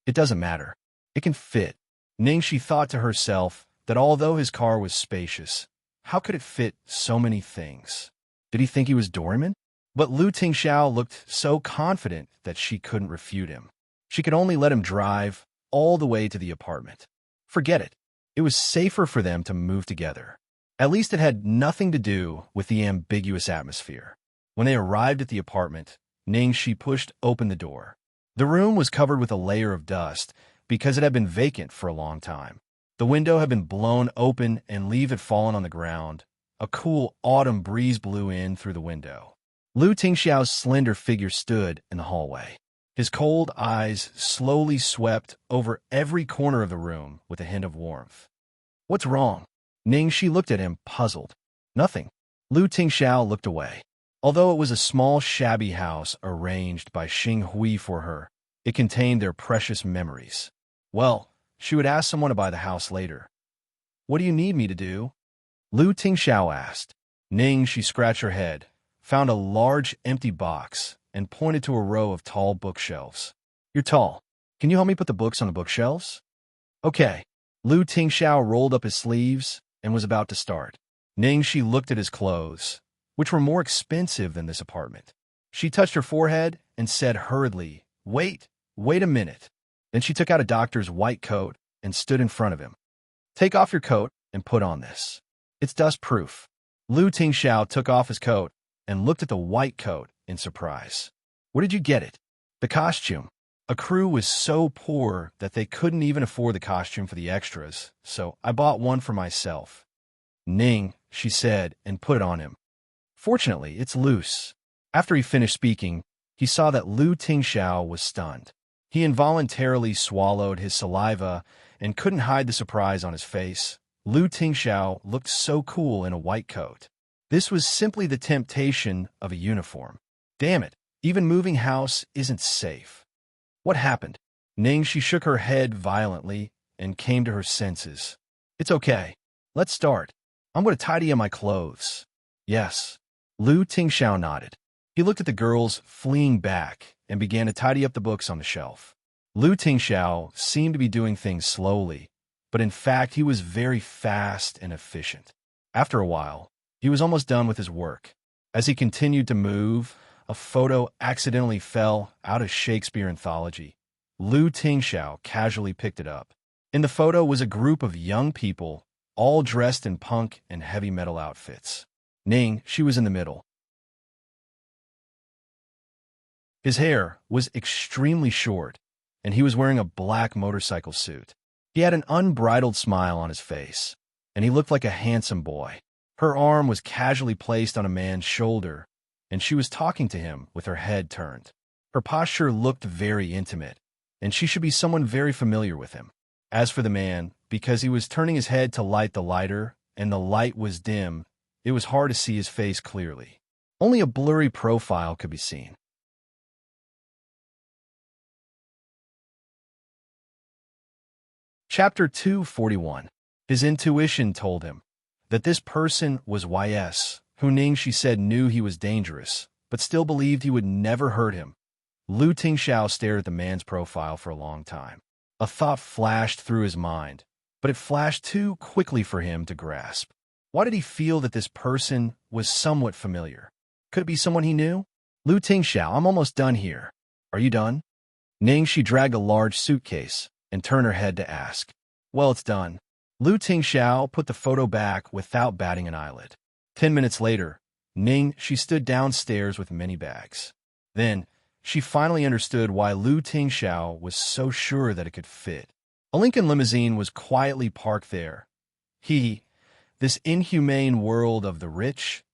It doesn't matter. It can fit." Ningxi thought to herself that although his car was spacious, how could it fit so many things? Did he think he was Doraemon? But Lu Tingxiao looked so confident that she couldn't refute him. She could only let him drive all the way to the apartment. Forget it. It was safer for them to move together. At least it had nothing to do with the ambiguous atmosphere. When they arrived at the apartment, Ningxi pushed open the door. The room was covered with a layer of dust because it had been vacant for a long time. The window had been blown open and leaves had fallen on the ground. A cool autumn breeze blew in through the window. Lu Tingxiao's slender figure stood in the hallway. His cold eyes slowly swept over every corner of the room with a hint of warmth. What's wrong? Ningxi looked at him, puzzled. Nothing. Lu Tingxiao looked away. Although it was a small, shabby house arranged by Xinghui for her, It contained their precious memories. Well, she would ask someone to buy the house later. What do you need me to do? Lu Tingxiao asked. Ning, she scratched her head, found a large empty box, and pointed to a row of tall bookshelves. You're tall. Can you help me put the books on the bookshelves? Okay. Lu Tingxiao rolled up his sleeves and was about to start. Ning, she looked at his clothes, which were more expensive than this apartment. She touched her forehead and said hurriedly, wait a minute. Then she took out a doctor's white coat and stood in front of him. Take off your coat and put on this. It's dust-proof. Lu Tingxiao took off his coat and looked at the white coat in surprise. Where did you get it? The costume. A crew was so poor that they couldn't even afford the costume for the extras, so I bought one for myself. Ning, she said, and put it on him. Fortunately, it's loose. After he finished speaking, he saw that Lu Tingxiao was stunned. He involuntarily swallowed his saliva and couldn't hide the surprise on his face. Lu Tingxiao looked so cool in a white coat. This was simply the temptation of a uniform. Damn it, even moving house isn't safe. What happened? Ning, she shook her head violently and came to her senses. It's okay. Let's start. I'm going to tidy up my clothes. Yes. Lu Tingxiao nodded. He looked at the girls fleeing back and began to tidy up the books on the shelf. Lu Tingxiao seemed to be doing things slowly, but in fact he was very fast and efficient. After a while, he was almost done with his work. As he continued to move, a photo accidentally fell out of Shakespeare Anthology. Lu Tingxiao casually picked it up. In the photo was a group of young people, all dressed in punk and heavy metal outfits. Ning, she was in the middle. His hair was extremely short, and he was wearing a black motorcycle suit. He had an unbridled smile on his face, and he looked like a handsome boy. Her arm was casually placed on a man's shoulder, and she was talking to him with her head turned. Her posture looked very intimate, and she should be someone very familiar with him. As for the man, because he was turning his head to light the lighter, and the light was dim, it was hard to see his face clearly. Only a blurry profile could be seen. Chapter 241. His intuition told him that this person was YS, who Ning, she said, knew he was dangerous, but still believed he would never hurt him. Lu Tingxiao stared at the man's profile for a long time. A thought flashed through his mind, but it flashed too quickly for him to grasp. Why did he feel that this person was somewhat familiar? Could it be someone he knew? Lu Tingxiao, I'm almost done here. Are you done? Ning, she dragged a large suitcase and turned her head to ask. Well, it's done. Lu Tingxiao put the photo back without batting an eyelid. 10 minutes later, Ning, she stood downstairs with many bags. Then, she finally understood why Lu Tingxiao was so sure that it could fit. A Lincoln limousine was quietly parked there. This inhumane world of the rich.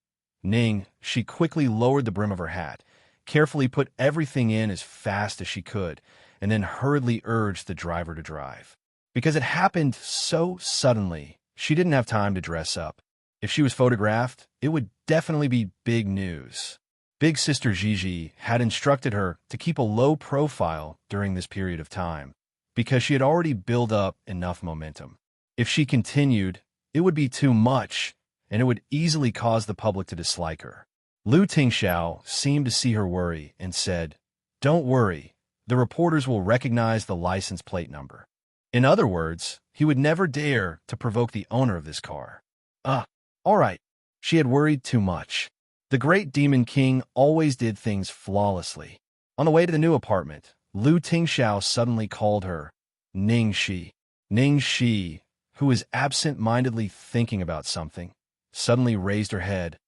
Ning, she quickly lowered the brim of her hat, carefully put everything in as fast as she could, and then hurriedly urged the driver to drive. Because it happened so suddenly, she didn't have time to dress up. If she was photographed, it would definitely be big news. Big Sister Gigi had instructed her to keep a low profile during this period of time, because she had already built up enough momentum. If she continued, it would be too much, and it would easily cause the public to dislike her. Lu Tingxiao seemed to see her worry and said, Don't worry, the reporters will recognize the license plate number. In other words, he would never dare to provoke the owner of this car. All right. She had worried too much. The great Demon King always did things flawlessly. On the way to the new apartment, Lu Tingxiao suddenly called her Ning Shi. Ning Shi, who was absent-mindedly thinking about something, suddenly raised her head.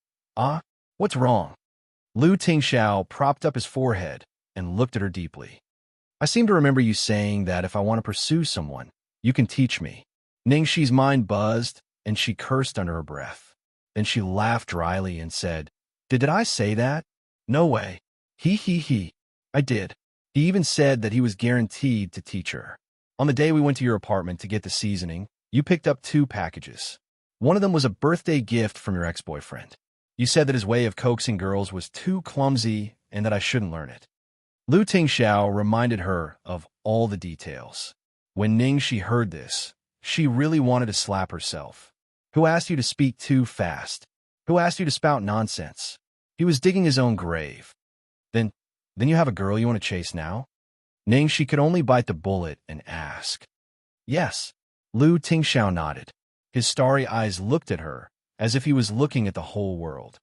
What's wrong? Lu Tingxiao propped up his forehead and looked at her deeply. I seem to remember you saying that if I want to pursue someone, you can teach me. Ning Shi's mind buzzed, and she cursed under her breath. Then she laughed dryly and said, Did I say that? No way. He. I did. He even said that he was guaranteed to teach her. On the day we went to your apartment to get the seasoning, you picked up 2 packages. One of them was a birthday gift from your ex-boyfriend. You said that his way of coaxing girls was too clumsy and that I shouldn't learn it. Lu Tingxiao reminded her of all the details. When Ningxi heard this, she really wanted to slap herself. Who asked you to speak too fast? Who asked you to spout nonsense? He was digging his own grave. Then you have a girl you want to chase now? Ningxi could only bite the bullet and ask. Yes. Lu Tingxiao nodded. His starry eyes looked at her, as if he was looking at the whole world.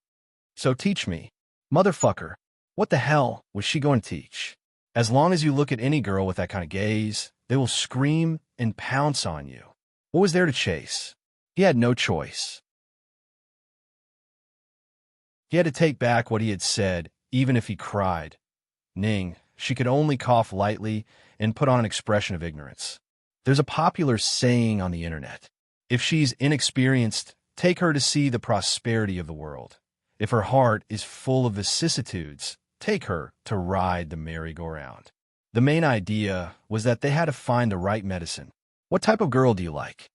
So teach me. Motherfucker. What the hell was she going to teach? As long as you look at any girl with that kind of gaze, they will scream and pounce on you. What was there to chase? He had no choice. He had to take back what he had said, even if he cried. Ning, she could only cough lightly and put on an expression of ignorance. There's a popular saying on the internet. If she's inexperienced, take her to see the prosperity of the world. If her heart is full of vicissitudes, take her to ride the merry-go-round. The main idea was that they had to find the right medicine. What type of girl do you like?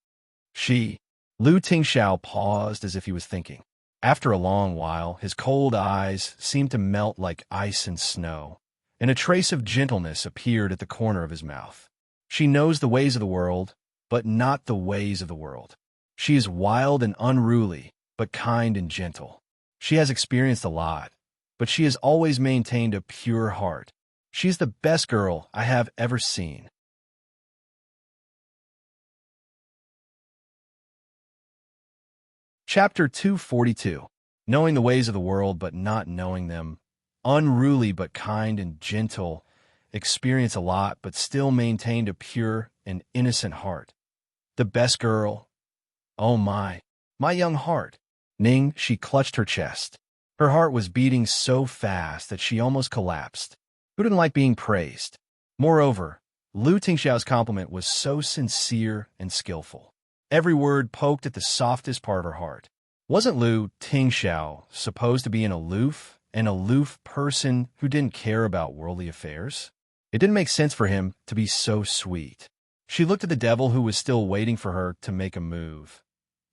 Lu Tingxiao paused as if he was thinking. After a long while, his cold eyes seemed to melt like ice and snow, and a trace of gentleness appeared at the corner of his mouth. She knows the ways of the world, but not the ways of the world. She is wild and unruly, but kind and gentle. She has experienced a lot, but she has always maintained a pure heart. She's the best girl I have ever seen. Chapter 242. Knowing the ways of the world but not knowing them. Unruly but kind and gentle. Experience a lot but still maintained a pure and innocent heart. The best girl. Oh my young heart. Ning, she clutched her chest. Her heart was beating so fast that she almost collapsed. Who didn't like being praised? Moreover, Lu Tingxiao's compliment was so sincere and skillful. Every word poked at the softest part of her heart. Wasn't Lu Tingxiao supposed to be an aloof person who didn't care about worldly affairs? It didn't make sense for him to be so sweet. She looked at the devil who was still waiting for her to make a move.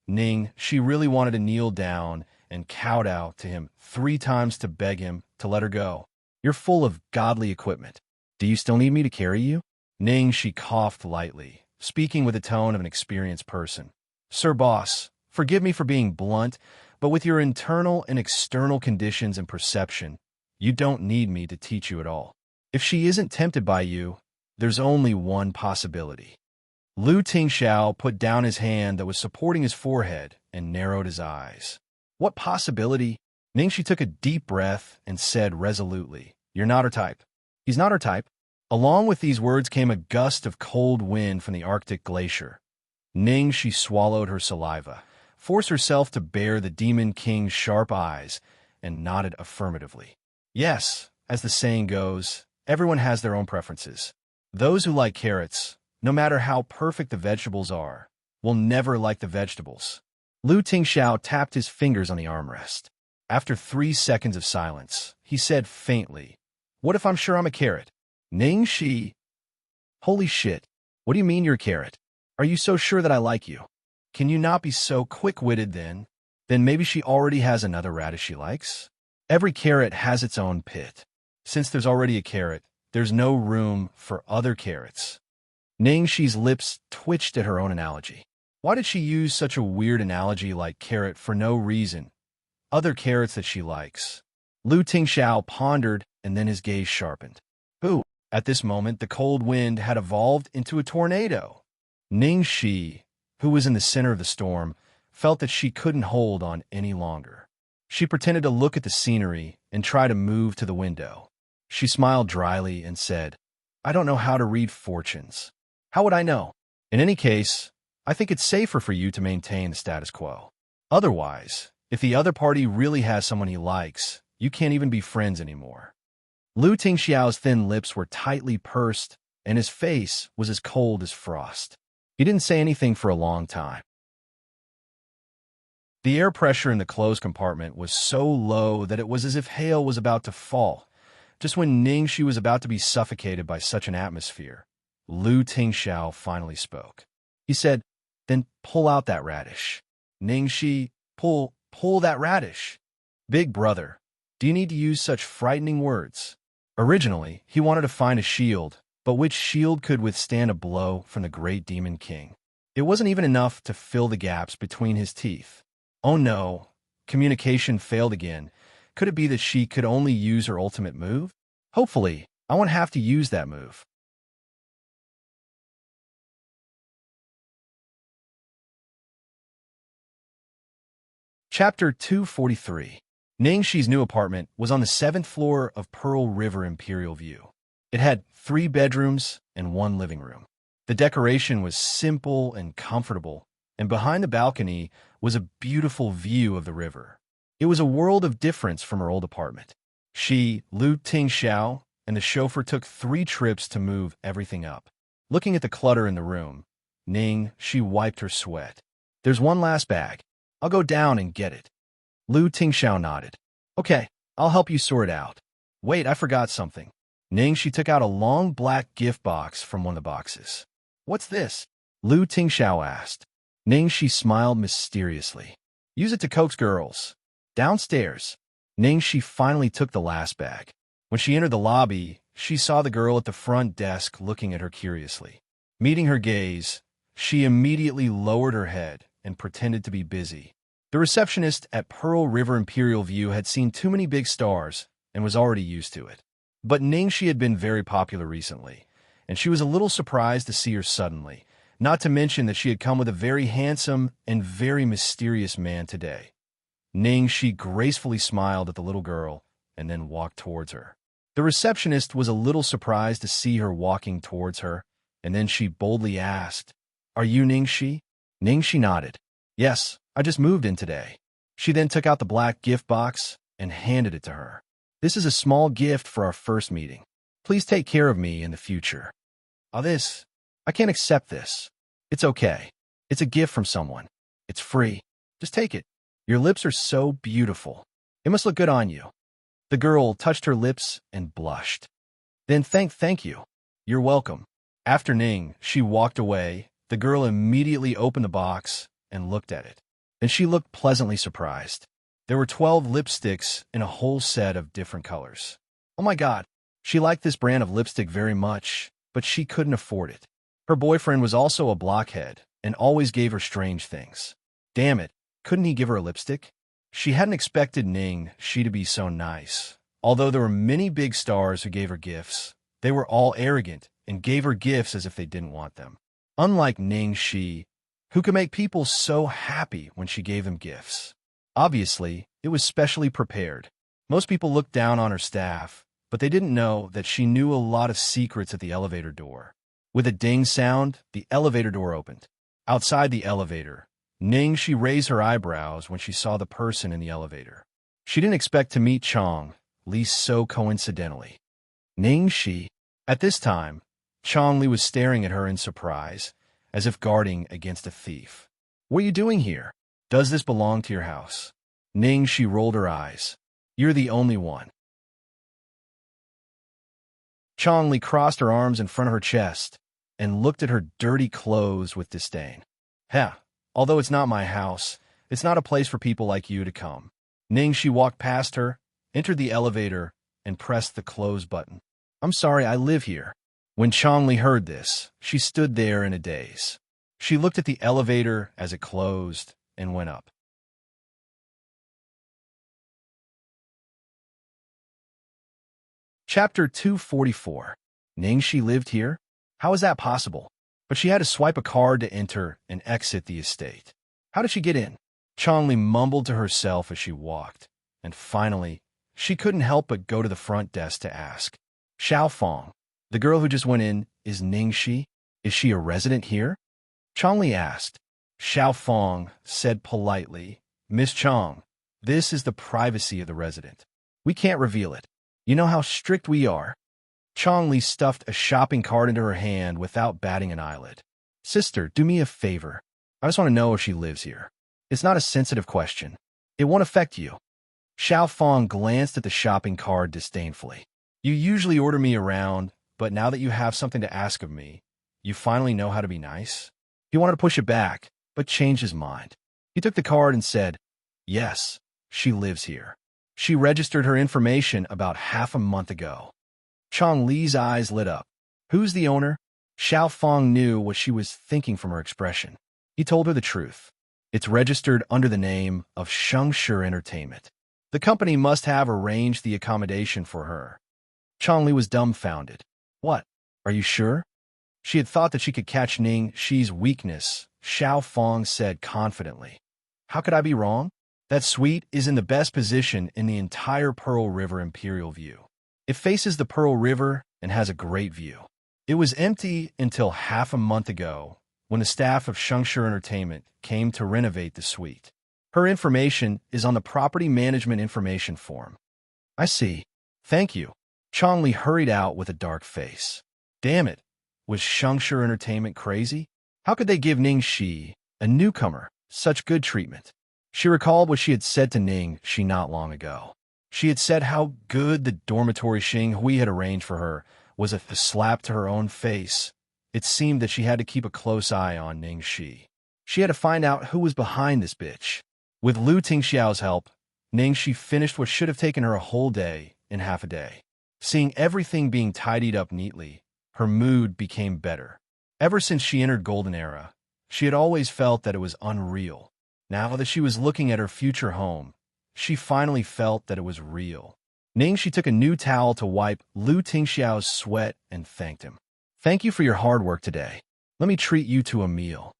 Ning, she really wanted to kneel down and kowtow to him 3 times to beg him to let her go. You're full of godly equipment. Do you still need me to carry you? Ning, she coughed lightly, speaking with the tone of an experienced person. Sir boss, forgive me for being blunt, but with your internal and external conditions and perception, you don't need me to teach you at all. If she isn't tempted by you, there's only one possibility. Lu Tingxiao put down his hand that was supporting his forehead and narrowed his eyes. What possibility? Ningxi took a deep breath and said resolutely, You're not her type. He's not her type. Along with these words came a gust of cold wind from the Arctic glacier. Ningxi swallowed her saliva, forced herself to bear the Demon King's sharp eyes, and nodded affirmatively. Yes, as the saying goes, everyone has their own preferences. Those who like carrots, no matter how perfect the vegetables are, will never like the vegetables. Lu Tingxiao tapped his fingers on the armrest. After 3 seconds of silence, he said faintly, What if I'm sure I'm a carrot? Ningxi. Holy shit. What do you mean you're a carrot? Are you so sure that I like you? Can you not be so quick-witted then? Then maybe she already has another radish she likes? Every carrot has its own pit. Since there's already a carrot, there's no room for other carrots. Ningxi's lips twitched at her own analogy. Why did she use such a weird analogy like carrot for no reason? Other carrots that she likes. Lu Tingxiao pondered, and then his gaze sharpened. Who? At this moment, the cold wind had evolved into a tornado. Ningxi, who was in the center of the storm, felt that she couldn't hold on any longer. She pretended to look at the scenery and try to move to the window. She smiled dryly and said, I don't know how to read fortunes. How would I know? In any case, I think it's safer for you to maintain the status quo. Otherwise, if the other party really has someone he likes, you can't even be friends anymore. Lu Tingxiao's thin lips were tightly pursed, and his face was as cold as frost. He didn't say anything for a long time. The air pressure in the closed compartment was so low that it was as if hail was about to fall. Just when Ningxi was about to be suffocated by such an atmosphere, Lu Tingxiao finally spoke. He said, Then pull out that radish. Ningxi, pull that radish. Big brother, do you need to use such frightening words? Originally, he wanted to find a shield, but which shield could withstand a blow from the great demon king? It wasn't even enough to fill the gaps between his teeth. Oh no, communication failed again. Could it be that she could only use her ultimate move? Hopefully, I won't have to use that move. Chapter 243. Ningxi's new apartment was on the 7th floor of Pearl River Imperial View. It had 3 bedrooms and 1 living room. The decoration was simple and comfortable, and behind the balcony was a beautiful view of the river. It was a world of difference from her old apartment. She, Lu Tingxiao, and the chauffeur took 3 trips to move everything up. Looking at the clutter in the room, she wiped her sweat. There's one last bag. I'll go down and get it. Lu Tingxiao nodded. Okay, I'll help you sort it out. Wait, I forgot something. She took out a long black gift box from one of the boxes. What's this? Lu Tingxiao asked. She smiled mysteriously. Use it to coax girls. Downstairs. She finally took the last bag. When she entered the lobby, she saw the girl at the front desk looking at her curiously. Meeting her gaze, she immediately lowered her head and pretended to be busy. The receptionist at Pearl River Imperial View had seen too many big stars and was already used to it. But Ningxi had been very popular recently, and she was a little surprised to see her suddenly, not to mention that she had come with a very handsome and very mysterious man today. Ningxi gracefully smiled at the little girl and then walked towards her. The receptionist was a little surprised to see her walking towards her, and then she boldly asked, "Are you Ningxi?" Ningxi nodded. "Yes, I just moved in today." She then took out the black gift box and handed it to her. "This is a small gift for our first meeting. Please take care of me in the future." This? I can't accept this. It's okay. It's a gift from someone. It's free. Just take it. Your lips are so beautiful. It must look good on you. The girl touched her lips and blushed. Then thank you. You're welcome. After she walked away, the girl immediately opened the box and looked at it. Then she looked pleasantly surprised. There were 12 lipsticks in a whole set of different colors. Oh my God, she liked this brand of lipstick very much, but she couldn't afford it. Her boyfriend was also a blockhead and always gave her strange things. Damn it, couldn't he give her a lipstick? She hadn't expected she to be so nice. Although there were many big stars who gave her gifts, they were all arrogant and gave her gifts as if they didn't want them. Unlike Ningxi, who could make people so happy when she gave them gifts. Obviously, it was specially prepared. Most people looked down on her staff, but they didn't know that she knew a lot of secrets at the elevator door. With a ding sound, the elevator door opened. Outside the elevator, Ningxi raised her eyebrows when she saw the person in the elevator. She didn't expect to meet Chong, at least so coincidentally. Ningxi. At this time, Chong Li was staring at her in surprise, as if guarding against a thief. What are you doing here? Does this belong to your house? Ningxi rolled her eyes. You're the only one. Chong Li crossed her arms in front of her chest and looked at her dirty clothes with disdain. Although it's not my house, it's not a place for people like you to come. Ningxi walked past her, entered the elevator, and pressed the close button. I'm sorry, I live here. When Chong Li heard this, she stood there in a daze. She looked at the elevator as it closed and went up. Chapter 244. Ningxi lived here? How is that possible? But she had to swipe a card to enter and exit the estate. How did she get in? Chong Li mumbled to herself as she walked, and finally, she couldn't help but go to the front desk to ask. Xiao Fong, the girl who just went in, is Ningxi? Is she a resident here? Chong Li asked. Xiao Fong said politely, Miss Chong, this is the privacy of the resident. We can't reveal it. You know how strict we are. Chong Li stuffed a shopping cart into her hand without batting an eyelid. Sister, do me a favor. I just want to know if she lives here. It's not a sensitive question. It won't affect you. Xiao Fong glanced at the shopping cart disdainfully. You usually order me around, but now that you have something to ask of me, you finally know how to be nice? He wanted to push it back, but changed his mind. He took the card and said, Yes, she lives here. She registered her information about half a month ago. Chong Li's eyes lit up. Who's the owner? Xiao Fong knew what she was thinking from her expression. He told her the truth. It's registered under the name of Xianxia Entertainment. The company must have arranged the accommodation for her. Chong Li was dumbfounded. What? Are you sure? She had thought that she could catch Ning Shi's weakness, Xiao Fong said confidently. How could I be wrong? That suite is in the best position in the entire Pearl River Imperial View. It faces the Pearl River and has a great view. It was empty until half a month ago, when the staff of Xianxia Entertainment came to renovate the suite. Her information is on the Property Management Information Form. I see. Thank you. Chong Li hurried out with a dark face. Damn it. Was Xianxia Entertainment crazy? How could they give Ning Shi, a newcomer, such good treatment? She recalled what she had said to Ning Shi not long ago. She had said how good the dormitory Xing Hui had arranged for her was a slap to her own face. It seemed that she had to keep a close eye on Ning Shi. She had to find out who was behind this bitch. With Lu Tingxiao's help, Ning Shi finished what should have taken her a whole day in half a day. Seeing everything being tidied up neatly, her mood became better. Ever since she entered Golden Era, she had always felt that it was unreal. Now that she was looking at her future home, she finally felt that it was real. Ning Shi took a new towel to wipe Lu Tingxiao's sweat and thanked him. Thank you for your hard work today. Let me treat you to a meal.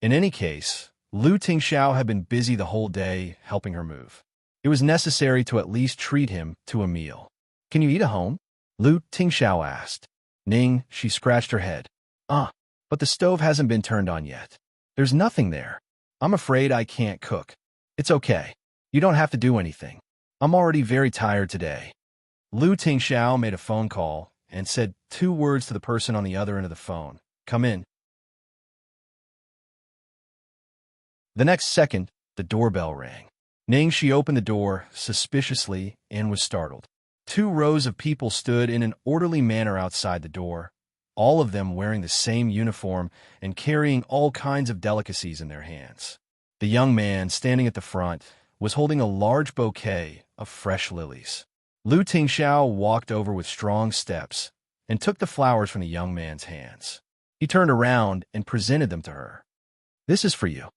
In any case, Lu Tingxiao had been busy the whole day helping her move. It was necessary to at least treat him to a meal. Can you eat at home? Lu Tingxiao asked. Ning, she scratched her head. But the stove hasn't been turned on yet. There's nothing there. I'm afraid I can't cook. It's okay. You don't have to do anything. I'm already very tired today. Lu Tingxiao made a phone call and said 2 words to the person on the other end of the phone. Come in. The next second, the doorbell rang. Ning Shi opened the door suspiciously and was startled. 2 rows of people stood in an orderly manner outside the door, all of them wearing the same uniform and carrying all kinds of delicacies in their hands. The young man standing at the front was holding a large bouquet of fresh lilies. Lu Tingxiao walked over with strong steps and took the flowers from the young man's hands. He turned around and presented them to her. This is for you.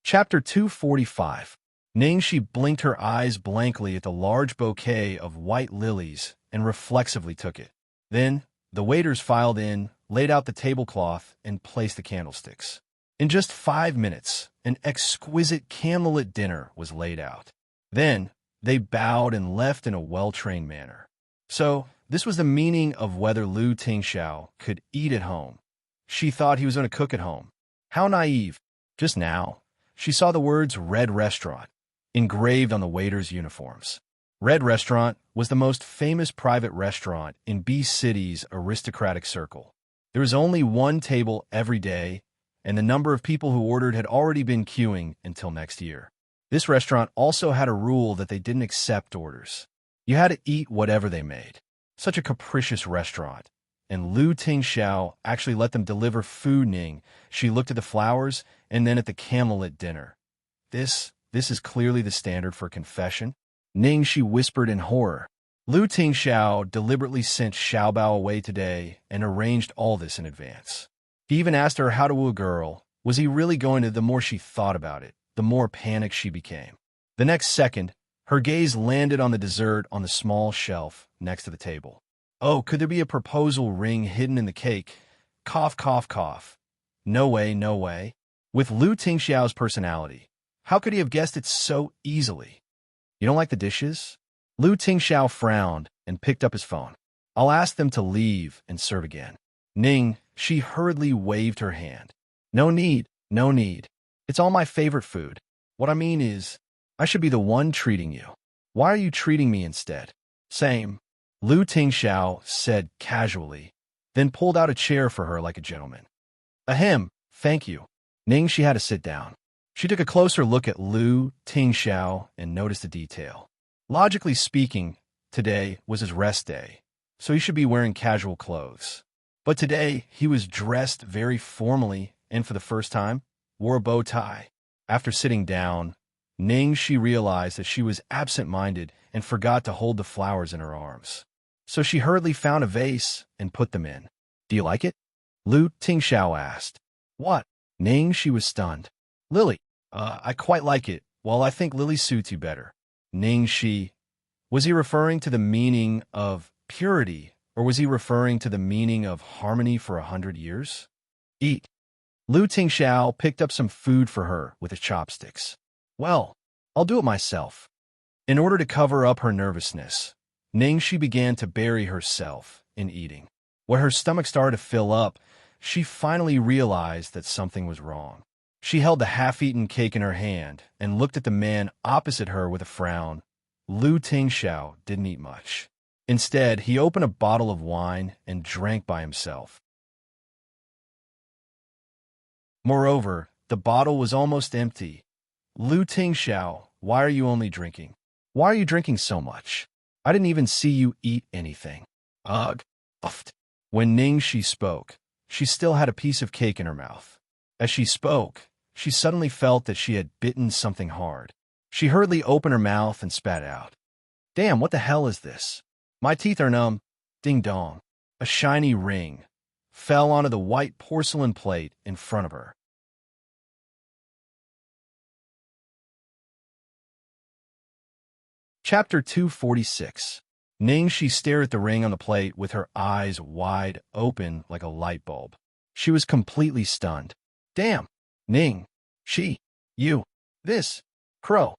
Chapter 245. Ning Shi blinked her eyes blankly at the large bouquet of white lilies and reflexively took it. Then, the waiters filed in, laid out the tablecloth, and placed the candlesticks. In just 5 minutes, an exquisite candlelit dinner was laid out. Then, they bowed and left in a well-trained manner. So, this was the meaning of whether Lu Tingxiao could eat at home. She thought he was going to cook at home. How naive. Just now, she saw the words Red Restaurant engraved on the waiters' uniforms. Red Restaurant was the most famous private restaurant in B City's aristocratic circle. There was only 1 table every day, and the number of people who ordered had already been queuing until next year. This restaurant also had a rule that they didn't accept orders. You had to eat whatever they made. Such a capricious restaurant. And Lu Tingxiao actually let them deliver food. Ning She looked at the flowers and then at the candlelit dinner. This is clearly the standard for confession. Ning Shi whispered in horror. Lu Tingxiao deliberately sent Xiaobao away today and arranged all this in advance. He even asked her how to woo a girl. Was he really going to? The more she thought about it, the more panicked she became. The next second, her gaze landed on the dessert on the small shelf next to the table. Oh, could there be a proposal ring hidden in the cake? Cough, cough, cough. No way, no way. With Lu Tingxiao's personality, how could he have guessed it so easily? You don't like the dishes? Lu Tingxiao frowned and picked up his phone. I'll ask them to leave and serve again. Ning, she hurriedly waved her hand. No need, no need. It's all my favorite food. What I mean is, I should be the one treating you. Why are you treating me instead? Same. Lu Tingxiao said casually, then pulled out a chair for her like a gentleman. Ahem, thank you. Ning, she had to sit down. She took a closer look at Lu Tingxiao and noticed a detail. Logically speaking, today was his rest day, so he should be wearing casual clothes. But today, he was dressed very formally and for the first time, wore a bow tie. After sitting down, She realized that she was absent-minded and forgot to hold the flowers in her arms. So she hurriedly found a vase and put them in. Do you like it? Lu Tingxiao asked. What? She was stunned. Lily. I quite like it. Well, I think Lily suits you better. She. Was he referring to the meaning of purity, or was he referring to the meaning of harmony for 100 years? Eat. Lu Tingxiao picked up some food for her with his chopsticks. Well, I'll do it myself. In order to cover up her nervousness, she began to bury herself in eating. When her stomach started to fill up, she finally realized that something was wrong. She held the half-eaten cake in her hand and looked at the man opposite her with a frown. Lu Tingxiao didn't eat much. Instead, he opened a bottle of wine and drank by himself. Moreover, the bottle was almost empty. Lu Tingxiao, why are you only drinking? Why are you drinking so much? I didn't even see you eat anything. Ugh. Uffed. When she spoke, she still had a piece of cake in her mouth. As she spoke, she suddenly felt that she had bitten something hard. She hurriedly opened her mouth and spat out. Damn, what the hell is this? My teeth are numb. Ding dong. A shiny ring fell onto the white porcelain plate in front of her. Chapter 246. She stared at the ring on the plate with her eyes wide open like a light bulb. She was completely stunned. Damn. You. This. Crow.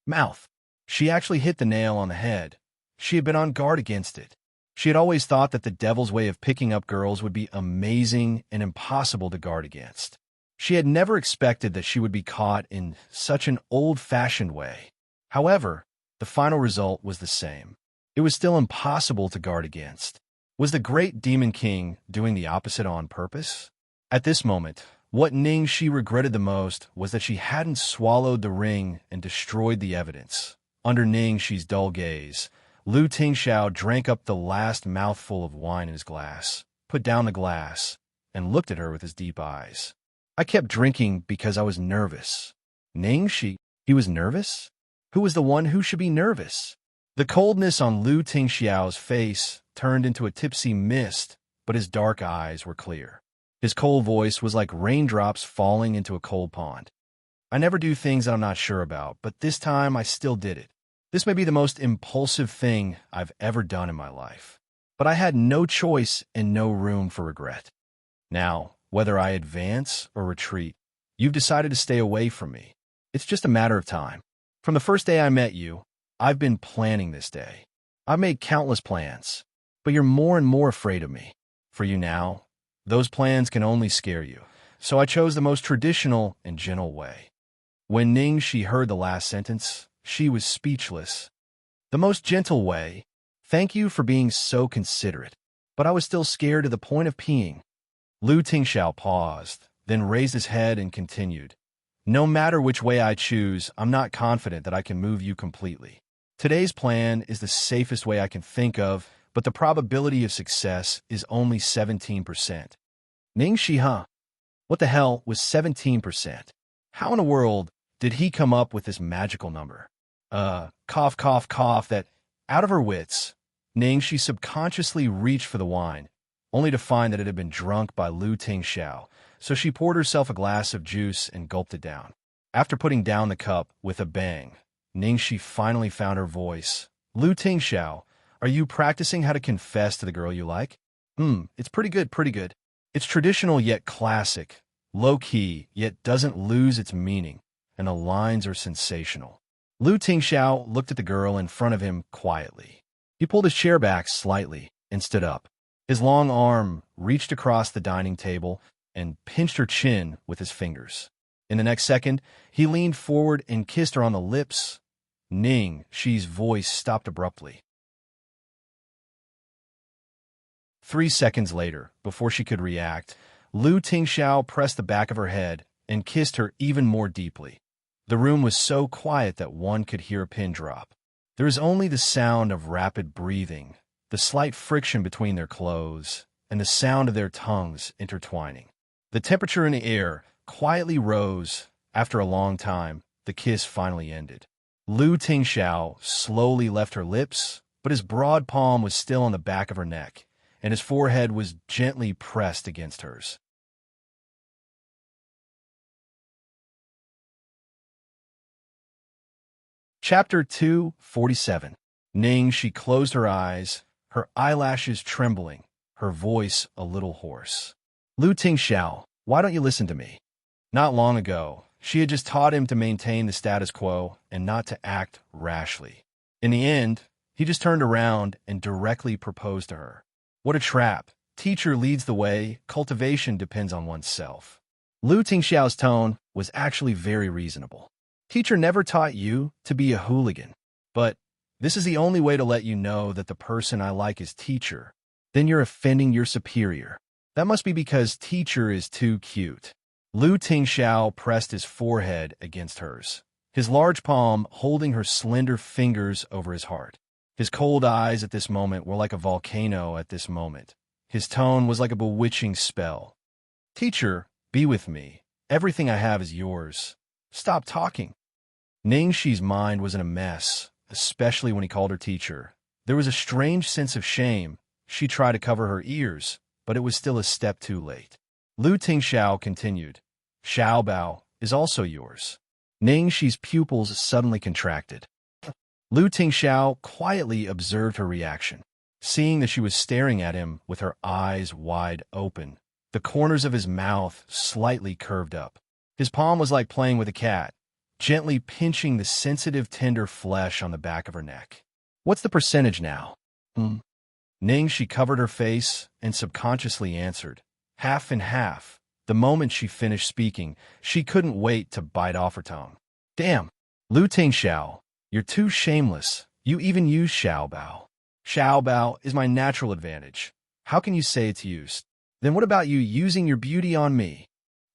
Mouth. She actually hit the nail on the head. She had been on guard against it. She had always thought that the devil's way of picking up girls would be amazing and impossible to guard against. She had never expected that she would be caught in such an old-fashioned way. However, the final result was the same. It was still impossible to guard against. Was the great Demon King doing the opposite on purpose? At this moment, what she regretted the most was that she hadn't swallowed the ring and destroyed the evidence. Under she's dull gaze, Lu Tingxiao drank up the last mouthful of wine in his glass, put down the glass, and looked at her with his deep eyes. I kept drinking because I was nervous. He was nervous? Who was the one who should be nervous? The coldness on Lu Tingxiao's face turned into a tipsy mist, but his dark eyes were clear. His cold voice was like raindrops falling into a cold pond. I never do things that I'm not sure about, but this time I still did it. This may be the most impulsive thing I've ever done in my life, but I had no choice and no room for regret. Now, whether I advance or retreat, you've decided to stay away from me. It's just a matter of time. From the first day I met you, I've been planning this day. I've made countless plans, but you're more and more afraid of me. For you now, those plans can only scare you, so I chose the most traditional and gentle way. When she heard the last sentence, she was speechless. The most gentle way. Thank you for being so considerate, but I was still scared to the point of peeing. Lu Tingxiao paused, then raised his head and continued. No matter which way I choose, I'm not confident that I can move you completely. Today's plan is the safest way I can think of, but the probability of success is only 17%. Huh? What the hell was 17%? How in the world did he come up with this magical number? Cough, that, out of her wits, she subconsciously reached for the wine, only to find that it had been drunk by Lu Tingxiao, so she poured herself a glass of juice and gulped it down. After putting down the cup with a bang, she finally found her voice. Lu Tingxiao, are you practicing how to confess to the girl you like? It's pretty good. It's traditional yet classic, low-key yet doesn't lose its meaning, and the lines are sensational. Lu Tingxiao looked at the girl in front of him quietly. He pulled his chair back slightly and stood up. His long arm reached across the dining table and pinched her chin with his fingers. In the next second, he leaned forward and kissed her on the lips. She's voice stopped abruptly. 3 seconds later, before she could react, Lu Tingxiao pressed the back of her head and kissed her even more deeply. The room was so quiet that one could hear a pin drop. There was only the sound of rapid breathing, the slight friction between their clothes, and the sound of their tongues intertwining. The temperature in the air quietly rose after a long time, the kiss finally ended. Lu Tingxiao slowly left her lips, but his broad palm was still on the back of her neck, and his forehead was gently pressed against hers. Chapter 247. Ning, she closed her eyes, her eyelashes trembling, her voice a little hoarse. Lu Tingxiao, why don't you listen to me? Not long ago, she had just taught him to maintain the status quo and not to act rashly. In the end, he just turned around and directly proposed to her. What a trap. Teacher leads the way, cultivation depends on oneself. Lu Tingxiao's tone was actually very reasonable. Teacher never taught you to be a hooligan, but this is the only way to let you know that the person I like is teacher. Then you're offending your superior. That must be because teacher is too cute. Lu Tingxiao pressed his forehead against hers, his large palm holding her slender fingers over his heart. His cold eyes at this moment were like a volcano at this moment. His tone was like a bewitching spell. Teacher, be with me. Everything I have is yours. Stop talking. Ningxi's mind was in a mess, especially when he called her teacher. There was a strange sense of shame. She tried to cover her ears, but it was still a step too late. Lu Tingxiao continued, Xiaobao is also yours. Ningxi's pupils suddenly contracted. Lu Tingxiao quietly observed her reaction. Seeing that she was staring at him with her eyes wide open, the corners of his mouth slightly curved up. His palm was like playing with a cat, gently pinching the sensitive, tender flesh on the back of her neck. What's the percentage now? Ningxi covered her face and subconsciously answered, half and half. The moment she finished speaking, she couldn't wait to bite off her tongue. Damn, Lu Tingxiao, you're too shameless. You even use Xiaobao. Xiaobao is my natural advantage. How can you say it's used? Then what about you using your beauty on me?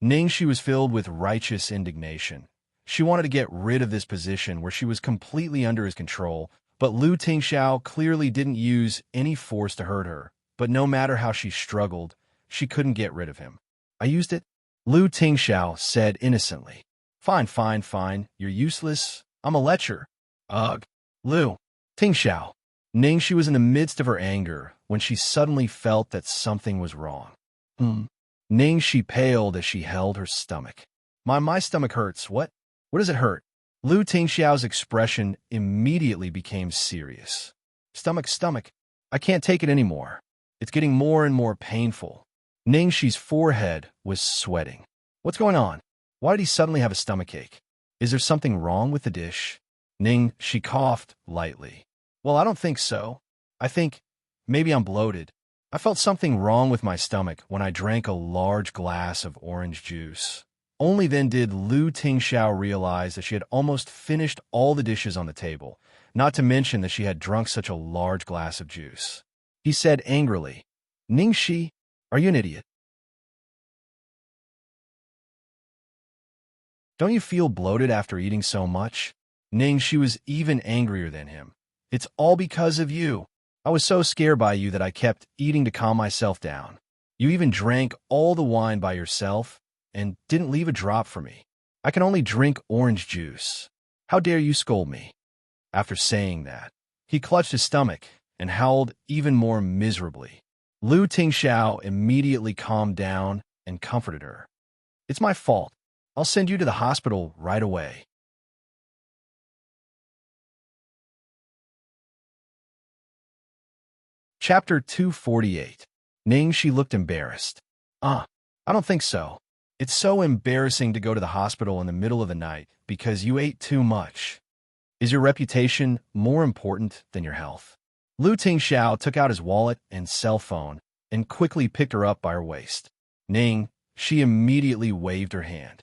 Ningxi was filled with righteous indignation. She wanted to get rid of this position where she was completely under his control, but Lu Tingxiao clearly didn't use any force to hurt her. But no matter how she struggled, she couldn't get rid of him. I used it? Lu Tingxiao said innocently. Fine, fine, fine. You're useless. I'm a lecher. Ugh. Lu Tingxiao. Ningxi was in the midst of her anger when she suddenly felt that something was wrong. Ningxi paled as she held her stomach. My stomach hurts. What does it hurt? Lu Tingxiao's expression immediately became serious. Stomach. I can't take it anymore. It's getting more and more painful. Ningxi's forehead was sweating. What's going on? Why did he suddenly have a stomachache? Is there something wrong with the dish? She coughed lightly. Well, I don't think so. I think maybe I'm bloated. I felt something wrong with my stomach when I drank a large glass of orange juice. Only then did Lu Tingxiao realize that she had almost finished all the dishes on the table, not to mention that she had drunk such a large glass of juice. He said angrily, Ningxi, are you an idiot? Don't you feel bloated after eating so much? Ningxi was even angrier than him. It's all because of you. I was so scared by you that I kept eating to calm myself down. You even drank all the wine by yourself and didn't leave a drop for me. I can only drink orange juice. How dare you scold me? After saying that, he clutched his stomach and howled even more miserably. Lu Tingxiao immediately calmed down and comforted her. It's my fault. I'll send you to the hospital right away. Chapter 248. Ningxi looked embarrassed. I don't think so. It's so embarrassing to go to the hospital in the middle of the night because you ate too much. Is your reputation more important than your health? Lu Tingxiao took out his wallet and cell phone and quickly picked her up by her waist. She immediately waved her hand.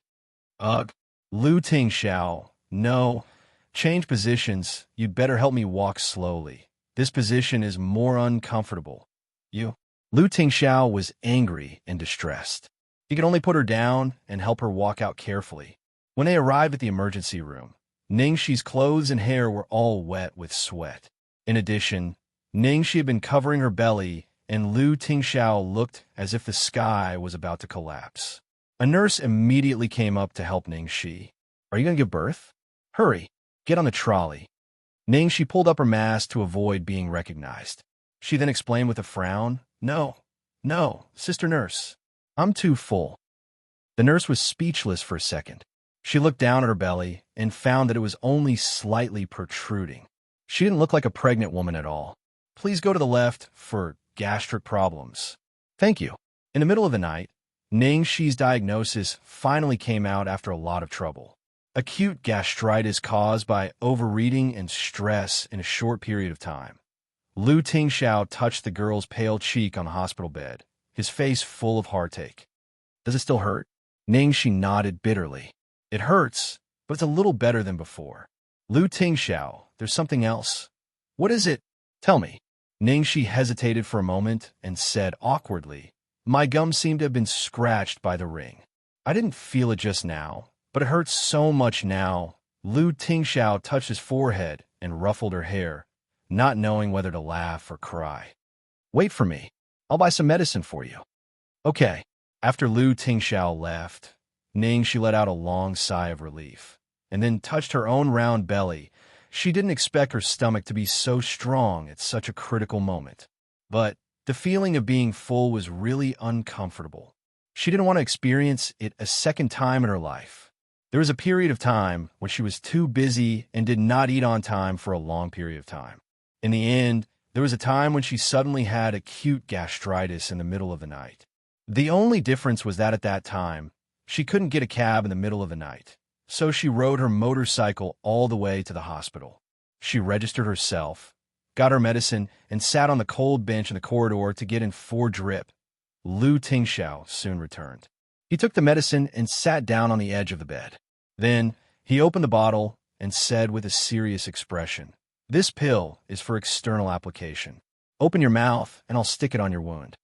Ugh. Lu Tingxiao, no. Change positions. You'd better help me walk slowly. This position is more uncomfortable. You? Lu Tingxiao was angry and distressed. He could only put her down and help her walk out carefully. When they arrived at the emergency room, Ningxi's clothes and hair were all wet with sweat. In addition, Ningxi had been covering her belly, and Lu Tingxiao looked as if the sky was about to collapse. A nurse immediately came up to help Ningxi. Are you going to give birth? Hurry, get on the trolley. Ning, she pulled up her mask to avoid being recognized. She then explained with a frown, No, no, sister nurse. I'm too full. The nurse was speechless for a second. She looked down at her belly and found that it was only slightly protruding. She didn't look like a pregnant woman at all. Please go to the left for gastric problems. Thank you. In the middle of the night, Ningxi's diagnosis finally came out after a lot of trouble. Acute gastritis caused by overeating and stress in a short period of time. Lu Tingxiao touched the girl's pale cheek on the hospital bed, his face full of heartache. Does it still hurt? Ningxi nodded bitterly. It hurts, but it's a little better than before. Lu Tingxiao, there's something else. What is it? Tell me. Ningxi hesitated for a moment and said awkwardly, My gum seemed to have been scratched by the ring. I didn't feel it just now, but it hurts so much now. Lu Tingxiao touched his forehead and ruffled her hair, not knowing whether to laugh or cry. Wait for me. I'll buy some medicine for you. Okay. After Lu Tingxiao left, Ningxi let out a long sigh of relief, and then touched her own round belly. She didn't expect her stomach to be so strong at such a critical moment. But the feeling of being full was really uncomfortable. She didn't want to experience it a second time in her life. There was a period of time when she was too busy and did not eat on time for a long period of time. In the end, there was a time when she suddenly had acute gastritis in the middle of the night. The only difference was that at that time, she couldn't get a cab in the middle of the night, so she rode her motorcycle all the way to the hospital. She registered herself, got her medicine, and sat on the cold bench in the corridor to get in 4 drip. Lu Tingxiao soon returned. He took the medicine and sat down on the edge of the bed. Then, he opened the bottle and said with a serious expression, This pill is for external application. Open your mouth and I'll stick it on your wound.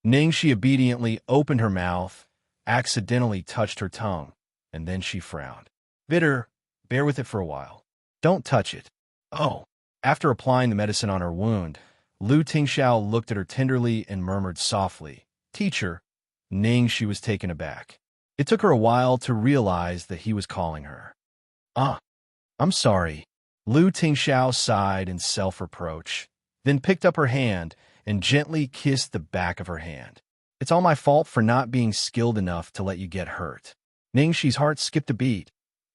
Ningxi obediently opened her mouth, accidentally touched her tongue, and then she frowned. Bitter, bear with it for a while. Don't touch it. Oh. After applying the medicine on her wound, Lu Tingxiao looked at her tenderly and murmured softly, Teacher. Ningxi was taken aback. It took her a while to realize that he was calling her. I'm sorry. Lu Tingxiao sighed in self-reproach, then picked up her hand and gently kissed the back of her hand. It's all my fault for not being skilled enough to let you get hurt. Ningxi's heart skipped a beat.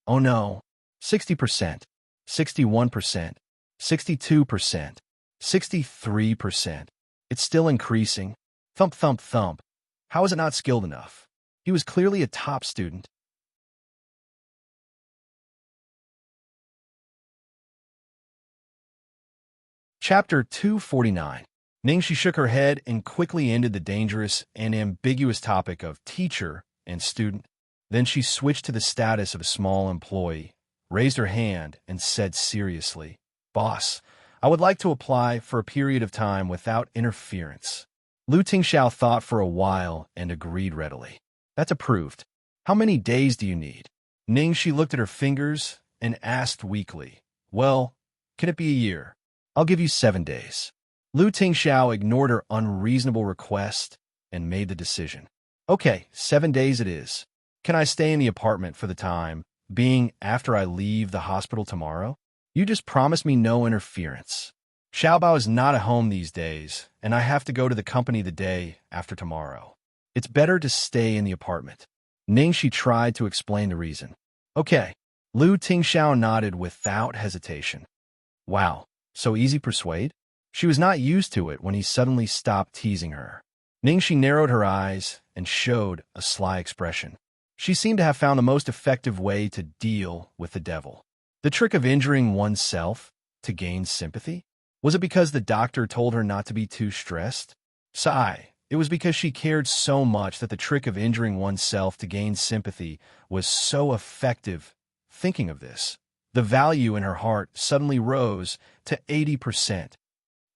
Oh no. 60%, 61%, 62%, 63%. It's still increasing. Thump, thump, thump. How is it not skilled enough? He was clearly a top student. Chapter 249. Ningxi shook her head and quickly ended the dangerous and ambiguous topic of teacher and student. Then she switched to the status of a small employee, raised her hand, and said seriously, Boss, I would like to apply for a period of time without interference. Lu Tingxiao thought for a while and agreed readily. That's approved. How many days do you need? Ningxi looked at her fingers and asked weakly, Well, can it be a year? I'll give you 7 days. Lu Tingxiao ignored her unreasonable request and made the decision. Okay, 7 days it is. Can I stay in the apartment for the time being after I leave the hospital tomorrow? You just promised me no interference. Xiaobao is not at home these days, and I have to go to the company the day after tomorrow. It's better to stay in the apartment. Ningxi tried to explain the reason. Okay. Lu Tingxiao nodded without hesitation. Wow, so easy persuade? She was not used to it when he suddenly stopped teasing her. Ningxi narrowed her eyes and showed a sly expression. She seemed to have found the most effective way to deal with the devil. The trick of injuring oneself to gain sympathy? Was it because the doctor told her not to be too stressed? Sigh. It was because she cared so much that the trick of injuring oneself to gain sympathy was so effective. Thinking of this, the value in her heart suddenly rose to 80%.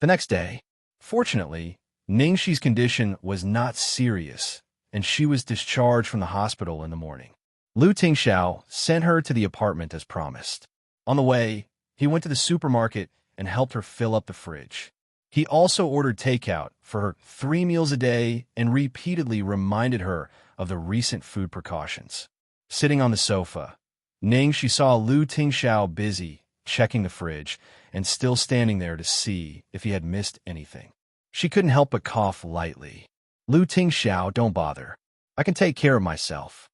The next day, fortunately, Ningxi's condition was not serious, and she was discharged from the hospital in the morning. Lu Tingxiao sent her to the apartment as promised. On the way, he went to the supermarket and helped her fill up the fridge. He also ordered takeout for her 3 meals a day and repeatedly reminded her of the recent food precautions. Sitting on the sofa, she saw Lu Tingxiao busy, checking the fridge, and still standing there to see if he had missed anything. She couldn't help but cough lightly. Lu Tingxiao, don't bother. I can take care of myself.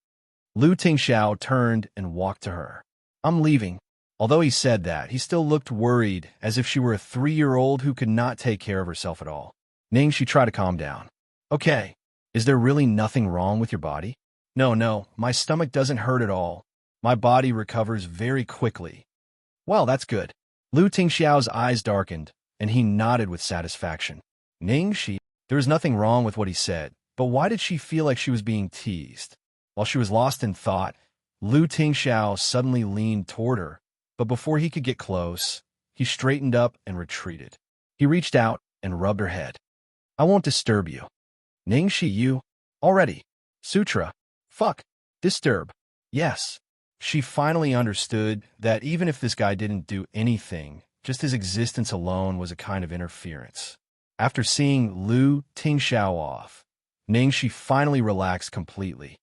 Lu Tingxiao turned and walked to her. I'm leaving. Although he said that, he still looked worried, as if she were a 3-year-old who could not take care of herself at all. She tried to calm down. Okay, is there really nothing wrong with your body? No, my stomach doesn't hurt at all. My body recovers very quickly. Well, that's good. Lu Tingxiao's eyes darkened, and he nodded with satisfaction. There was nothing wrong with what he said, but why did she feel like she was being teased? While she was lost in thought, Lu Tingxiao suddenly leaned toward her, but before he could get close, he straightened up and retreated. He reached out and rubbed her head. I won't disturb you. You? Already. Sutra. Fuck. Disturb. Yes. She finally understood that even if this guy didn't do anything, just his existence alone was a kind of interference. After seeing Lu Tingxiao off, she finally relaxed completely.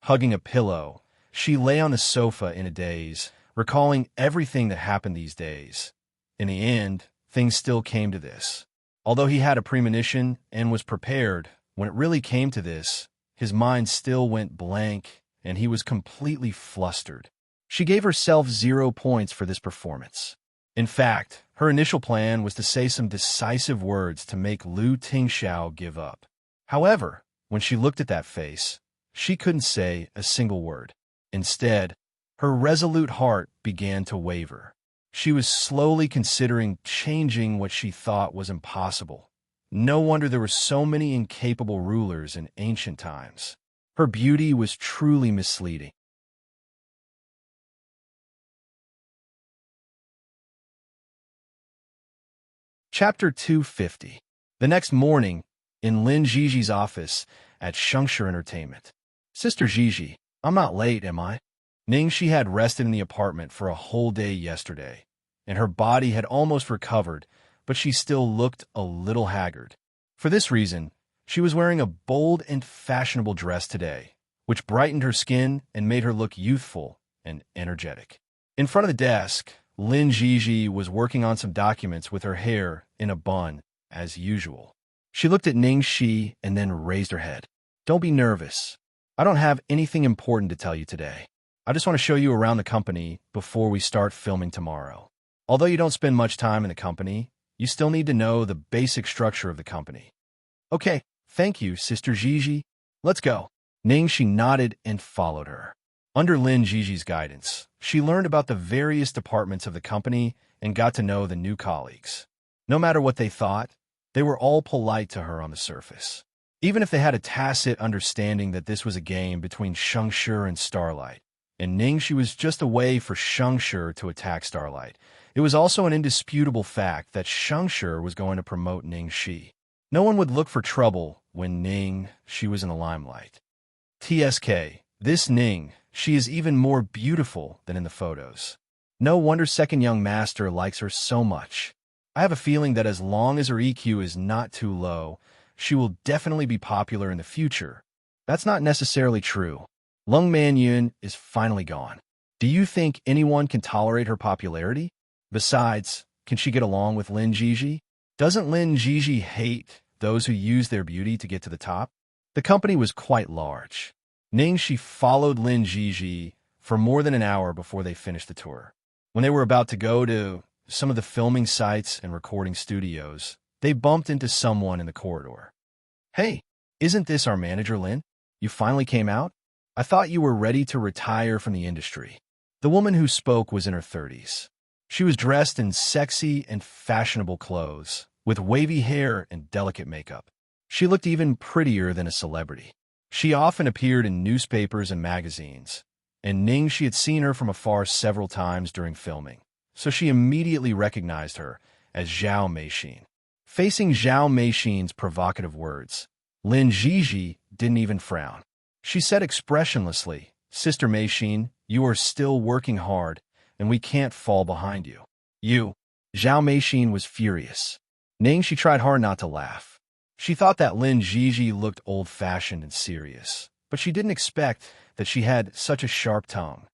Hugging a pillow, she lay on the sofa in a daze, recalling everything that happened these days. In the end, things still came to this. Although he had a premonition and was prepared, when it really came to this, his mind still went blank and he was completely flustered. She gave herself 0 points for this performance. In fact, her initial plan was to say some decisive words to make Lu Tingxiao give up. However, when she looked at that face, she couldn't say a single word. Instead, her resolute heart began to waver. She was slowly considering changing what she thought was impossible. No wonder there were so many incapable rulers in ancient times. Her beauty was truly misleading. Chapter 250. The next morning, in Lin Zizi's office at Xianxia Entertainment. Sister Zizi, I'm not late, am I? She had rested in the apartment for a whole day yesterday, and her body had almost recovered, but she still looked a little haggard. For this reason, she was wearing a bold and fashionable dress today, which brightened her skin and made her look youthful and energetic. In front of the desk, Lin Zizi was working on some documents with her hair in a bun, as usual. She looked at Ningxi and then raised her head. Don't be nervous. I don't have anything important to tell you today. I just want to show you around the company before we start filming tomorrow. Although you don't spend much time in the company, you still need to know the basic structure of the company. Okay, thank you, Sister Zizi. Let's go. Ningxi nodded and followed her. Under Lin Zizi's guidance, she learned about the various departments of the company and got to know the new colleagues. No matter what they thought, they were all polite to her on the surface. Even if they had a tacit understanding that this was a game between Xianxia and Starlight, and Ningxi was just a way for Xianxia to attack Starlight, it was also an indisputable fact that Xianxia was going to promote Ningxi. No one would look for trouble when Ningxi was in the limelight. TSK, this she is even more beautiful than in the photos. No wonder Second Young Master likes her so much. I have a feeling that as long as her EQ is not too low, she will definitely be popular in the future. That's not necessarily true. Lung Manyun is finally gone. Do you think anyone can tolerate her popularity? Besides, can she get along with Lin Zizi? Doesn't Lin Zizi hate those who use their beauty to get to the top? The company was quite large. Ningxi followed Lin Zizi for more than an hour before they finished the tour. When they were about to go to some of the filming sites and recording studios, they bumped into someone in the corridor. Hey, isn't this our manager, Lin? You finally came out? I thought you were ready to retire from the industry. The woman who spoke was in her 30s. She was dressed in sexy and fashionable clothes, with wavy hair and delicate makeup. She looked even prettier than a celebrity. She often appeared in newspapers and magazines, and Ningxi had seen her from afar several times during filming, so she immediately recognized her as Zhao Meixin. Facing Zhao Meixin's provocative words, Lin Zizi didn't even frown. She said expressionlessly, Sister Meixin, you are still working hard, and we can't fall behind you. You. Zhao Meixin was furious. Ningxi tried hard not to laugh. She thought that Lin Zhizhi looked old-fashioned and serious, but she didn't expect that she had such a sharp tongue.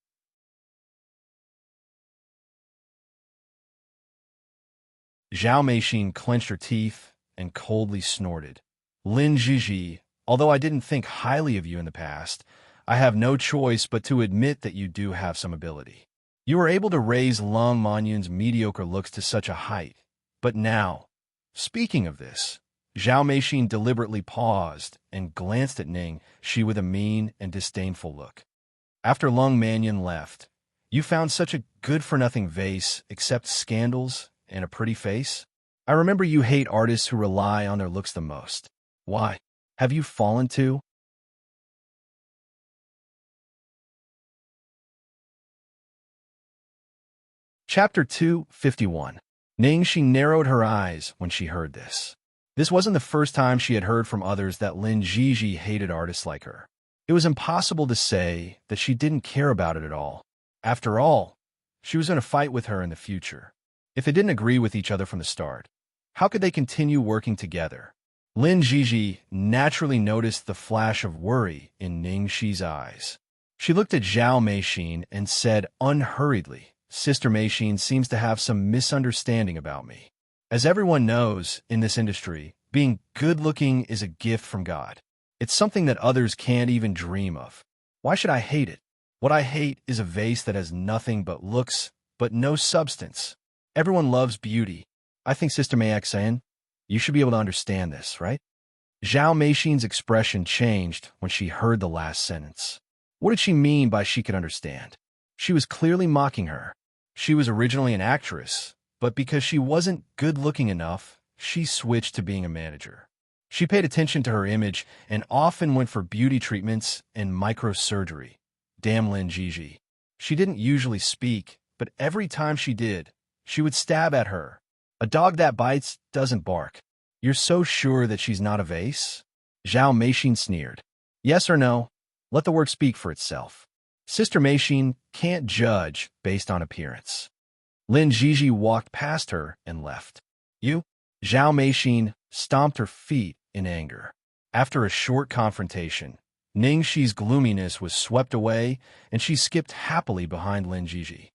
Zhao Meixin clenched her teeth and coldly snorted. Lin Zhizhi, although I didn't think highly of you in the past, I have no choice but to admit that you do have some ability. You were able to raise Long Manyun's mediocre looks to such a height. But now, speaking of this, Zhao Meixin deliberately paused and glanced at Ning Shi with a mean and disdainful look. After Long Manyun left, you found such a good-for-nothing vase except scandals and a pretty face? I remember you hate artists who rely on their looks the most. Why? Have you fallen too? Chapter 251. Ning Shi narrowed her eyes when she heard this. This wasn't the first time she had heard from others that Lin Zhizhi hated artists like her. It was impossible to say that she didn't care about it at all. After all, she was in a fight with her in the future. If they didn't agree with each other from the start, how could they continue working together? Lin Zhizhi naturally noticed the flash of worry in Ning Shi's eyes. She looked at Zhao Meixin and said unhurriedly, Sister Meixin seems to have some misunderstanding about me. As everyone knows in this industry, being good-looking is a gift from God. It's something that others can't even dream of. Why should I hate it? What I hate is a vase that has nothing but looks, but no substance. Everyone loves beauty. I think Sister Meixin, you should be able to understand this, right? Zhao Meixin's expression changed when she heard the last sentence. What did she mean by she could understand? She was clearly mocking her. She was originally an actress, but because she wasn't good-looking enough, she switched to being a manager. She paid attention to her image and often went for beauty treatments and microsurgery. Damn Lin Zhizhi. She didn't usually speak, but every time she did, she would stab at her. A dog that bites doesn't bark. You're so sure that she's not a vase? Zhao Meixin sneered. Yes or no? Let the work speak for itself. Sister Meixin can't judge based on appearance. Lin Zhizhi walked past her and left. You? Zhao Meixin stomped her feet in anger. After a short confrontation, Ning Shi's gloominess was swept away, and she skipped happily behind Lin Zhizhi.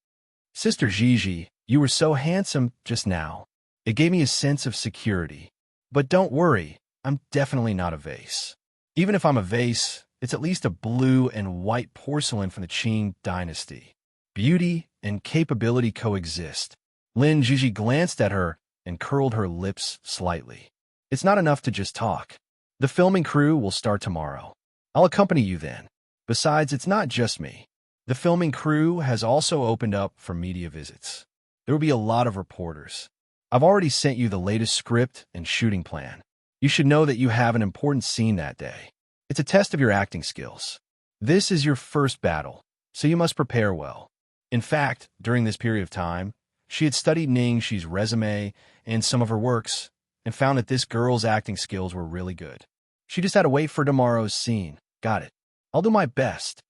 Sister Zhizhi, you were so handsome just now. It gave me a sense of security. But don't worry, I'm definitely not a vase. Even if I'm a vase, it's at least a blue and white porcelain from the Qing dynasty. Beauty and capability coexist. Lin Zhizhi glanced at her and curled her lips slightly. It's not enough to just talk. The filming crew will start tomorrow. I'll accompany you then. Besides, it's not just me. The filming crew has also opened up for media visits. There will be a lot of reporters. I've already sent you the latest script and shooting plan. You should know that you have an important scene that day. It's a test of your acting skills. This is your first battle, so you must prepare well. In fact, during this period of time, she had studied Ning Shi's resume and some of her works, and found that this girl's acting skills were really good. She just had to wait for tomorrow's scene. Got it. I'll do my best.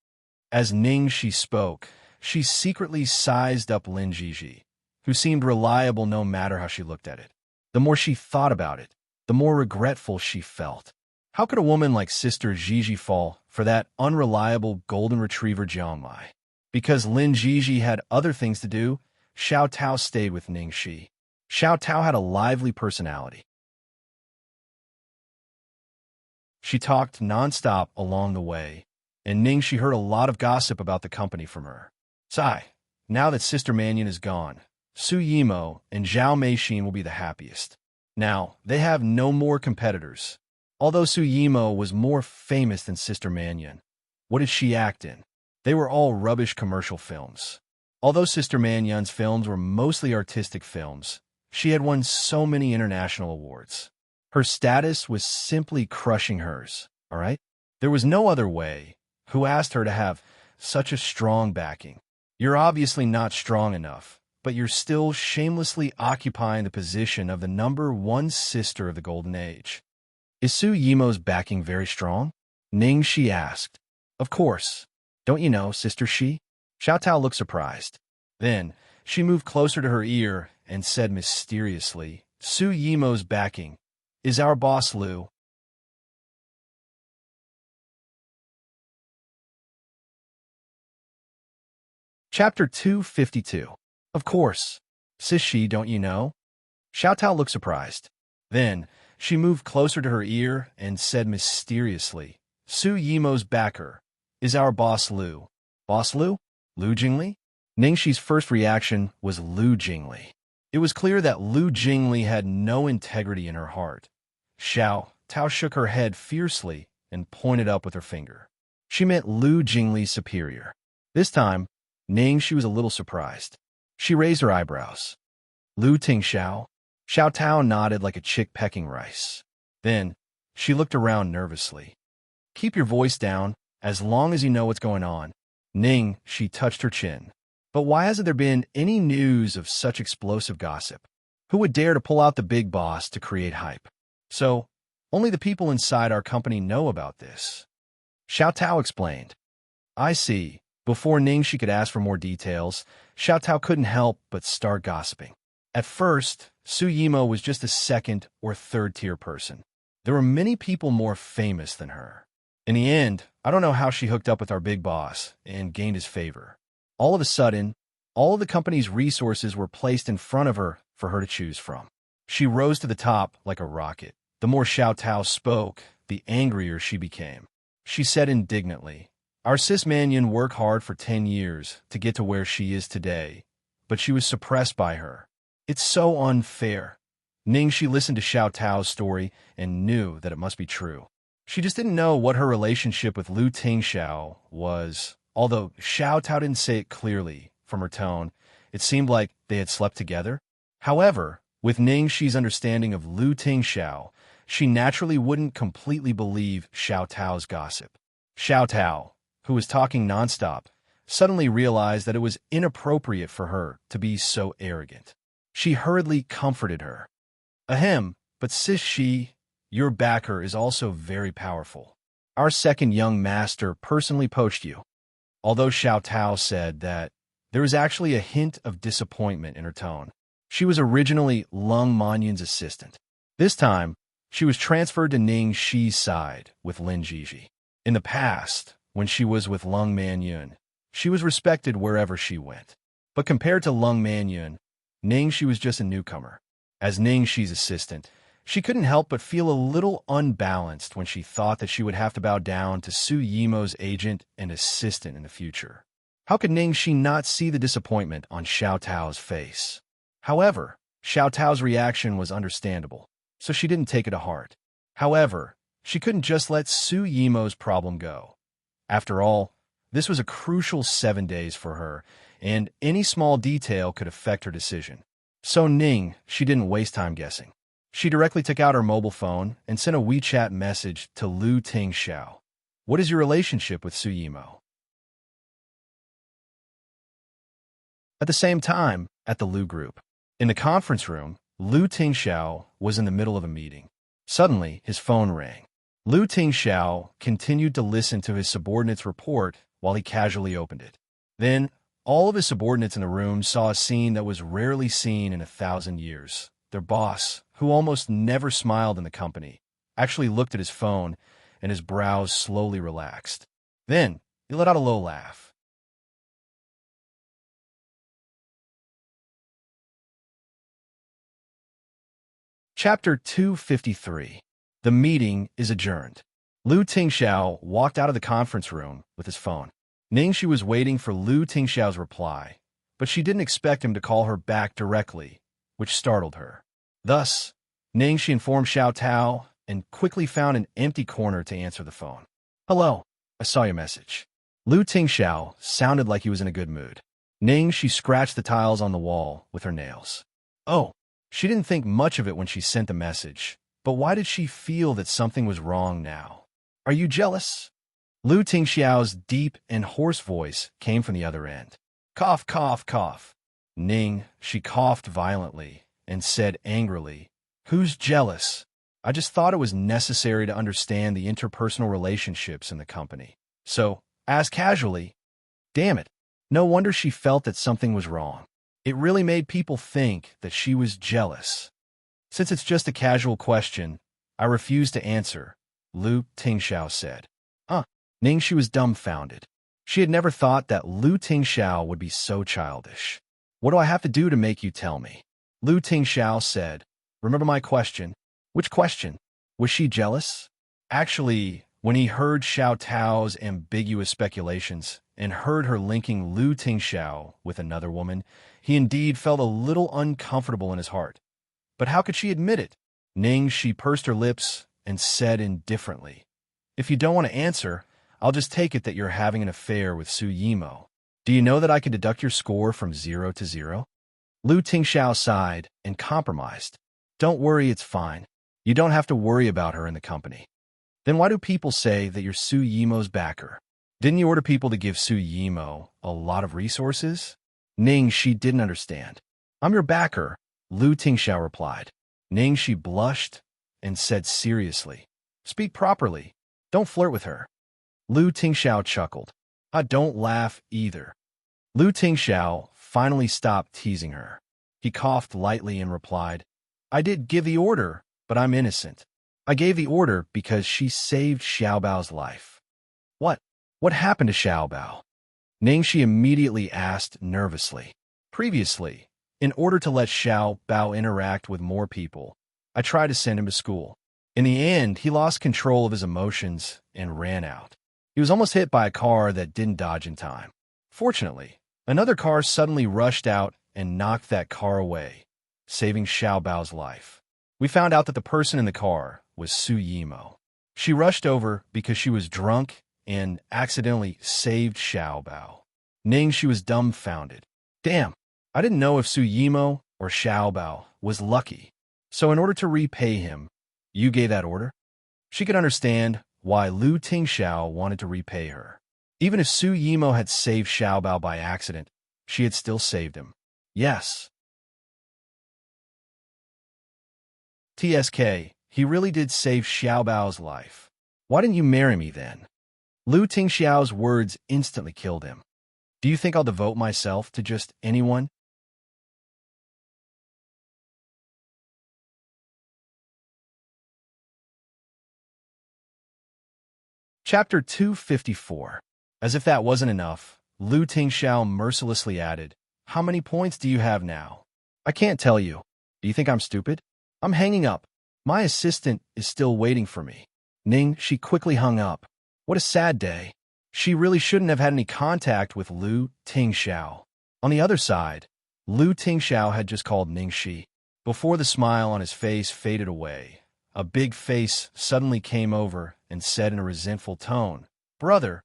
As Ning Shi spoke, she secretly sized up Lin Zhizhi, who seemed reliable no matter how she looked at it. The more she thought about it, the more regretful she felt. How could a woman like Sister Zhizhi fall for that unreliable golden retriever Jiangmai? Because Lin Zhizhi had other things to do, Xiao Tao stayed with Ning Shi. Xiao Tao had a lively personality. She talked nonstop along the way, and Ning Shi heard a lot of gossip about the company from her. Sigh, now that Sister Mannion is gone, Su Yimo and Zhao Meixin will be the happiest. Now, they have no more competitors. Although Su Yimo was more famous than Sister Mannion, what did she act in? They were all rubbish commercial films. Although Sister Mannion's films were mostly artistic films, she had won so many international awards. Her status was simply crushing hers, all right? There was no other way. Who asked her to have such a strong backing? You're obviously not strong enough, but you're still shamelessly occupying the position of the #1 sister of the Golden Age. Is Su Yimo's backing very strong? Ning Shi asked. Of course. Don't you know, Sister Shi? Xiao Tao looked surprised. Then, she moved closer to her ear and said mysteriously, Su Yimo's backing. is our boss Lu. Chapter 252. Of course. Sishi, don't you know? Xiao Tao looked surprised. Then, she moved closer to her ear and said mysteriously, Su Yimo's backer is our boss Lu. Boss Lu? Lu Jingli? Ningxi's first reaction was Lu Jingli. It was clear that Lu Jingli had no integrity in her heart. Xiao Tao shook her head fiercely and pointed up with her finger. She meant Lu Jingli's superior. This time, Ningxi was a little surprised. She raised her eyebrows. Lu Tingxiao? Xiao Tao nodded like a chick pecking rice. Then, she looked around nervously. Keep your voice down, as long as you know what's going on. Ning, she touched her chin. But why hasn't there been any news of such explosive gossip? Who would dare to pull out the big boss to create hype? So, only the people inside our company know about this. Xiao Tao explained. I see. Before Ningxi could ask for more details, Xiao Tao couldn't help but start gossiping. At first, Su Yimo was just a second or third-tier person. There were many people more famous than her. In the end, I don't know how she hooked up with our big boss and gained his favor. All of a sudden, all of the company's resources were placed in front of her for her to choose from. She rose to the top like a rocket. The more Xiao Tao spoke, the angrier she became. She said indignantly, Our sis Mannion worked hard for 10 years to get to where she is today, but she was suppressed by her. It's so unfair. Ningxi listened to Xiao Tao's story and knew that it must be true. She just didn't know what her relationship with Lu Tingxiao was. Although Xiao Tao didn't say it clearly, from her tone, it seemed like they had slept together. However, with Ningxi's understanding of Lu Tingxiao, she naturally wouldn't completely believe Xiao Tao's gossip. Xiao Tao, who was talking nonstop, suddenly realized that it was inappropriate for her to be so arrogant. She hurriedly comforted her. Ahem, but sis Shi, your backer is also very powerful. Our second young master personally poached you. Although Xiao Tao said that, there was actually a hint of disappointment in her tone. She was originally Lung Manyun's assistant. This time, she was transferred to Ning Shi's side with Lin Jiji. In the past, when she was with Lung Manyun, she was respected wherever she went. But compared to Lung Manyun, Ning Shi was just a newcomer. As Ning Shi's assistant, she couldn't help but feel a little unbalanced when she thought that she would have to bow down to Su Yimo's agent and assistant in the future. How could Ning Shi not see the disappointment on Xiao Tao's face? However, Xiao Tao's reaction was understandable, so she didn't take it to heart. However, she couldn't just let Su Yimo's problem go. After all, this was a crucial 7 days for her, and any small detail could affect her decision. So she didn't waste time guessing. She directly took out her mobile phone and sent a WeChat message to Lu Tingxiao. What is your relationship with Su Yimo? At the same time, at the Lu group. In the conference room, Lu Tingxiao was in the middle of a meeting. Suddenly, his phone rang. Lu Tingxiao continued to listen to his subordinate's report while he casually opened it. Then, all of his subordinates in the room saw a scene that was rarely seen in 1,000 years. Their boss, who almost never smiled in the company, actually looked at his phone, and his brows slowly relaxed. Then, he let out a low laugh. Chapter 253. The meeting is adjourned. Lu Tingxiao walked out of the conference room with his phone. Ningxi was waiting for Lu Tingxiao's reply, but she didn't expect him to call her back directly, which startled her. Thus, Ningxi informed Xiao Tao and quickly found an empty corner to answer the phone. Hello, I saw your message. Lu Tingxiao sounded like he was in a good mood. Ningxi scratched the tiles on the wall with her nails. Oh, she didn't think much of it when she sent the message, but why did she feel that something was wrong now? Are you jealous? Lu Tingxiao's deep and hoarse voice came from the other end. Cough, cough, cough. She coughed violently and said angrily, Who's jealous? I just thought it was necessary to understand the interpersonal relationships in the company. So, ask casually. Damn it. No wonder she felt that something was wrong. It really made people think that she was jealous. Since it's just a casual question, I refuse to answer, Lu Tingxiao said. Ningxi was dumbfounded. She had never thought that Lu Tingxiao would be so childish. What do I have to do to make you tell me? Lu Tingxiao said. Remember my question? Which question? Was she jealous? Actually, when he heard Xiao Tao's ambiguous speculations and heard her linking Lu Tingxiao with another woman, he indeed felt a little uncomfortable in his heart. But how could she admit it? She pursed her lips and said indifferently, If you don't want to answer, I'll just take it that you're having an affair with Su Yimo. Do you know that I can deduct your score from 0 to 0? Lu Tingxiao sighed and compromised. Don't worry, it's fine. You don't have to worry about her in the company. Then why do people say that you're Su Yimo's backer? Didn't you order people to give Su Yimo a lot of resources? She didn't understand. I'm your backer, Lu Tingxiao replied. She blushed and said seriously, Speak properly. Don't flirt with her. Lu Tingxiao chuckled. I don't laugh either. Lu Tingxiao finally stopped teasing her. He coughed lightly and replied, I did give the order, but I'm innocent. I gave the order because she saved Xiaobao's life. What happened to Xiaobao? Ningxi immediately asked nervously. Previously, in order to let Xiaobao interact with more people, I tried to send him to school. In the end, he lost control of his emotions and ran out. He was almost hit by a car that didn't dodge in time. Fortunately, another car suddenly rushed out and knocked that car away, saving Xiaobao's life. We found out that the person in the car was Su Yimo. She rushed over because she was drunk and accidentally saved Xiaobao. She was dumbfounded. Damn, I didn't know if Su Yimo or Xiaobao was lucky. So in order to repay him, you gave that order? She could understand why Lu Tingxiao wanted to repay her. Even if Su Yimo had saved Xiaobao by accident, she had still saved him. Yes. TSK, he really did save Xiaobao's life. Why didn't you marry me then? Lu Tingxiao's words instantly killed him. Do you think I'll devote myself to just anyone? Chapter 254. As if that wasn't enough, Lu Tingxiao mercilessly added, How many points do you have now? I can't tell you. Do you think I'm stupid? I'm hanging up. My assistant is still waiting for me. She quickly hung up. What a sad day. She really shouldn't have had any contact with Lu Tingxiao. On the other side, Lu Tingxiao had just called Ningxi. Before the smile on his face faded away, a big face suddenly came over and said in a resentful tone, Brother,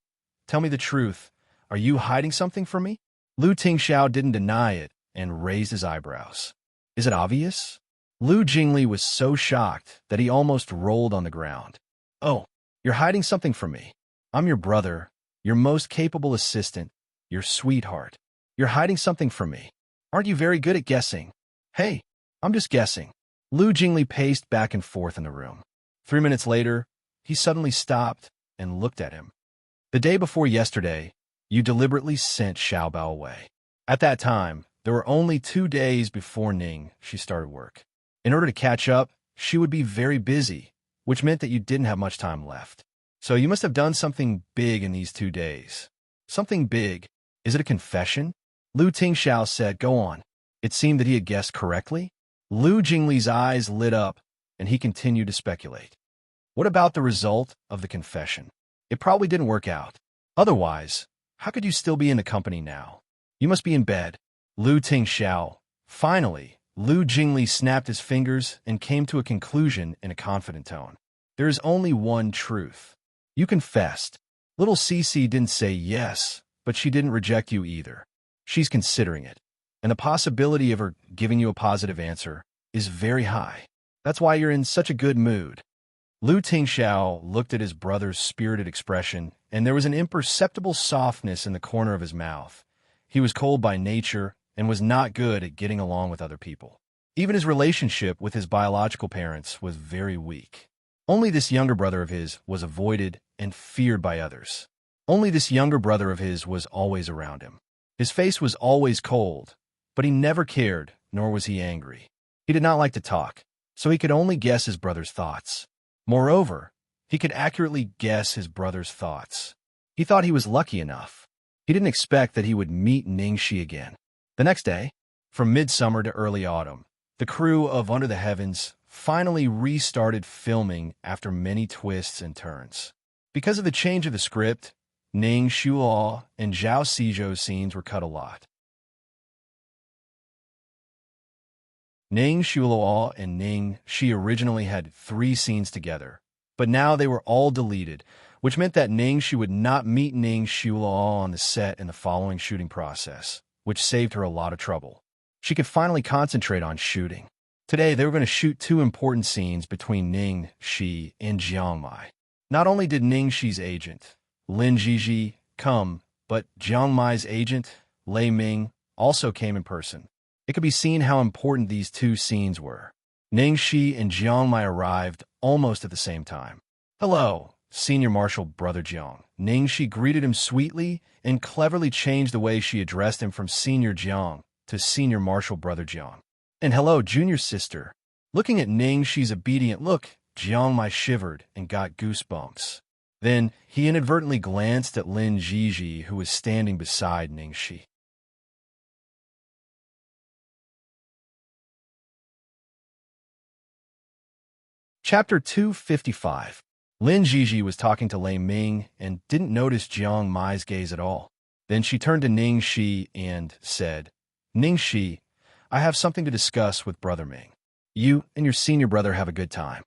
tell me the truth. Are you hiding something from me? Lu Tingxiao didn't deny it and raised his eyebrows. Is it obvious? Lu Jingli was so shocked that he almost rolled on the ground. Oh, you're hiding something from me. I'm your brother, your most capable assistant, your sweetheart. You're hiding something from me. Aren't you very good at guessing? Hey, I'm just guessing. Lu Jingli paced back and forth in the room. 3 minutes later, he suddenly stopped and looked at him. The day before yesterday, you deliberately sent Xiaobao away. At that time, there were only 2 days before she started work. In order to catch up, she would be very busy, which meant that you didn't have much time left. So you must have done something big in these 2 days. Something big. Is it a confession? Lu Tingxiao said, Go on. It seemed that he had guessed correctly. Lu Jingli's eyes lit up, and he continued to speculate. What about the result of the confession? It probably didn't work out. Otherwise, how could you still be in the company now? You must be in bed. Lu Tingxiao. Finally, Lu Jingli snapped his fingers and came to a conclusion in a confident tone. There is only one truth. You confessed. Little Cece didn't say yes, but she didn't reject you either. She's considering it. And the possibility of her giving you a positive answer is very high. That's why you're in such a good mood. Lu Tingxiao looked at his brother's spirited expression, and there was an imperceptible softness in the corner of his mouth. He was cold by nature and was not good at getting along with other people. Even his relationship with his biological parents was very weak. Only this younger brother of his was avoided and feared by others. Only this younger brother of his was always around him. His face was always cold, but he never cared, nor was he angry. He did not like to talk, so he could only guess his brother's thoughts. Moreover, he could accurately guess his brother's thoughts. He thought he was lucky enough. He didn't expect that he would meet Ningxi again. The next day, from midsummer to early autumn, the crew of Under the Heavens finally restarted filming after many twists and turns. Because of the change of the script, Ning Shuo and Zhao Xizhou's scenes were cut a lot. Ning Shuo and Ning Shi originally had 3 scenes together, but now they were all deleted, which meant that Ning Shi would not meet Ning Shuo on the set in the following shooting process, which saved her a lot of trouble. She could finally concentrate on shooting. Today, they were going to shoot 2 important scenes between Ning Shi and Jiang Mai. Not only did Ning Shi's agent, Lin Jiji, come, but Jiang Mai's agent, Lei Ming, also came in person. It could be seen how important these 2 scenes were. Ning Shi and Jiang Mai arrived almost at the same time. "Hello, Senior Marshal Brother Jiang." Ning Shi greeted him sweetly and cleverly changed the way she addressed him from Senior Jiang to Senior Marshal Brother Jiang. "And hello, Junior Sister." Looking at Ning Shi's obedient look, Jiang Mai shivered and got goosebumps. Then he inadvertently glanced at Lin Jiji, who was standing beside Ning Shi. Chapter 255. Lin Jiji was talking to Lei Ming and didn't notice Jiang Mai's gaze at all. Then she turned to Ning Shi and said, "Ning Shi, I have something to discuss with Brother Ming. You and your senior brother have a good time."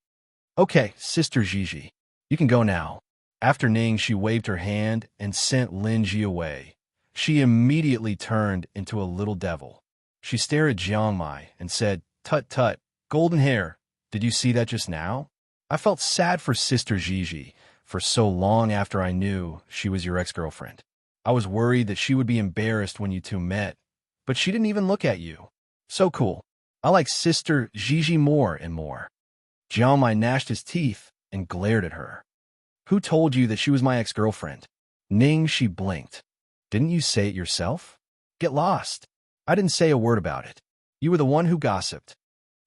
"Okay, Sister Jiji, you can go now." After Ning Shi waved her hand and sent Lin Ji away, she immediately turned into a little devil. She stared at Jiang Mai and said, "Tut tut, golden hair. Did you see that just now? I felt sad for Sister Jiji for so long after I knew she was your ex-girlfriend. I was worried that she would be embarrassed when you 2 met, but she didn't even look at you. So cool. I like Sister Jiji more and more." Jiang Mai gnashed his teeth and glared at her. "Who told you that she was my ex-girlfriend?" Ning Shi blinked. "Didn't you say it yourself? Get lost. I didn't say a word about it. You were the one who gossiped.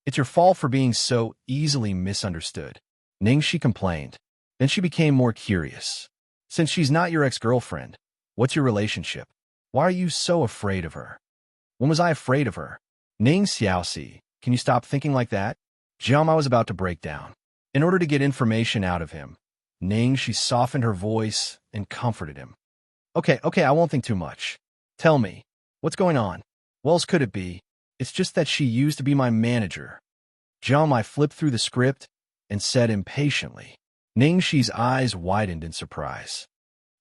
It's your fault for being so easily misunderstood." Ning Shi complained. Then she became more curious. "Since she's not your ex-girlfriend, what's your relationship? Why are you so afraid of her?" "When was I afraid of her?" "Ning Xiaoxi, can you stop thinking like that?" Jiang Mai was about to break down. In order to get information out of him, Ning Shi softened her voice and comforted him. Okay, I won't think too much. Tell me, what's going on?" "What else could it be? It's just that she used to be my manager." Jiang Mai flipped through the script and said impatiently. Ning Shi's eyes widened in surprise.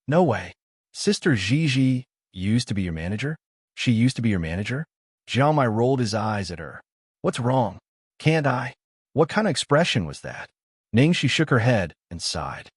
"No way. Sister Jiji used to be your manager? She used to be your manager?" Jiang Mai rolled his eyes at her. "What's wrong? Can't I?" "What kind of expression was that?" Ning Shi shook her head and sighed.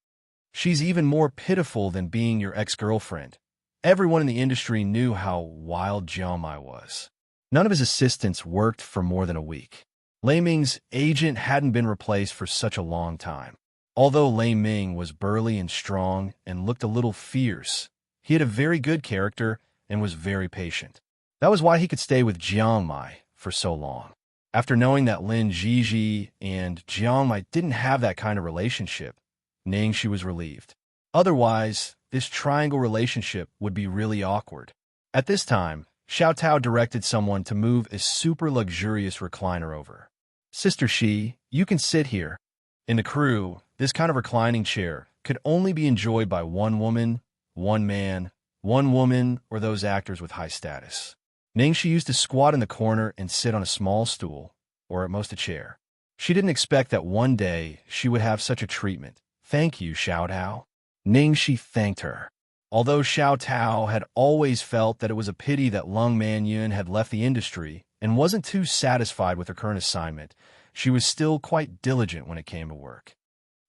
"She's even more pitiful than being your ex-girlfriend." Everyone in the industry knew how wild Jiang Mai was. None of his assistants worked for more than a week. Lei Ming's agent hadn't been replaced for such a long time. Although Lei Ming was burly and strong and looked a little fierce, he had a very good character and was very patient. That was why he could stay with Jiang Mai for so long. After knowing that Lin Jiji and Jiang Mai didn't have that kind of relationship, Ning Shi was relieved. Otherwise, this triangle relationship would be really awkward. At this time, Xiao Tao directed someone to move a super luxurious recliner over. "Sister Shi, you can sit here." In the crew, this kind of reclining chair could only be enjoyed by one woman, one man, one woman, or those actors with high status. Ning Shi used to squat in the corner and sit on a small stool, or at most a chair. She didn't expect that one day she would have such a treatment. "Thank you, Xiao Tao." Ning Shi thanked her. Although Xiao Tao had always felt that it was a pity that Lung Manyun had left the industry and wasn't too satisfied with her current assignment, she was still quite diligent when it came to work.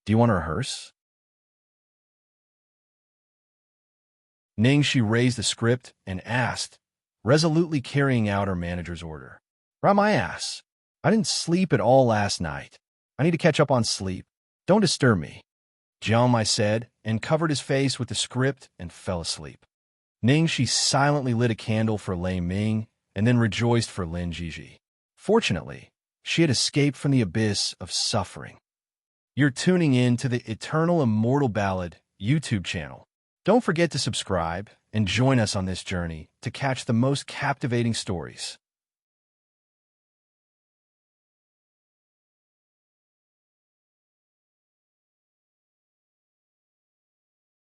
"Do you want to rehearse?" Ning Shi raised the script and asked, resolutely carrying out her manager's order. "Right my ass. I didn't sleep at all last night. I need to catch up on sleep. Don't disturb me," Jiang Mai said, and covered his face with the script and fell asleep. Ning Shi silently lit a candle for Lei Ming and then rejoiced for Lin Jiji. Fortunately, she had escaped from the abyss of suffering. You're tuning in to the Eternal Immortal Ballad YouTube channel. Don't forget to subscribe and join us on this journey to catch the most captivating stories.